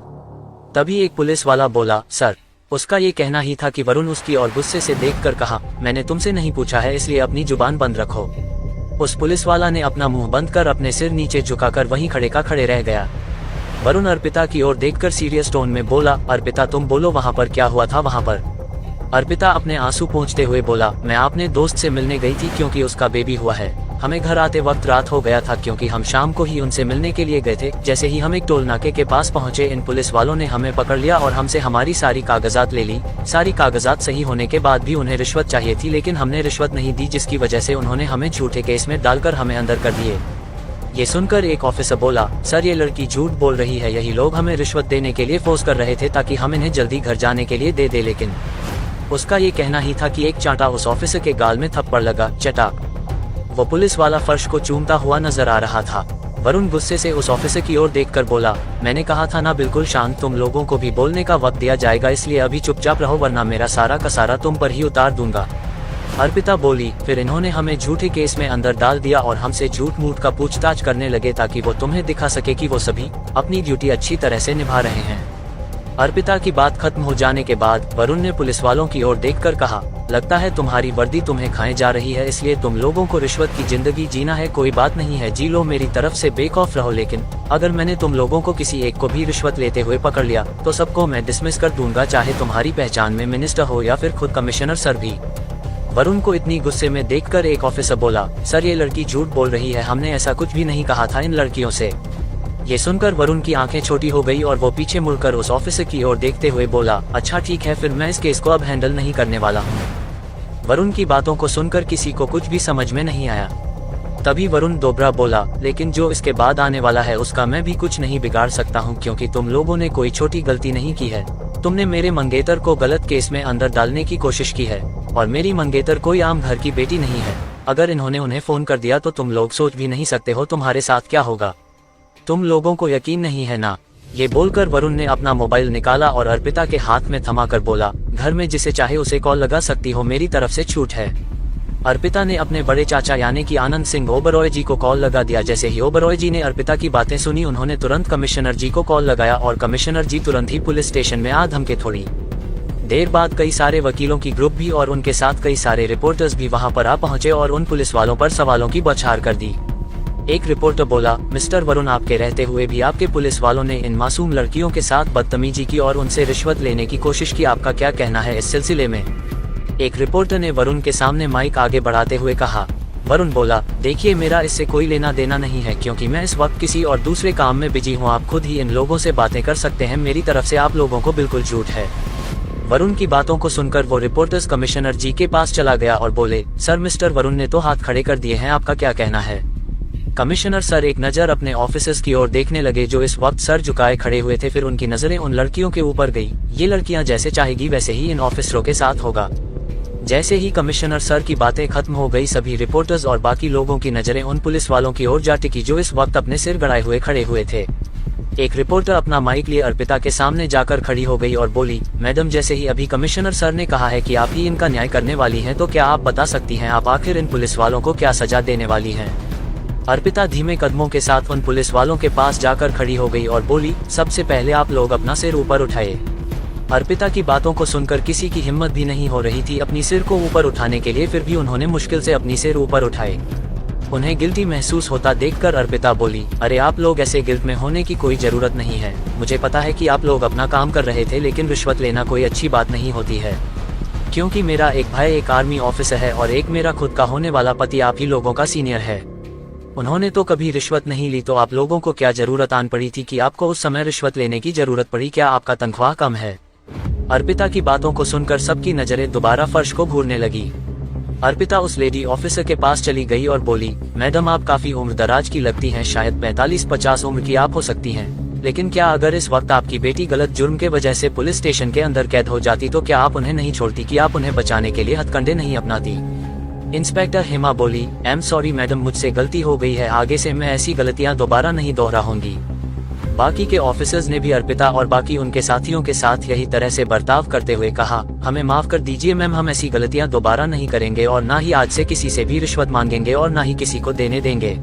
तभी एक पुलिस वाला बोला, सर। उसका ये कहना ही था कि वरुण उसकी और गुस्से से देखकर कहा, मैंने तुमसे नहीं पूछा है इसलिए अपनी जुबान बंद रखो। उस पुलिस वाला ने अपना मुंह बंद कर अपने सिर नीचे झुकाकर वहीं खड़े का खड़े रह गया। वरुण अर्पिता की ओर देखकर सीरियस टोन में बोला, अर्पिता तुम बोलो वहाँ पर क्या हुआ था वहाँ पर? अर्पिता अपने आंसू पोंछते हुए बोला, मैं अपने दोस्त से मिलने गई थी क्योंकि उसका बेबी हुआ है। हमें घर आते वक्त रात हो गया था क्योंकि हम शाम को ही उनसे मिलने के लिए गए थे। जैसे ही हम एक टोल नाके के पास पहुंचे इन पुलिस वालों ने हमें पकड़ लिया और हमसे हमारी सारी कागजात ले ली। सारी कागजात सही होने के बाद भी उन्हें रिश्वत चाहिए थी, लेकिन हमने रिश्वत नहीं दी, जिसकी वजह से उन्होंने हमें झूठे केस में डालकर हमें अंदर कर दिए। ये सुनकर एक ऑफिसर बोला, सर ये लड़की झूठ बोल रही है, यही लोग हमें रिश्वत देने के लिए फोर्स कर रहे थे ताकि हम इन्हें जल्दी घर जाने के लिए दे दे। लेकिन उसका ये कहना ही था कि एक चांटा उस ऑफिसर के गाल में थप्पड़ लगा, चटाक। वो पुलिस वाला फर्श को चूमता हुआ नजर आ रहा था। वरुण गुस्से से उस ऑफिसर की ओर देखकर बोला, मैंने कहा था ना बिल्कुल शांत, तुम लोगों को भी बोलने का वक्त दिया जाएगा, इसलिए अभी चुपचाप रहो वरना मेरा सारा का सारा तुम पर ही उतार दूंगा। अर्पिता बोली, फिर इन्होंने हमें झूठे केस में अंदर डाल दिया और हमसे झूठ मूठ का पूछताछ करने लगे ताकि वो तुम्हें दिखा सके कि वो सभी अपनी ड्यूटी अच्छी तरह से निभा रहे हैं। अर्पिता की बात खत्म हो जाने के बाद वरुण ने पुलिस वालों की ओर देखकर कहा, लगता है तुम्हारी वर्दी तुम्हें खाए जा रही है, इसलिए तुम लोगों को रिश्वत की जिंदगी जीना है। कोई बात नहीं है, जी लो, मेरी तरफ से बेखौफ रहो, लेकिन अगर मैंने तुम लोगों को किसी एक को भी रिश्वत लेते हुए पकड़ लिया तो सबको मैं डिसमिस कर दूंगा, चाहे तुम्हारी पहचान में मिनिस्टर हो या फिर खुद कमिश्नर सर भी। वरुण को इतनी गुस्से में देखकर एक ऑफिसर बोला, सर ये लड़की झूठ बोल रही है, हमने ऐसा कुछ भी नहीं कहा था इन लड़कियों से। ये सुनकर वरुण की आंखें छोटी हो गई और वो पीछे मुड़कर उस ऑफिसर की ओर देखते हुए बोला, अच्छा ठीक है, फिर मैं इस केस को अब हैंडल नहीं करने वाला हूँ। वरुण की बातों को सुनकर किसी को कुछ भी समझ में नहीं आया। तभी वरुण दोबारा बोला, लेकिन जो इसके बाद आने वाला है उसका मैं भी कुछ नहीं बिगाड़ सकता हूँ, क्योंकि तुम लोगों ने कोई छोटी गलती नहीं की है। तुमने मेरे मंगेतर को गलत केस में अंदर डालने की कोशिश की है, और मेरी मंगेतर कोई आम घर की बेटी नहीं है। अगर इन्होंने उन्हें फोन कर दिया तो तुम लोग सोच भी नहीं सकते हो तुम्हारे साथ क्या होगा। तुम लोगों को यकीन नहीं है ना? ये बोलकर वरुण ने अपना मोबाइल निकाला और अर्पिता के हाथ में थमाकर बोला, घर में जिसे चाहे उसे कॉल लगा सकती हो, मेरी तरफ से छूट है। अर्पिता ने अपने बड़े चाचा यानी कि आनंद सिंह ओबरॉय जी को कॉल लगा दिया। जैसे ही ओबरॉय जी ने अर्पिता की बातें सुनी, उन्होंने तुरंत कमिश्नर जी को कॉल लगाया और कमिश्नर जी तुरंत ही पुलिस स्टेशन में आ धमके थोड़ी देर बाद कई सारे वकीलों की ग्रुप भी और उनके साथ कई सारे रिपोर्टर्स भी वहां पर आ पहुंचे और उन पुलिस वालों पर सवालों की बौछार कर दी। एक रिपोर्टर बोला, मिस्टर वरुण, आपके रहते हुए भी आपके पुलिस वालों ने इन मासूम लड़कियों के साथ बदतमीजी की और उनसे रिश्वत लेने की कोशिश की, आपका क्या कहना है इस सिलसिले में? एक रिपोर्टर ने वरुण के सामने माइक आगे बढ़ाते हुए कहा। वरुण बोला, देखिए, मेरा इससे कोई लेना देना नहीं है, क्योंकि मैं इस वक्त किसी और दूसरे काम में बिजी हूँ। आप खुद ही इन लोगों से बातें कर सकते हैं, मेरी तरफ से आप लोगों को बिल्कुल झूठ है। वरुण की बातों को सुनकर वो रिपोर्टर्स कमिश्नर जी के पास चला गया और बोले, सर, मिस्टर वरुण ने तो हाथ खड़े कर दिए हैं, आपका क्या कहना है? कमिश्नर सर एक नजर अपने ऑफिसर्स की ओर देखने लगे जो इस वक्त सर झुकाए खड़े हुए थे, फिर उनकी नजरें उन लड़कियों के ऊपर गई। ये लड़कियां जैसे चाहेगी वैसे ही इन ऑफिसरों के साथ होगा। जैसे ही कमिश्नर सर की बातें खत्म हो गई, सभी रिपोर्टर्स और बाकी लोगों की नजरें उन पुलिस वालों की ओर जा टिकी जो इस वक्त अपने सिर गड़ाए हुए खड़े हुए थे। एक रिपोर्टर अपना माइक लिए अर्पिता के सामने जाकर खड़ी हो गई और बोली, मैडम, जैसे ही अभी कमिश्नर सर ने कहा है कि आप ही इनका न्याय करने वाली हैं, तो क्या आप बता सकती हैं आप आखिर इन पुलिस वालों को क्या सजा देने वाली हैं? अर्पिता धीमे कदमों के साथ उन पुलिस वालों के पास जाकर खड़ी हो गई और बोली, सबसे पहले आप लोग अपना सिर ऊपर उठाए। अर्पिता की बातों को सुनकर किसी की हिम्मत भी नहीं हो रही थी अपनी सिर को ऊपर उठाने के लिए, फिर भी उन्होंने मुश्किल से अपनी सिर ऊपर उठाए। उन्हें गिल्टी महसूस होता देखकर अर्पिता बोली, अरे आप लोग ऐसे गिल्ट में होने की कोई जरूरत नहीं है। मुझे पता है कि आप लोग अपना काम कर रहे थे, लेकिन रिश्वत लेना कोई अच्छी बात नहीं होती है, क्योंकि मेरा एक भाई एक आर्मी ऑफिसर है और एक मेरा खुद का होने वाला पति आप ही लोगों का सीनियर है। उन्होंने तो कभी रिश्वत नहीं ली, तो आप लोगों को क्या जरूरत आन पड़ी थी कि आपको उस समय रिश्वत लेने की जरूरत पड़ी? क्या आपका तनख्वाह कम है? अर्पिता की बातों को सुनकर सबकी नजरें दोबारा फर्श को घूरने लगी। अर्पिता उस लेडी ऑफिसर के पास चली गई और बोली, मैडम, आप काफी उम्र दराज की लगती हैं, शायद 45-50 उम्र की आप हो सकती हैं, लेकिन क्या अगर इस वक्त आपकी बेटी गलत जुर्म के वजह से पुलिस स्टेशन के अंदर कैद हो जाती तो क्या आप उन्हें नहीं छोड़ती? कि आप उन्हें बचाने के लिए हथकंडे नहीं अपनाती? इंस्पेक्टर हेमा बोली, आई एम सॉरी मैडम, मुझसे गलती हो गई है, आगे से मैं ऐसी गलतियां दोबारा नहीं दोहराऊंगी। बाकी के ऑफिसर्स ने भी अर्पिता और बाकी उनके साथियों के साथ यही तरह से बर्ताव करते हुए कहा, हमें माफ कर दीजिए मैम, हम ऐसी गलतियां दोबारा नहीं करेंगे और ना ही आज से किसी से भी रिश्वत मांगेंगे और ना ही किसी को देने देंगे।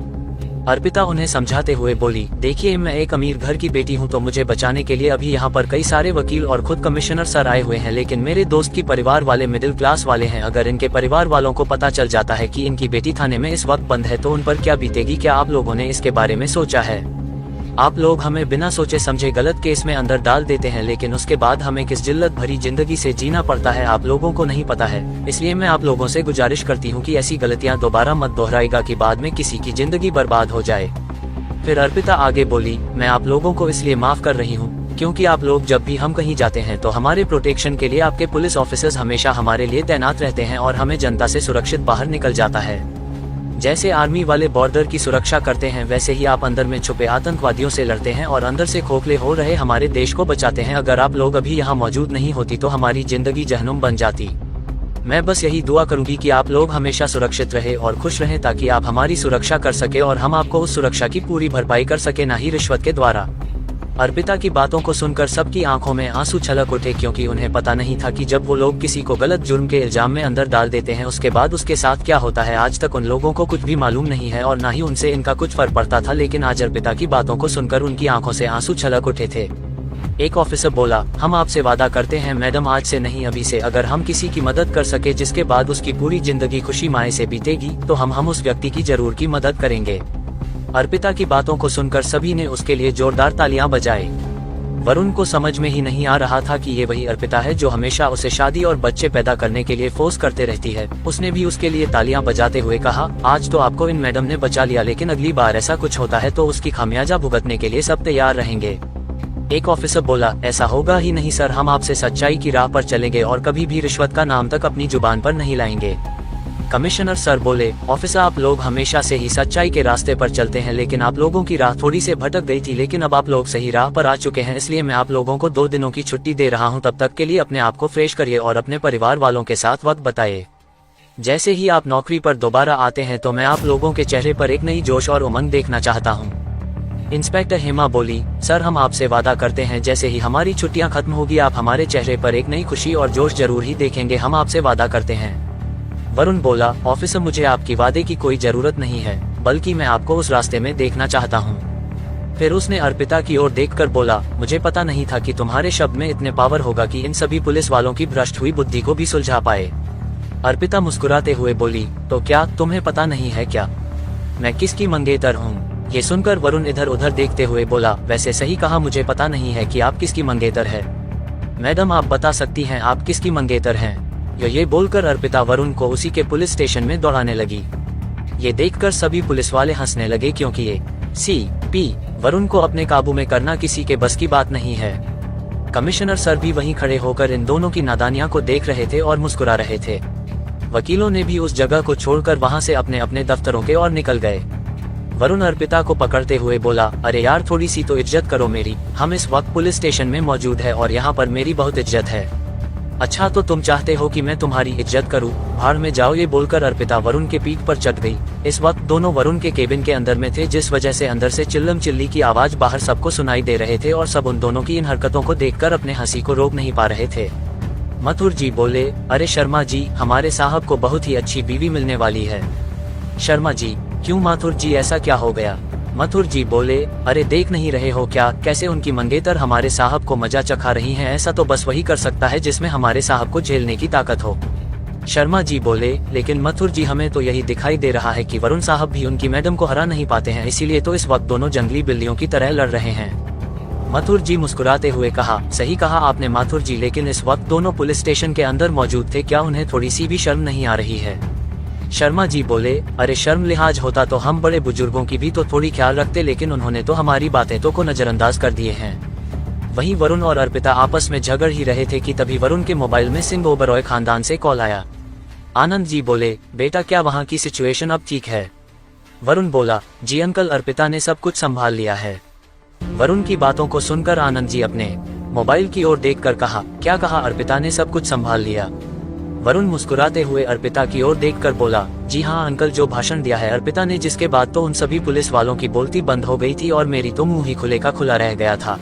अर्पिता उन्हें समझाते हुए बोली, देखिए, मैं एक अमीर घर की बेटी हूं, तो मुझे बचाने के लिए अभी यहाँ पर कई सारे वकील और खुद कमिश्नर सर आए हुए हैं, लेकिन मेरे दोस्त की परिवार वाले मिडिल क्लास वाले हैं। अगर इनके परिवार वालों को पता चल जाता है कि इनकी बेटी थाने में इस वक्त बंद है तो उन पर क्या बीतेगी? क्या आप लोगों ने इसके बारे में सोचा है? आप लोग हमें बिना सोचे समझे गलत केस में अंदर डाल देते हैं, लेकिन उसके बाद हमें किस जिल्लत भरी जिंदगी से जीना पड़ता है आप लोगों को नहीं पता है। इसलिए मैं आप लोगों से गुजारिश करती हूँ कि ऐसी गलतियाँ दोबारा मत दोहराएगा कि बाद में किसी की जिंदगी बर्बाद हो जाए। फिर अर्पिता आगे बोली, मैं आप लोगों को इसलिए माफ कर रही हूँ क्योंकि आप लोग जब भी हम कहीं जाते हैं तो हमारे प्रोटेक्शन के लिए आपके पुलिस ऑफिसर्स हमेशा हमारे लिए तैनात रहते हैं और हमें जनता से सुरक्षित बाहर निकल जाता है। जैसे आर्मी वाले बॉर्डर की सुरक्षा करते हैं, वैसे ही आप अंदर में छुपे आतंकवादियों से लड़ते हैं और अंदर से खोखले हो रहे हमारे देश को बचाते हैं। अगर आप लोग अभी यहाँ मौजूद नहीं होती तो हमारी जिंदगी जहन्नुम बन जाती। मैं बस यही दुआ करूंगी कि आप लोग हमेशा सुरक्षित रहे और खुश रहें, ताकि आप हमारी सुरक्षा कर सके और हम आपको उस सुरक्षा की पूरी भरपाई कर सके, ना ही रिश्वत के द्वारा। अर्पिता की बातों को सुनकर सबकी आंखों में आंसू छलक उठे, क्योंकि उन्हें पता नहीं था कि जब वो लोग किसी को गलत जुर्म के इल्जाम में अंदर डाल देते हैं उसके बाद उसके साथ क्या होता है। आज तक उन लोगों को कुछ भी मालूम नहीं है और ना ही उनसे इनका कुछ फर्क पड़ता था, लेकिन आज अर्पिता की बातों को सुनकर उनकी आंखों से आंसू छलक उठे थे। एक ऑफिसर बोला, हम आपसे वादा करते हैं मैडम, आज से नहीं अभी से अगर हम किसी की मदद कर सके जिसके बाद उसकी पूरी जिंदगी खुशी माए से बीतेगी तो हम उस व्यक्ति की जरूर की मदद करेंगे। अर्पिता की बातों को सुनकर सभी ने उसके लिए जोरदार तालियां बजाई। वरुण को समझ में ही नहीं आ रहा था कि ये वही अर्पिता है जो हमेशा उसे शादी और बच्चे पैदा करने के लिए फोर्स करते रहती है। उसने भी उसके लिए तालियां बजाते हुए कहा, आज तो आपको इन मैडम ने बचा लिया, लेकिन अगली बार ऐसा कुछ होता है तो उसकी खामियाजा भुगतने के लिए सब तैयार रहेंगे। एक ऑफिसर बोला, ऐसा होगा ही नहीं सर, हम आपसे सच्चाई की राह पर चलेंगे और कभी भी रिश्वत का नाम तक अपनी जुबान पर नहीं लाएंगे। कमिश्नर सर बोले, ऑफिसर आप लोग हमेशा से ही सच्चाई के रास्ते पर चलते हैं, लेकिन आप लोगों की राह थोड़ी से भटक गई थी, लेकिन अब आप लोग सही राह पर आ चुके हैं, इसलिए मैं आप लोगों को 2 दिनों की छुट्टी दे रहा हूं। तब तक के लिए अपने आप को फ्रेश करिए और अपने परिवार वालों के साथ वक्त बताइए। जैसे ही आप नौकरी पर दोबारा आते हैं तो मैं आप लोगों के चेहरे पर एक नई जोश और उमंग देखना चाहता हूँ। इंस्पेक्टर हेमा बोली, सर हम आपसे वादा करते हैं जैसे ही हमारी छुट्टियां खत्म होगी आप हमारे चेहरे पर एक नई खुशी और जोश जरूर ही देखेंगे, हम आपसे वादा करते हैं। वरुण बोला, ऑफिसर मुझे आपकी वादे की कोई जरूरत नहीं है, बल्कि मैं आपको उस रास्ते में देखना चाहता हूँ। फिर उसने अर्पिता की ओर देखकर बोला, मुझे पता नहीं था कि तुम्हारे शब्द में इतने पावर होगा कि इन सभी पुलिस वालों की भ्रष्ट हुई बुद्धि को भी सुलझा पाए। अर्पिता मुस्कुराते हुए बोली, तो क्या तुम्हें पता नहीं है क्या मैं किसकी मंगेतर हूँ? ये सुनकर वरुण इधर उधर देखते हुए बोला, वैसे सही कहा, मुझे पता नहीं है कि आप किसकी मंगेतर है। मैडम आप बता सकती हैं आप किसकी मंगेतर हैं? ये बोलकर अर्पिता वरुण को उसी के पुलिस स्टेशन में दौड़ाने लगी। ये देखकर सभी पुलिस वाले हंसने लगे क्योंकि ये CP वरुण को अपने काबू में करना किसी के बस की बात नहीं है। कमिश्नर सर भी वहीं खड़े होकर इन दोनों की नादानियां को देख रहे थे और मुस्कुरा रहे थे। वकीलों ने भी उस जगह को छोड़कर वहां से अपने अपने दफ्तरों के ओर निकल गए। वरुण अर्पिता को पकड़ते हुए बोला, अरे यार थोड़ी सी तो इज्जत करो मेरी, हम इस वक्त पुलिस स्टेशन में मौजूद है और यहाँ पर मेरी बहुत इज्जत है। अच्छा तो तुम चाहते हो कि मैं तुम्हारी इज्जत करूं? भाड़ में जाओ। ये बोलकर अर्पिता वरुण के पीठ पर चढ़ गई। इस वक्त दोनों वरुण के केबिन के अंदर में थे, जिस वजह से अंदर से चिल्लम चिल्ली की आवाज बाहर सबको सुनाई दे रहे थे और सब उन दोनों की इन हरकतों को देखकर अपने हंसी को रोक नहीं पा रहे थे। मथुर जी बोले, अरे शर्मा जी, हमारे साहब को बहुत ही अच्छी बीवी मिलने वाली है। शर्मा जी, क्यों माथुर जी ऐसा क्या हो गया? मथुर जी बोले, अरे देख नहीं रहे हो क्या कैसे उनकी मंगेतर हमारे साहब को मजा चखा रही हैं? ऐसा तो बस वही कर सकता है जिसमें हमारे साहब को झेलने की ताकत हो। शर्मा जी बोले, लेकिन मथुर जी हमें तो यही दिखाई दे रहा है कि वरुण साहब भी उनकी मैडम को हरा नहीं पाते हैं, इसीलिए तो इस वक्त दोनों जंगली बिल्लियों की तरह लड़ रहे हैं। मथुर जी मुस्कुराते हुए कहा, सही कहा आपने माथुर जी, लेकिन इस वक्त दोनों पुलिस स्टेशन के अंदर मौजूद थे, क्या उन्हें थोड़ी सी भी शर्म नहीं आ रही है? शर्मा जी बोले, अरे शर्म लिहाज होता तो हम बड़े बुजुर्गों की भी तो थोड़ी ख्याल रखते, लेकिन उन्होंने तो हमारी बातें तो को नजरअंदाज कर दिए हैं। वहीं वरुण और अर्पिता आपस में झगड़ ही रहे थे कि तभी वरुण के मोबाइल में सिंह ओबरॉय खानदान से कॉल आया। आनंद जी बोले, बेटा क्या वहाँ की सिचुएशन अब ठीक है? वरुण बोला, जी अंकल, अर्पिता ने सब कुछ संभाल लिया है। वरुण की बातों को सुनकर आनंद जी अपने मोबाइल की ओर देखकर कहा, क्या कहा? अर्पिता ने सब कुछ संभाल लिया? वरुण मुस्कुराते हुए अर्पिता की ओर देखकर बोला, जी हाँ अंकल, जो भाषण दिया है अर्पिता ने, जिसके बाद तो उन सभी पुलिस वालों की बोलती बंद हो गई थी और मेरी तो मुंह ही खुले का खुला रह गया था।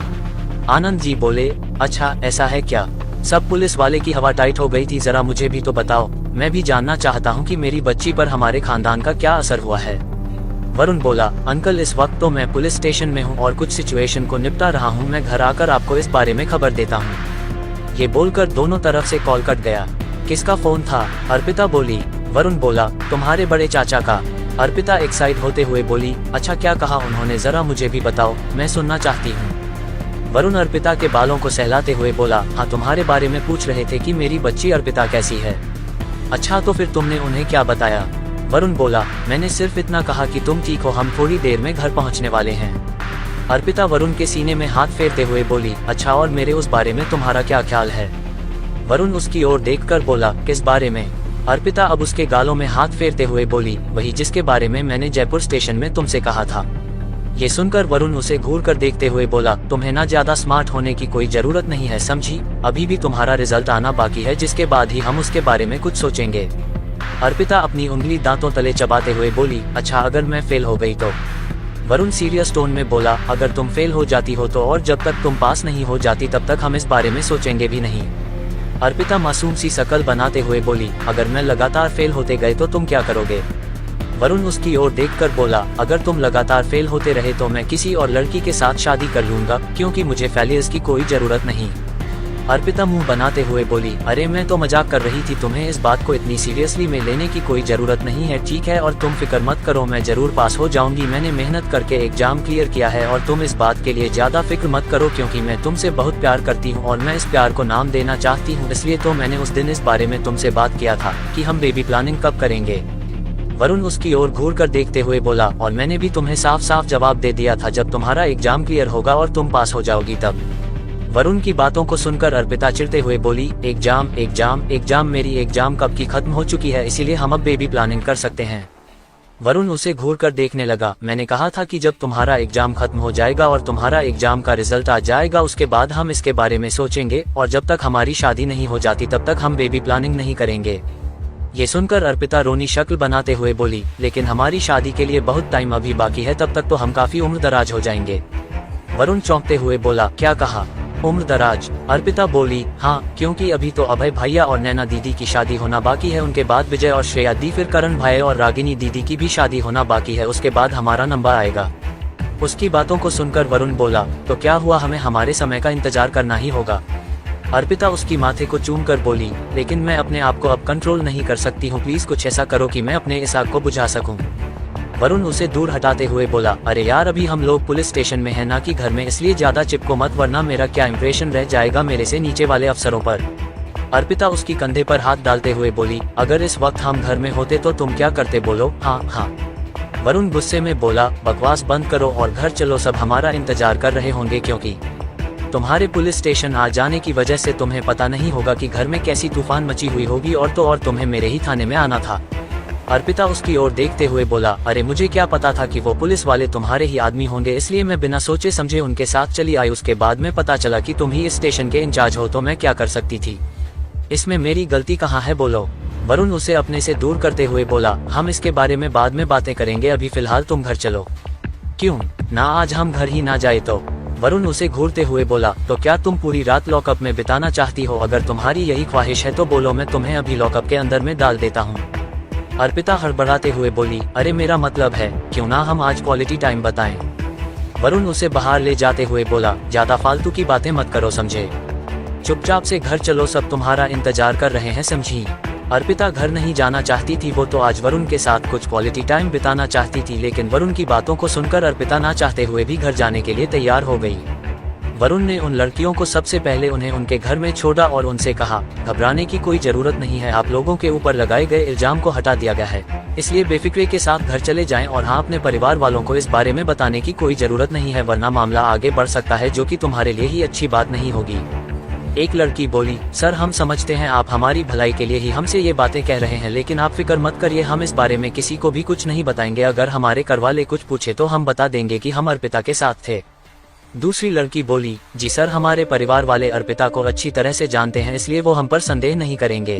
आनंद जी बोले, अच्छा ऐसा है क्या? सब पुलिस वाले की हवा टाइट हो गई थी, जरा मुझे भी तो बताओ, मैं भी जानना चाहता हूँ कि मेरी बच्ची पर हमारे खानदान का क्या असर हुआ है। वरुण बोला, अंकल इस वक्त तो मैं पुलिस स्टेशन में हूँ और कुछ सिचुएशन को निपटा रहा हूँ, मैं घर आकर आपको इस बारे में खबर देता हूँ। ये बोलकर दोनों तरफ से कॉल कट गया। किसका फोन था? अर्पिता बोली। वरुण बोला, तुम्हारे बड़े चाचा का। अर्पिता एक्साइट होते हुए बोली, अच्छा क्या कहा उन्होंने, जरा मुझे भी बताओ, मैं सुनना चाहती हूँ। वरुण अर्पिता के बालों को सहलाते हुए बोला, हाँ तुम्हारे बारे में पूछ रहे थे कि मेरी बच्ची अर्पिता कैसी है। अच्छा तो फिर तुमने उन्हें क्या बताया? वरुण बोला, मैंने सिर्फ इतना कहा कि तुम ठीक हो, हम थोड़ी देर में घर पहुँचने वाले हैं। अर्पिता वरुण के सीने में हाथ फेरते हुए बोली, अच्छा और मेरे उस बारे में तुम्हारा क्या ख्याल है? वरुण उसकी ओर देखकर बोला, किस बारे में? अर्पिता अब उसके गालों में हाथ फेरते हुए बोली, वही जिसके बारे में मैंने जयपुर स्टेशन में तुमसे कहा था। ये सुनकर वरुण उसे घूर कर देखते हुए बोला, तुम्हें ना ज्यादा स्मार्ट होने की कोई जरूरत नहीं है, समझी? अभी भी तुम्हारा रिजल्ट आना बाकी है, जिसके बाद ही हम उसके बारे में कुछ सोचेंगे। अर्पिता अपनी उंगली दांतों तले चबाते हुए बोली, अच्छा अगर मैं फेल हो गई तो? वरुण सीरियस टोन में बोला, अगर तुम फेल हो जाती हो तो, और जब तक तुम पास नहीं हो जाती तब तक हम इस बारे में सोचेंगे भी नहीं। अर्पिता मासूम सी शकल बनाते हुए बोली, अगर मैं लगातार फेल होते गए तो तुम क्या करोगे? वरुण उसकी ओर देखकर बोला, अगर तुम लगातार फेल होते रहे तो मैं किसी और लड़की के साथ शादी कर लूंगा, क्योंकि मुझे फेलियर्स की कोई जरूरत नहीं। अर्पिता मुंह बनाते हुए बोली, अरे मैं तो मजाक कर रही थी, तुम्हें इस बात को इतनी सीरियसली में लेने की कोई जरूरत नहीं है, ठीक है, और तुम फिक्र मत करो, मैं जरूर पास हो जाऊंगी, मैंने मेहनत करके एग्जाम क्लियर किया है और तुम इस बात के लिए ज्यादा फिक्र मत करो, क्योंकि मैं तुमसे बहुत प्यार करती हूँ और मैं इस प्यार को नाम देना चाहती हूँ, इसलिए तो मैंने उस दिन इस बारे में तुमसे बात किया था कि हम बेबी प्लानिंग कब करेंगे। वरुण उसकी ओर घूर कर देखते हुए बोला, और मैंने भी तुम्हें साफ साफ जवाब दे दिया था, जब तुम्हारा एग्जाम क्लियर होगा और तुम पास हो जाओगी तब। वरुण की बातों को सुनकर अर्पिता चिढ़ते हुए बोली, एग्जाम एग्जाम एग्जाम, मेरी एग्जाम कब की खत्म हो चुकी है, इसीलिए हम अब बेबी प्लानिंग कर सकते हैं। वरुण उसे घूर कर देखने लगा, मैंने कहा था कि जब तुम्हारा एग्जाम खत्म हो जाएगा और तुम्हारा एग्जाम का रिजल्ट आ जाएगा उसके बाद हम इसके बारे में सोचेंगे, और जब तक हमारी शादी नहीं हो जाती तब तक हम बेबी प्लानिंग नहीं करेंगे। ये सुनकर अर्पिता रोनी शक्ल बनाते हुए बोली, लेकिन हमारी शादी के लिए बहुत टाइम अभी बाकी है, तब तक तो हम काफी उम्र दराज हो जाएंगे। वरुण चौंकते हुए बोला, क्या कहा, उम्र दराज? अर्पिता बोली, हाँ, क्योंकि अभी तो अभय भैया और नैना दीदी की शादी होना बाकी है, उनके बाद विजय और श्रेया दी, फिर करण भाई और रागिनी दीदी की भी शादी होना बाकी है, उसके बाद हमारा नंबर आएगा। उसकी बातों को सुनकर वरुण बोला, तो क्या हुआ, हमें हमारे समय का इंतजार करना ही होगा। अर्पिता उसकी माथे को चूम कर बोली, लेकिन मैं अपने आप को अब कंट्रोल नहीं कर सकती हूँ, प्लीज कुछ ऐसा करो कि मैं अपने इस आग को बुझा सकूं। वरुण उसे दूर हटाते हुए बोला, अरे यार, अभी हम लोग पुलिस स्टेशन में हैं, ना कि घर में, इसलिए ज्यादा चिपको मत, वरना मेरा क्या इंप्रेशन रह जाएगा मेरे से नीचे वाले अफसरों पर। अर्पिता उसकी कंधे पर हाथ डालते हुए बोली, अगर इस वक्त हम घर में होते तो तुम क्या करते, बोलो। हाँ हाँ। वरुण गुस्से में बोला, बकवास बंद करो और घर चलो, सब हमारा इंतजार कर रहे होंगे, क्योंकि तुम्हारे पुलिस स्टेशन आ जाने की वजह से तुम्हें पता नहीं होगा कि घर में कैसी तूफान मची हुई होगी, और तो और तुम्हें मेरे ही थाने में आना था। अर्पिता उसकी ओर देखते हुए बोला, अरे मुझे क्या पता था कि वो पुलिस वाले तुम्हारे ही आदमी होंगे, इसलिए मैं बिना सोचे समझे उनके साथ चली आई, उसके बाद में पता चला कि तुम ही इस स्टेशन के इंचार्ज हो, तो मैं क्या कर सकती थी, इसमें मेरी गलती कहाँ है, बोलो। वरुण उसे अपने से दूर करते हुए बोला, हम इसके बारे में बाद में बातें करेंगे, अभी फिलहाल तुम घर चलो। क्यों ना, आज हम घर ही ना जाए तो? वरुण उसे घूरते हुए बोला, तो क्या तुम पूरी रात लॉकअप में बिताना चाहती हो? अगर तुम्हारी यही ख्वाहिश है तो बोलो, मैं तुम्हें अभी लॉकअप के अंदर में डाल देता हूँ। अर्पिता हड़बड़ाते हुए बोली, अरे मेरा मतलब है, क्यों ना हम आज क्वालिटी टाइम बताएं। वरुण उसे बाहर ले जाते हुए बोला, ज्यादा फालतू की बातें मत करो, समझे, चुपचाप से घर चलो, सब तुम्हारा इंतजार कर रहे हैं, समझी। अर्पिता घर नहीं जाना चाहती थी, वो तो आज वरुण के साथ कुछ क्वालिटी टाइम बिताना चाहती थी, लेकिन वरुण की बातों को सुनकर अर्पिता ना चाहते हुए भी घर जाने के लिए तैयार हो गई। वरुण ने उन लड़कियों को सबसे पहले उन्हें उनके घर में छोड़ा और उनसे कहा, घबराने की कोई जरूरत नहीं है, आप लोगों के ऊपर लगाए गए इल्जाम को हटा दिया गया है, इसलिए बेफिक्रे के साथ घर चले जाएं, और हाँ, अपने परिवार वालों को इस बारे में बताने की कोई जरूरत नहीं है, वरना मामला आगे बढ़ सकता है, जो कि तुम्हारे लिए ही अच्छी बात नहीं होगी। एक लड़की बोली, सर हम समझते हैं आप हमारी भलाई के लिए ही हमसे ये बातें कह रहे हैं, लेकिन आप फिक्र मत करिए, हम इस बारे में किसी को भी कुछ नहीं बताएंगे, अगर हमारे करवाले कुछ पूछे तो हम बता देंगे कि हम अर्पिता के साथ थे। दूसरी लड़की बोली, जी सर, हमारे परिवार वाले अर्पिता को अच्छी तरह से जानते हैं, इसलिए वो हम पर संदेह नहीं करेंगे।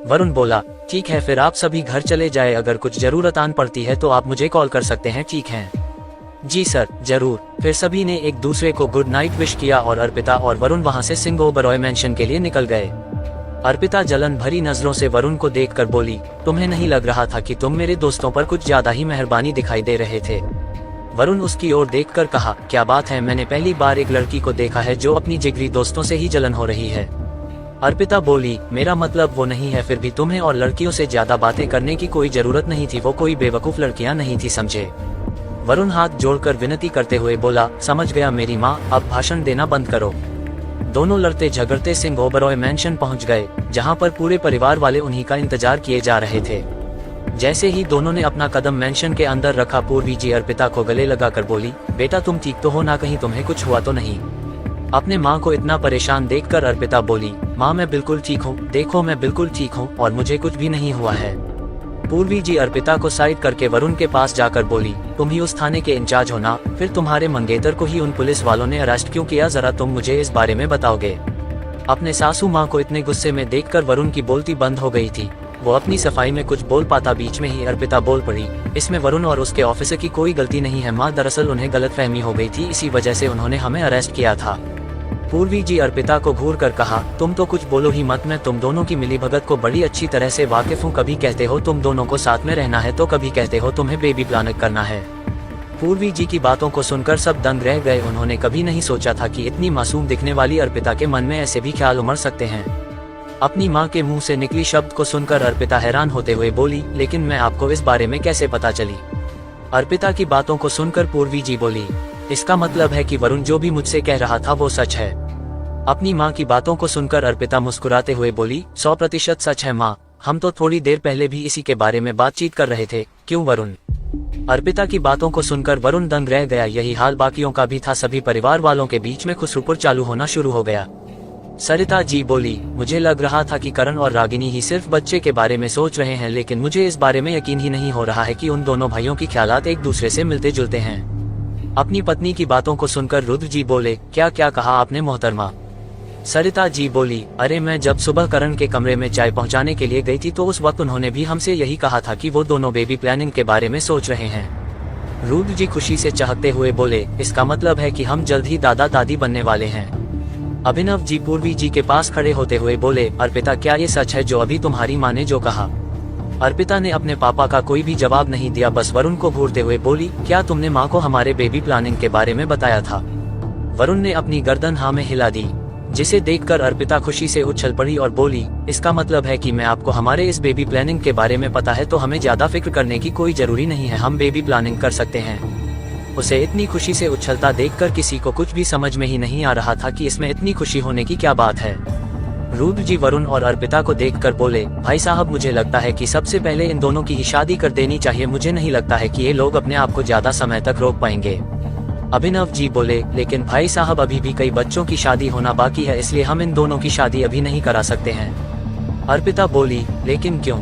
वरुण बोला, ठीक है, फिर आप सभी घर चले जाए, अगर कुछ जरूरत आन पड़ती है तो आप मुझे कॉल कर सकते हैं, ठीक है? जी सर, जरूर। फिर सभी ने एक दूसरे को गुड नाइट विश किया और अर्पिता और वरुण वहां से सिंह ओबरॉय मैंशन के लिए निकल गए। अर्पिता जलन भरी नजरों से वरुण को देखकर बोली, तुम्हें नहीं लग रहा था कि तुम मेरे दोस्तों पर कुछ ज्यादा ही मेहरबानी दिखाई दे रहे थे? वरुण उसकी ओर देखकर कहा, क्या बात है, मैंने पहली बार एक लड़की को देखा है जो अपनी जिगरी दोस्तों से ही जलन हो रही है। अर्पिता बोली, मेरा मतलब वो नहीं है, फिर भी तुम्हें और लड़कियों से ज्यादा बातें करने की कोई जरूरत नहीं थी, वो कोई बेवकूफ लड़कियां नहीं थी, समझे। वरुण हाथ जोड़कर विनती करते हुए बोला, समझ गया मेरी माँ, अब भाषण देना बंद करो। दोनों लड़ते झगड़ते सिंह ओबरॉय मैंशन पहुंच गए, जहां पर पूरे परिवार वाले उन्हीं का इंतजार किए जा रहे थे। जैसे ही दोनों ने अपना कदम मैंशन के अंदर रखा, पूर्वी जी अर्पिता को गले लगाकर बोली, बेटा तुम ठीक तो हो ना, कहीं तुम्हें कुछ हुआ तो नहीं? अपने माँ को इतना परेशान देखकर अर्पिता बोली, माँ मैं बिल्कुल ठीक हूँ, देखो मैं बिल्कुल ठीक हूँ और मुझे कुछ भी नहीं हुआ है। पूर्वी जी अर्पिता को साइड करके वरुण के पास जाकर बोली, तुम ही उस थाने के इंचार्ज हो ना, फिर तुम्हारे मंगेतर को ही उन पुलिस वालों ने अरेस्ट क्यों किया, जरा तुम मुझे इस बारे में बताओगे? अपने सासू माँ को इतने गुस्से में देखकर वरुण की बोलती बंद हो गई थी। वो अपनी सफाई में कुछ बोल पाता, बीच में ही अर्पिता बोल पड़ी, इसमें वरुण और उसके ऑफिसर की कोई गलती नहीं है माँ, दरअसल उन्हें गलतफहमी हो गई थी, इसी वजह से उन्होंने हमें अरेस्ट किया था। पूर्वी जी अर्पिता को घूर कर कहा, तुम तो कुछ बोलो ही मत, मैं तुम दोनों की मिलीभगत को बड़ी अच्छी तरह से वाकिफ हूँ। कभी कहते हो तुम दोनों को साथ में रहना है तो कभी कहते हो तुम्हें बेबी प्लान करना है। पूर्वी जी की बातों को सुनकर सब दंग रह गए। उन्होंने कभी नहीं सोचा था कि इतनी मासूम दिखने वाली अर्पिता के मन में ऐसे भी ख्याल उमड़ सकते हैं। अपनी माँ के मुंह से निकली शब्द को सुनकर अर्पिता हैरान होते हुए बोली, लेकिन मैं आपको इस बारे में कैसे पता चली? अर्पिता की बातों को सुनकर पूर्वी जी बोली, इसका मतलब है कि वरुण जो भी मुझसे कह रहा था वो सच है। अपनी माँ की बातों को सुनकर अर्पिता मुस्कुराते हुए बोली, 100% सच है माँ, हम तो थोड़ी देर पहले भी इसी के बारे में बातचीत कर रहे थे। क्यों वरुण? अर्पिता की बातों को सुनकर वरुण दंग रह गया। यही हाल बाकियों का भी था। सभी परिवार वालों के बीच में खुसरुपुर चालू होना शुरू हो गया। सरिता जी बोली, मुझे लग रहा था कि करण और रागिनी ही सिर्फ बच्चे के बारे में सोच रहे हैं, लेकिन मुझे इस बारे में यकीन ही नहीं हो रहा है कि उन दोनों भाइयों की ख्यालात एक दूसरे से मिलते जुलते हैं। अपनी पत्नी की बातों को सुनकर रुद्र जी बोले, क्या क्या कहा आपने मोहतरमा? सरिता जी बोली, अरे मैं जब सुबह करण के कमरे में चाय पहुंचाने के लिए गई थी तो उस वक्त उन्होंने भी हमसे यही कहा था कि वो दोनों बेबी प्लानिंग के बारे में सोच रहे हैं। रुद्र जी खुशी से चहकते हुए बोले, इसका मतलब है कि हम जल्द ही दादा दादी बनने वाले हैं। अभिनव जी पूर्वी जी के पास खड़े होते हुए बोले, अर्पिता क्या ये सच है जो अभी तुम्हारी माँ ने जो कहा? अर्पिता ने अपने पापा का कोई भी जवाब नहीं दिया, बस वरुण को घूरते हुए बोली, क्या तुमने माँ को हमारे बेबी प्लानिंग के बारे में बताया था? वरुण ने अपनी गर्दन हाँ में हिला दी, जिसे देखकर अर्पिता खुशी से उछल पड़ी और बोली, इसका मतलब है कि मैं आपको हमारे इस बेबी प्लानिंग के बारे में पता है, तो हमें ज्यादा फिक्र करने की कोई जरूरी नहीं है, हम बेबी प्लानिंग कर सकते हैं। उसे इतनी खुशी से उछलता देखकर किसी को कुछ भी समझ में ही नहीं आ रहा था कि इसमें इतनी खुशी होने की क्या बात है। रुद्र जी वरुण और अर्पिता को देखकर बोले, भाई साहब मुझे लगता है कि सबसे पहले इन दोनों की ही शादी कर देनी चाहिए। मुझे नहीं लगता है कि ये लोग अपने आप को ज्यादा समय तक रोक पाएंगे। अभिनव जी बोले, लेकिन भाई साहब अभी भी कई बच्चों की शादी होना बाकी है, इसलिए हम इन दोनों की शादी अभी नहीं करा सकते हैं। अर्पिता बोली, लेकिन क्यों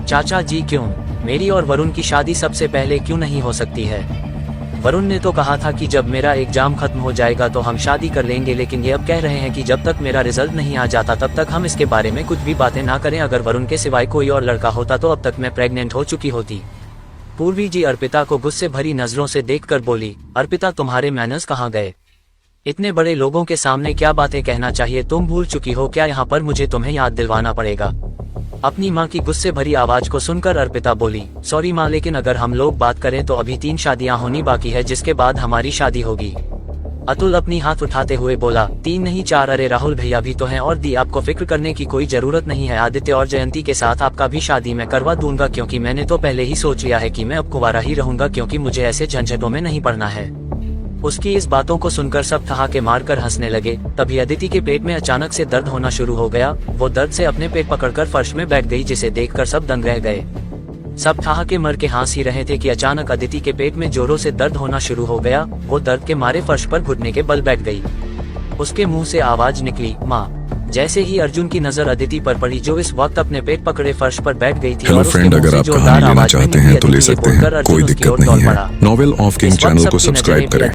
चाचा जी, क्यों? मेरी और वरुण की शादी सबसे पहले क्यों नहीं हो सकती है? वरुण ने तो कहा था कि जब मेरा एग्जाम खत्म हो जाएगा तो हम शादी कर लेंगे, लेकिन ये अब कह रहे हैं कि जब तक मेरा रिजल्ट नहीं आ जाता तब तक हम इसके बारे में कुछ भी बातें ना करें। अगर वरुण के सिवाय कोई और लड़का होता तो अब तक मैं प्रेग्नेंट हो चुकी होती। पूर्वी जी अर्पिता को गुस्से भरी नजरों से देखकर बोली, अर्पिता तुम्हारे मैनर्स कहाँ गए? इतने बड़े लोगों के सामने क्या बातें कहना चाहिए तुम भूल चुकी हो क्या? यहाँ पर मुझे तुम्हें याद दिलवाना पड़ेगा। अपनी माँ की गुस्से भरी आवाज को सुनकर अर्पिता बोली, सॉरी माँ, लेकिन अगर हम लोग बात करें तो अभी 3 शादियाँ होनी बाकी है, जिसके बाद हमारी शादी होगी। अतुल अपनी हाथ उठाते हुए बोला, 3 नहीं 4। अरे राहुल भैया भी तो हैं और दी, आपको फिक्र करने की कोई जरूरत नहीं है। आदित्य और जयंती के साथ आपका भी शादी मैं करवा दूंगा, क्योंकि मैंने तो पहले ही सोच लिया है कि मैं अब कुंवारा ही रहूंगा, क्योंकि मुझे ऐसे झंझटों में नहीं पड़ना है। उसकी इस बातों को सुनकर सब ठहाके मारकर हंसने लगे। तभी अदिति के पेट में अचानक से दर्द होना शुरू हो गया। वो दर्द से अपने पेट पकड़कर फर्श में बैठ गई, जिसे देखकर सब दंग रह गए। सब ठहाके मर के हंस ही रहे थे कि अचानक अदिति के पेट में जोरों से दर्द होना शुरू हो गया। वो दर्द के मारे फर्श पर घुटने के बल बैठ गई। उसके मुंह से आवाज निकली, माँ। जैसे ही अर्जुन की नजर अदिति पर पड़ी, जो इस वक्त अपने पेट पकड़े फर्श पर बैठ गई थी, हेलो और उसके फ्रेंड, मुंह अगर से आप जोरदार कहानी लेना आवाज में चाहते निकली हैं तो ले अदिति ये सकते बोलकर हैं, अर्जुन कोई उसकी दिक्कत ओर नहीं दौड़ है। पड़ा। नॉवेल ऑफ किंग इस वक्त चैनल को सबकी सब्सक्राइब नजरें भी करें।